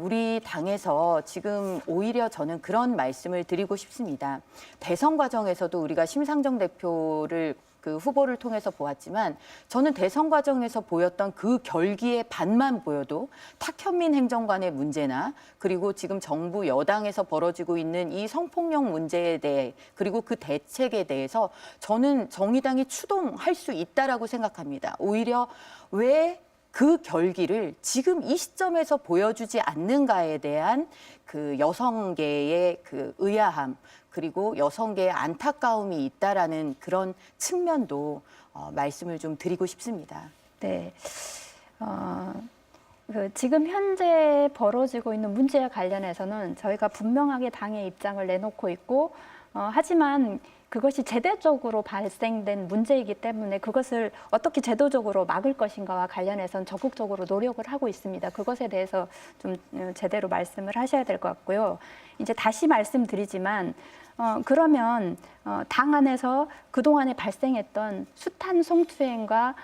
우리 당에서 지금 오히려 저는 그런 말씀을 드리고 싶습니다. 대선 과정에서도 우리가 심상정 대표를 후보를 통해서 보았지만 저는 대선 과정에서 보였던 그 결기의 반만 보여도 탁현민 행정관의 문제나 그리고 지금 정부 여당에서 벌어지고 있는 이 성폭력 문제에 대해 그리고 그 대책에 대해서 저는 정의당이 추동할 수 있다라고 생각합니다. 오히려 왜 그 결기를 지금 이 시점에서 보여주지 않는가에 대한 여성계의 의아함 그리고 여성계의 안타까움이 있다라는 그런 측면도 말씀을 좀 드리고 싶습니다. 네. 지금 현재 벌어지고 있는 문제와 관련해서는 저희가 분명하게 당의 입장을 내놓고 있고, 하지만 그것이 제도적으로 발생된 문제이기 때문에 그것을 어떻게 제도적으로 막을 것인가와 관련해서는 적극적으로 노력을 하고 있습니다. 그것에 대해서 좀 제대로 말씀을 하셔야 될 것 같고요. 이제 다시 말씀드리지만 그러면 당 안에서 그동안에 발생했던 숱한 성추행과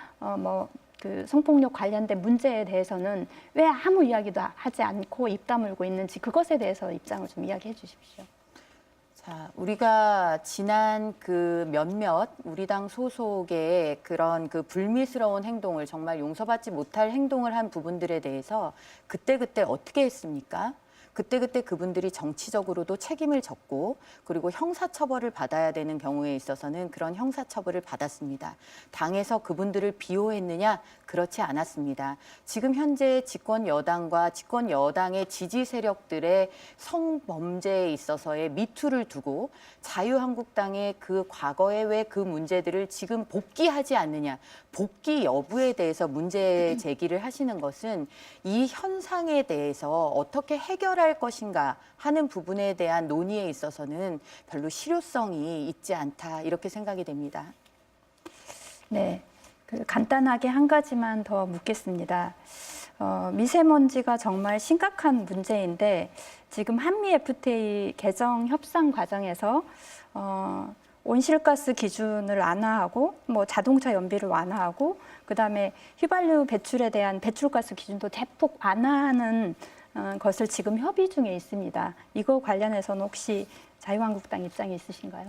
성폭력 관련된 문제에 대해서는 왜 아무 이야기도 하지 않고 입 다물고 있는지 그것에 대해서 입장을 좀 이야기해 주십시오. 자, 우리가 지난 몇몇 우리 당 소속의 그런 불미스러운 행동을 정말 용서받지 못할 행동을 한 부분들에 대해서 그때그때 어떻게 했습니까? 그때그때 그분들이 정치적으로도 책임을 졌고 그리고 형사처벌을 받아야 되는 경우에 있어서는 그런 형사처벌을 받았습니다. 당에서 그분들을 비호했느냐? 그렇지 않았습니다. 지금 현재 집권 여당과 집권 여당의 지지 세력들의 성범죄에 있어서의 미투를 두고 자유한국당의 과거의 왜 문제들을 지금 복귀하지 않느냐, 복귀 여부에 대해서 문제 제기를 하시는 것은 이 현상에 대해서 어떻게 해결할 것인가 하는 부분에 대한 논의에 있어서는 별로 실효성이 있지 않다 이렇게 생각이 됩니다. 네, 간단하게 한 가지만 더 묻겠습니다. 미세먼지가 정말 심각한 문제인데 지금 한미 FTA 개정 협상 과정에서 온실가스 기준을 완화하고 자동차 연비를 완화하고 그다음에 휘발유 배출에 대한 배출가스 기준도 대폭 완화하는 것을 지금 협의 중에 있습니다. 이거 관련해서는 혹시 자유한국당 입장이 있으신가요?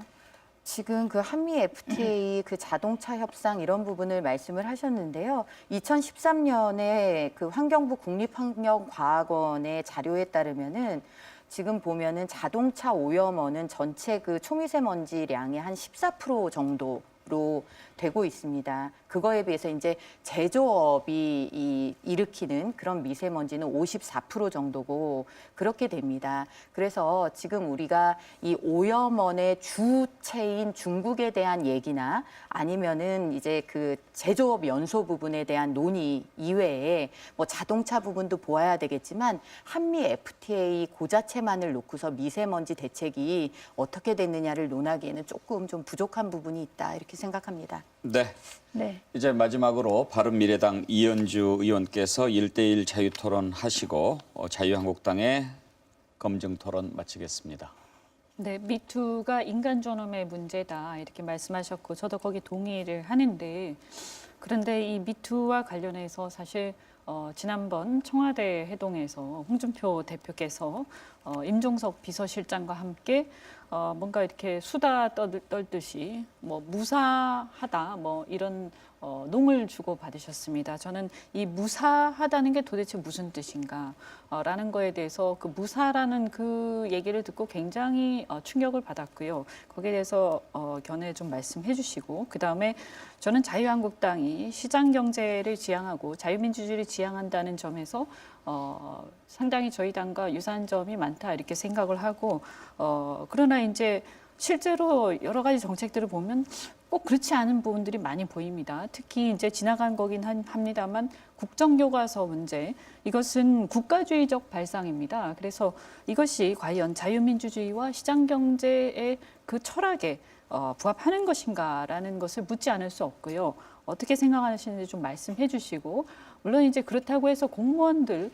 지금 그 한미 FTA 그 자동차 협상 이런 부분을 말씀을 하셨는데요. 2013년에 그 환경부 국립환경과학원의 자료에 따르면은 지금 보면은 자동차 오염원은 전체 그 초미세먼지량의 한 14% 정도로 되고 있습니다. 그거에 비해서 이제 제조업이 일으키는 그런 미세먼지는 54% 정도고 그렇게 됩니다. 그래서 지금 우리가 이 오염원의 주체인 중국에 대한 얘기나 아니면은 이제 그 제조업 연소 부분에 대한 논의 이외에 뭐 자동차 부분도 보아야 되겠지만 한미 FTA 그 자체만을 놓고서 미세먼지 대책이 어떻게 됐느냐를 논하기에는 조금 좀 부족한 부분이 있다 이렇게 생각합니다. 네. 네. 이제 마지막으로 바른미래당 이현주 의원께서 1대1 자유토론 하시고 자유한국당의 검증토론 마치겠습니다. 네, 미투가 인간 존엄의 문제다 이렇게 말씀하셨고 저도 거기 동의를 하는데 그런데 이 미투와 관련해서 사실 지난번 청와대 회동에서 홍준표 대표께서 임종석 비서실장과 함께 뭔가 이렇게 수다 떨듯이 뭐 무사하다 뭐 이런 농을 주고 받으셨습니다. 저는 이 무사하다는 게 도대체 무슨 뜻인가 라는 거에 대해서 그 무사라는 그 얘기를 듣고 굉장히 충격을 받았고요. 거기에 대해서 견해 좀 말씀해 주시고 그다음에 저는 자유한국당이 시장 경제를 지향하고 자유민주주의를 지향한다는 점에서 상당히 저희 당과 유사한 점이 많다 이렇게 생각을 하고 그러나 이제 실제로 여러 가지 정책들을 보면 꼭 그렇지 않은 부분들이 많이 보입니다. 특히 이제 지나간 거긴 합니다만 국정교과서 문제 이것은 국가주의적 발상입니다. 그래서 이것이 과연 자유민주주의와 시장경제의 그 철학에 부합하는 것인가라는 것을 묻지 않을 수 없고요. 어떻게 생각하시는지 좀 말씀해 주시고 물론 이제 그렇다고 해서 공무원들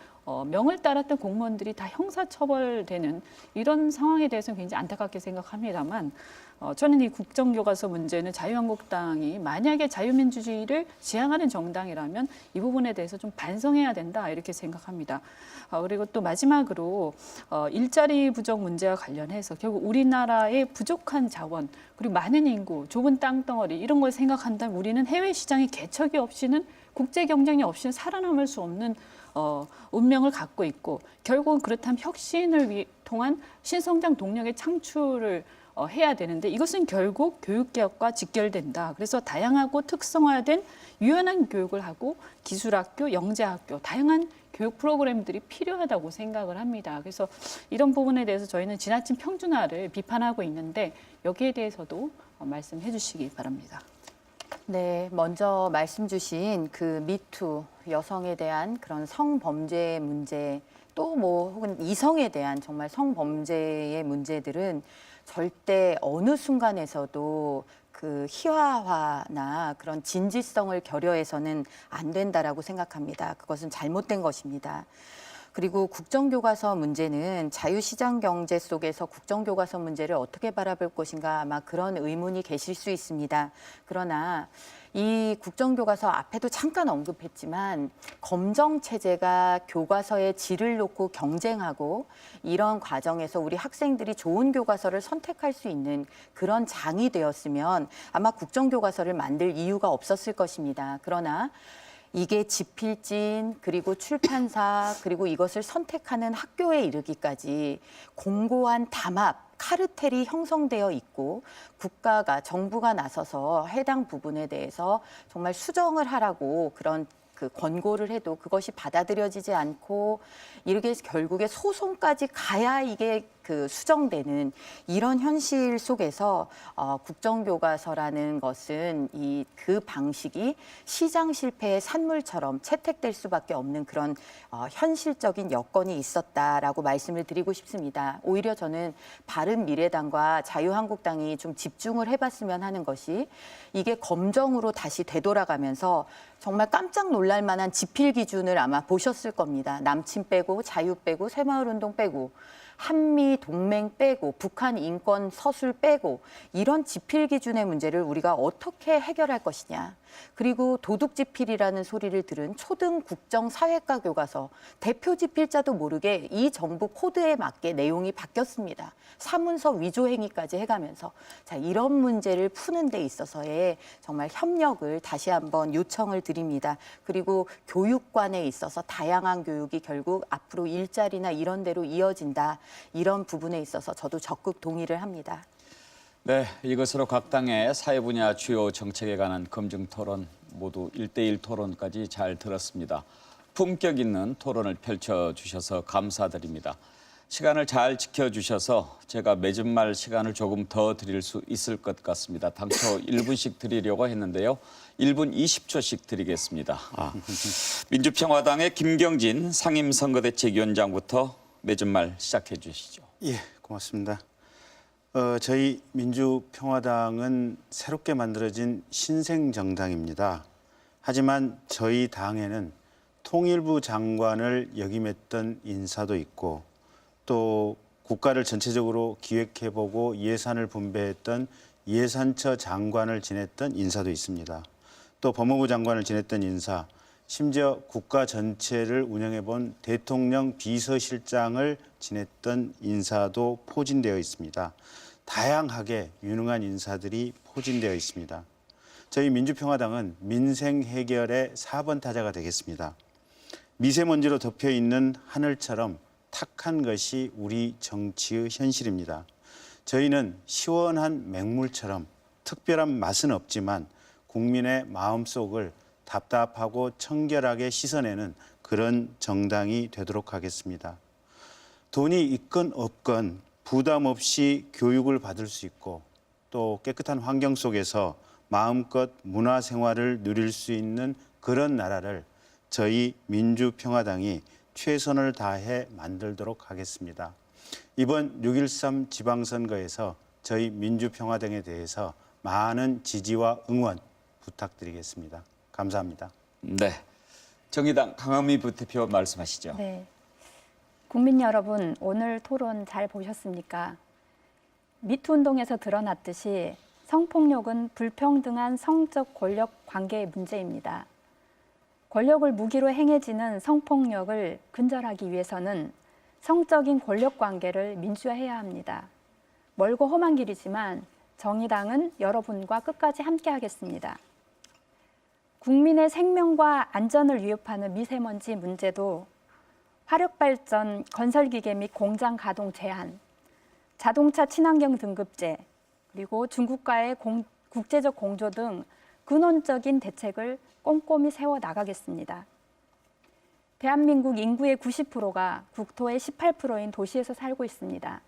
명을 따랐던 공무원들이 다 형사처벌되는 이런 상황에 대해서는 굉장히 안타깝게 생각합니다만 저는 이 국정교과서 문제는 자유한국당이 만약에 자유민주주의를 지향하는 정당이라면 이 부분에 대해서 좀 반성해야 된다 이렇게 생각합니다. 그리고 또 마지막으로 일자리 부족 문제와 관련해서 결국 우리나라의 부족한 자원 그리고 많은 인구, 좁은 땅덩어리 이런 걸 생각한다면 우리는 해외 시장에 개척이 없이는 국제 경쟁이 없이는 살아남을 수 없는 운명을 갖고 있고 결국은 그렇다면 혁신을 통한 신성장 동력의 창출을 해야 되는데 이것은 결국 교육개혁과 직결된다. 그래서 다양하고 특성화된 유연한 교육을 하고 기술학교, 영재학교, 다양한 교육 프로그램들이 필요하다고 생각을 합니다. 그래서 이런 부분에 대해서 저희는 지나친 평준화를 비판하고 있는데 여기에 대해서도 말씀해 주시기 바랍니다. 네, 먼저 말씀 주신 그 미투 여성에 대한 그런 성범죄 문제 또 뭐 혹은 이성에 대한 정말 성범죄의 문제들은 절대 어느 순간에서도 그 희화화나 그런 진지성을 결여해서는 안 된다라고 생각합니다. 그것은 잘못된 것입니다. 그리고 국정교과서 문제는 자유시장 경제 속에서 국정교과서 문제를 어떻게 바라볼 것인가 아마 그런 의문이 계실 수 있습니다. 그러나 이 국정교과서 앞에도 잠깐 언급했지만 검정체제가 교과서의 질을 놓고 경쟁하고 이런 과정에서 우리 학생들이 좋은 교과서를 선택할 수 있는 그런 장이 되었으면 아마 국정교과서를 만들 이유가 없었을 것입니다. 그러나 이게 집필진 그리고 출판사 그리고 이것을 선택하는 학교에 이르기까지 공고한 담합 카르텔이 형성되어 있고 국가가 정부가 나서서 해당 부분에 대해서 정말 수정을 하라고 그런 그 권고를 해도 그것이 받아들여지지 않고 이렇게 결국에 소송까지 가야 이게 그 수정되는 이런 현실 속에서 국정교과서라는 것은 이 그 방식이 시장 실패의 산물처럼 채택될 수밖에 없는 그런 현실적인 여건이 있었다라고 말씀을 드리고 싶습니다. 오히려 저는 바른미래당과 자유한국당이 좀 집중을 해봤으면 하는 것이 이게 검정으로 다시 되돌아가면서 정말 깜짝 놀랄 만한 지필 기준을 아마 보셨을 겁니다. 남친 빼고 자유 빼고 새마을운동 빼고 한미 동맹 빼고 북한 인권 서술 빼고 이런 지필 기준의 문제를 우리가 어떻게 해결할 것이냐. 그리고 도둑지필이라는 소리를 들은 초등 국정 사회과 교과서 대표 지필자도 모르게 이 정부 코드에 맞게 내용이 바뀌었습니다. 사문서 위조 행위까지 해가면서 자, 이런 문제를 푸는 데 있어서의 정말 협력을 다시 한번 요청을 드립니다. 그리고 교육관에 있어서 다양한 교육이 결국 앞으로 일자리나 이런 데로 이어진다. 이런 부분에 있어서 저도 적극 동의를 합니다. 네, 이것으로 각 당의 사회 분야 주요 정책에 관한 검증 토론 모두 1대1 토론까지 잘 들었습니다. 품격 있는 토론을 펼쳐주셔서 감사드립니다. 시간을 잘 지켜주셔서 제가 맺은 말 시간을 조금 더 드릴 수 있을 것 같습니다. 당초 1분씩 드리려고 했는데요. 1분 20초씩 드리겠습니다. 민주평화당의 김경진 상임선거대책위원장부터 맺은 말 시작해 주시죠. 예, 고맙습니다. 저희 민주평화당은 새롭게 만들어진 신생정당입니다. 하지만 저희 당에는 통일부 장관을 역임했던 인사도 있고 또 국가를 전체적으로 기획해보고 예산을 분배했던 예산처 장관을 지냈던 인사도 있습니다. 또 법무부 장관을 지냈던 인사, 심지어 국가 전체를 운영해본 대통령 비서실장을 지냈던 인사도 포진되어 있습니다. 다양하게 유능한 인사들이 포진되어 있습니다. 저희 민주평화당은 민생 해결의 4번 타자가 되겠습니다. 미세먼지로 덮여있는 하늘처럼 탁한 것이 우리 정치의 현실입니다. 저희는 시원한 맹물처럼 특별한 맛은 없지만 국민의 마음속을 답답하고 청결하게 씻어내는 그런 정당이 되도록 하겠습니다. 돈이 있건 없건 부담 없이 교육을 받을 수 있고 또 깨끗한 환경 속에서 마음껏 문화생활을 누릴 수 있는 그런 나라를 저희 민주평화당이 최선을 다해 만들도록 하겠습니다. 이번 6.13 지방선거에서 저희 민주평화당에 대해서 많은 지지와 응원 부탁드리겠습니다. 감사합니다. 네, 정의당 강은미 부대표 말씀하시죠. 네. 국민 여러분, 오늘 토론 잘 보셨습니까? 미투 운동에서 드러났듯이 성폭력은 불평등한 성적 권력 관계의 문제입니다. 권력을 무기로 행해지는 성폭력을 근절하기 위해서는 성적인 권력 관계를 민주화해야 합니다. 멀고 험한 길이지만 정의당은 여러분과 끝까지 함께하겠습니다. 국민의 생명과 안전을 위협하는 미세먼지 문제도 화력발전, 건설기계 및 공장 가동 제한, 자동차 친환경 등급제, 그리고 중국과의 국제적 공조 등 근원적인 대책을 꼼꼼히 세워 나가겠습니다. 대한민국 인구의 90%가 국토의 18%인 도시에서 살고 있습니다.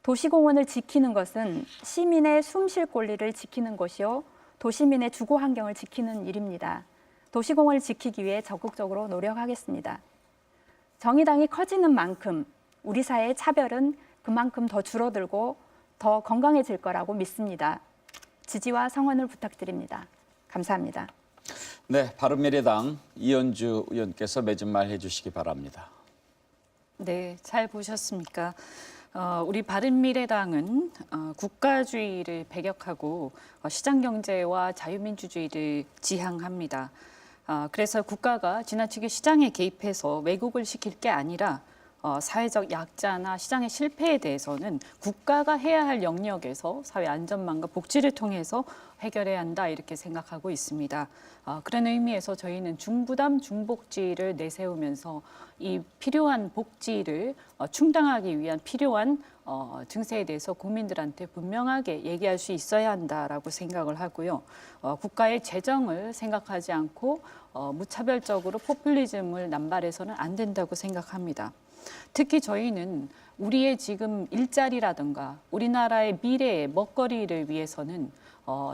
도시공원을 지키는 것은 시민의 숨쉴 권리를 지키는 것이요, 도시민의 주거 환경을 지키는 일입니다. 도시공원을 지키기 위해 적극적으로 노력하겠습니다. 정의당이 커지는 만큼 우리 사회의 차별은 그만큼 더 줄어들고 더 건강해질 거라고 믿습니다. 지지와 성원을 부탁드립니다. 감사합니다. 네, 바른미래당 이현주 의원께서 맺은 말 해주시기 바랍니다. 네, 잘 보셨습니까? 우리 바른미래당은 국가주의를 배격하고 시장경제와 자유민주주의를 지향합니다. 그래서 국가가 지나치게 시장에 개입해서 왜곡을 시킬 게 아니라 사회적 약자나 시장의 실패에 대해서는 국가가 해야 할 영역에서 사회 안전망과 복지를 통해서 해결해야 한다 이렇게 생각하고 있습니다. 그런 의미에서 저희는 중부담 중복지를 내세우면서 이 필요한 복지를 충당하기 위한 필요한 증세에 대해서 국민들한테 분명하게 얘기할 수 있어야 한다라고 생각을 하고요. 국가의 재정을 생각하지 않고 무차별적으로 포퓰리즘을 남발해서는 안 된다고 생각합니다. 특히 저희는 우리의 지금 일자리라든가 우리나라의 미래의 먹거리를 위해서는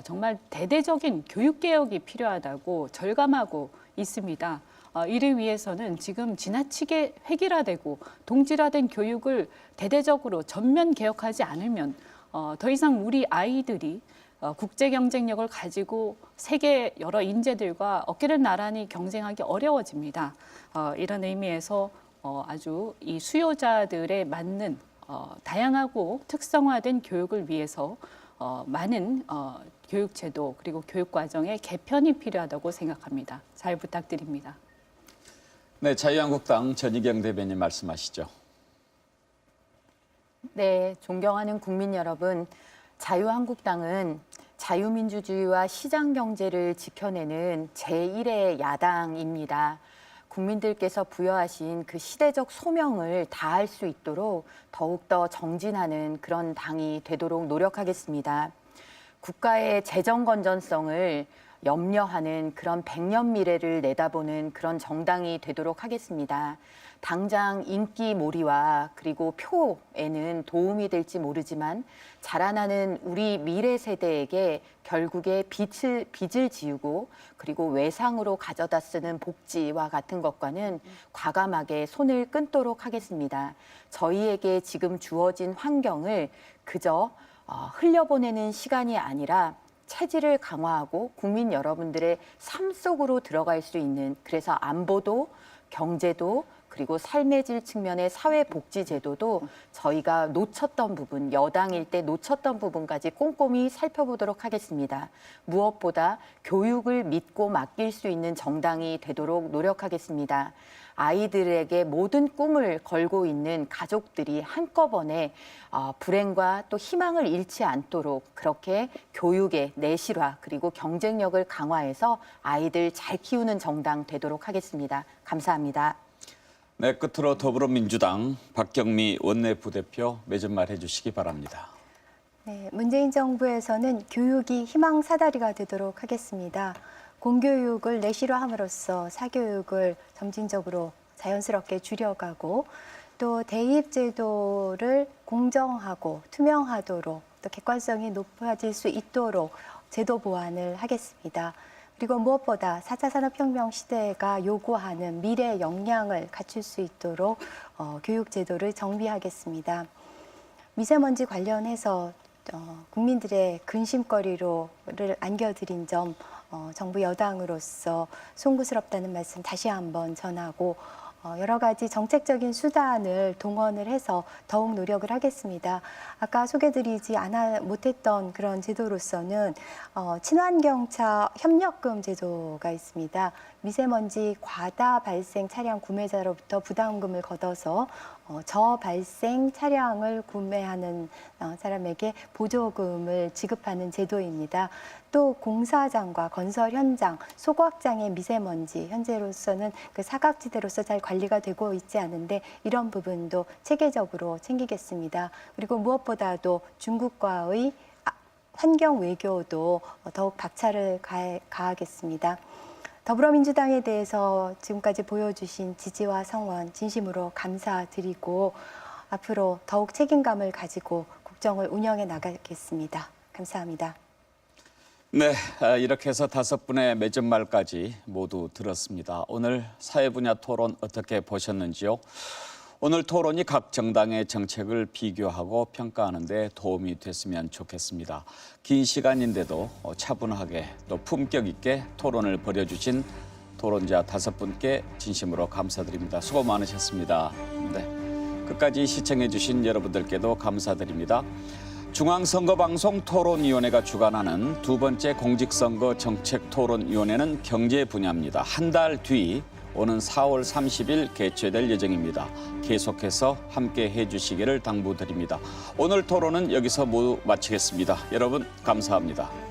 정말 대대적인 교육개혁이 필요하다고 절감하고 있습니다. 이를 위해서는 지금 지나치게 획일화되고 동질화된 교육을 대대적으로 전면 개혁하지 않으면 더 이상 우리 아이들이 국제 경쟁력을 가지고 세계 여러 인재들과 어깨를 나란히 경쟁하기 어려워집니다. 이런 의미에서 아주 이 수요자들에 맞는 다양하고 특성화된 교육을 위해서 많은 교육 제도 그리고 교육 과정의 개편이 필요하다고 생각합니다. 잘 부탁드립니다. 네, 자유한국당 전희경 대변인 말씀하시죠. 네, 존경하는 국민 여러분, 자유한국당은 자유민주주의와 시장경제를 지켜내는 제1의 야당입니다. 국민들께서 부여하신 그 시대적 소명을 다할 수 있도록 더욱더 정진하는 그런 당이 되도록 노력하겠습니다. 국가의 재정 건전성을 염려하는 그런 100년 미래를 내다보는 그런 정당이 되도록 하겠습니다. 당장 인기몰이와 그리고 표에는 도움이 될지 모르지만 자라나는 우리 미래 세대에게 결국에 빚을 지우고 그리고 외상으로 가져다 쓰는 복지와 같은 것과는 과감하게 손을 끊도록 하겠습니다. 저희에게 지금 주어진 환경을 그저 흘려보내는 시간이 아니라 체질을 강화하고 국민 여러분들의 삶 속으로 들어갈 수 있는, 그래서 안보도 경제도 그리고 삶의 질 측면의 사회복지제도도 저희가 놓쳤던 부분, 여당일 때 놓쳤던 부분까지 꼼꼼히 살펴보도록 하겠습니다. 무엇보다 교육을 믿고 맡길 수 있는 정당이 되도록 노력하겠습니다. 아이들에게 모든 꿈을 걸고 있는 가족들이 한꺼번에 불행과 또 희망을 잃지 않도록 그렇게 교육의 내실화 그리고 경쟁력을 강화해서 아이들 잘 키우는 정당 되도록 하겠습니다. 감사합니다. 네, 끝으로 더불어민주당 박경미 원내부대표 매전말 해주시기 바랍니다. 네, 문재인 정부에서는 교육이 희망 사다리가 되도록 하겠습니다. 공교육을 내실화함으로써 사교육을 점진적으로 자연스럽게 줄여가고 또 대입제도를 공정하고 투명하도록 또 객관성이 높아질 수 있도록 제도 보완을 하겠습니다. 그리고 무엇보다 4차 산업혁명 시대가 요구하는 미래 역량을 갖출 수 있도록 교육제도를 정비하겠습니다. 미세먼지 관련해서 국민들의 근심거리를 안겨드린 점 정부 여당으로서 송구스럽다는 말씀 다시 한번 전하고 여러 가지 정책적인 수단을 동원을 해서 더욱 노력을 하겠습니다. 아까 소개드리지 못했던 그런 제도로서는 친환경차 협력금 제도가 있습니다. 미세먼지 과다 발생 차량 구매자로부터 부담금을 걷어서 저발생 차량을 구매하는 사람에게 보조금을 지급하는 제도입니다. 또 공사장과 건설 현장, 소각장의 미세먼지 현재로서는 그 사각지대로서 잘 관리가 되고 있지 않은데 이런 부분도 체계적으로 챙기겠습니다. 그리고 무엇보다도 중국과의 환경 외교도 더욱 박차를 가하겠습니다. 더불어민주당에 대해서 지금까지 보여주신 지지와 성원 진심으로 감사드리고 앞으로 더욱 책임감을 가지고 국정을 운영해 나가겠습니다. 감사합니다. 네, 이렇게 해서 5분의 매전말까지 모두 들었습니다. 오늘 사회 분야 토론 어떻게 보셨는지요? 오늘 토론이 각 정당의 정책을 비교하고 평가하는 데 도움이 됐으면 좋겠습니다. 긴 시간인데도 차분하게 또 품격 있게 토론을 벌여주신 토론자 5분께 진심으로 감사드립니다. 수고 많으셨습니다. 네, 끝까지 시청해 주신 여러분들께도 감사드립니다. 중앙선거방송 토론위원회가 주관하는 두 번째 공직선거 정책토론위원회는 경제 분야입니다. 한 달 뒤 오는 4월 30일 개최될 예정입니다. 계속해서 함께 해주시기를 당부드립니다. 오늘 토론은 여기서 모두 마치겠습니다. 여러분 감사합니다.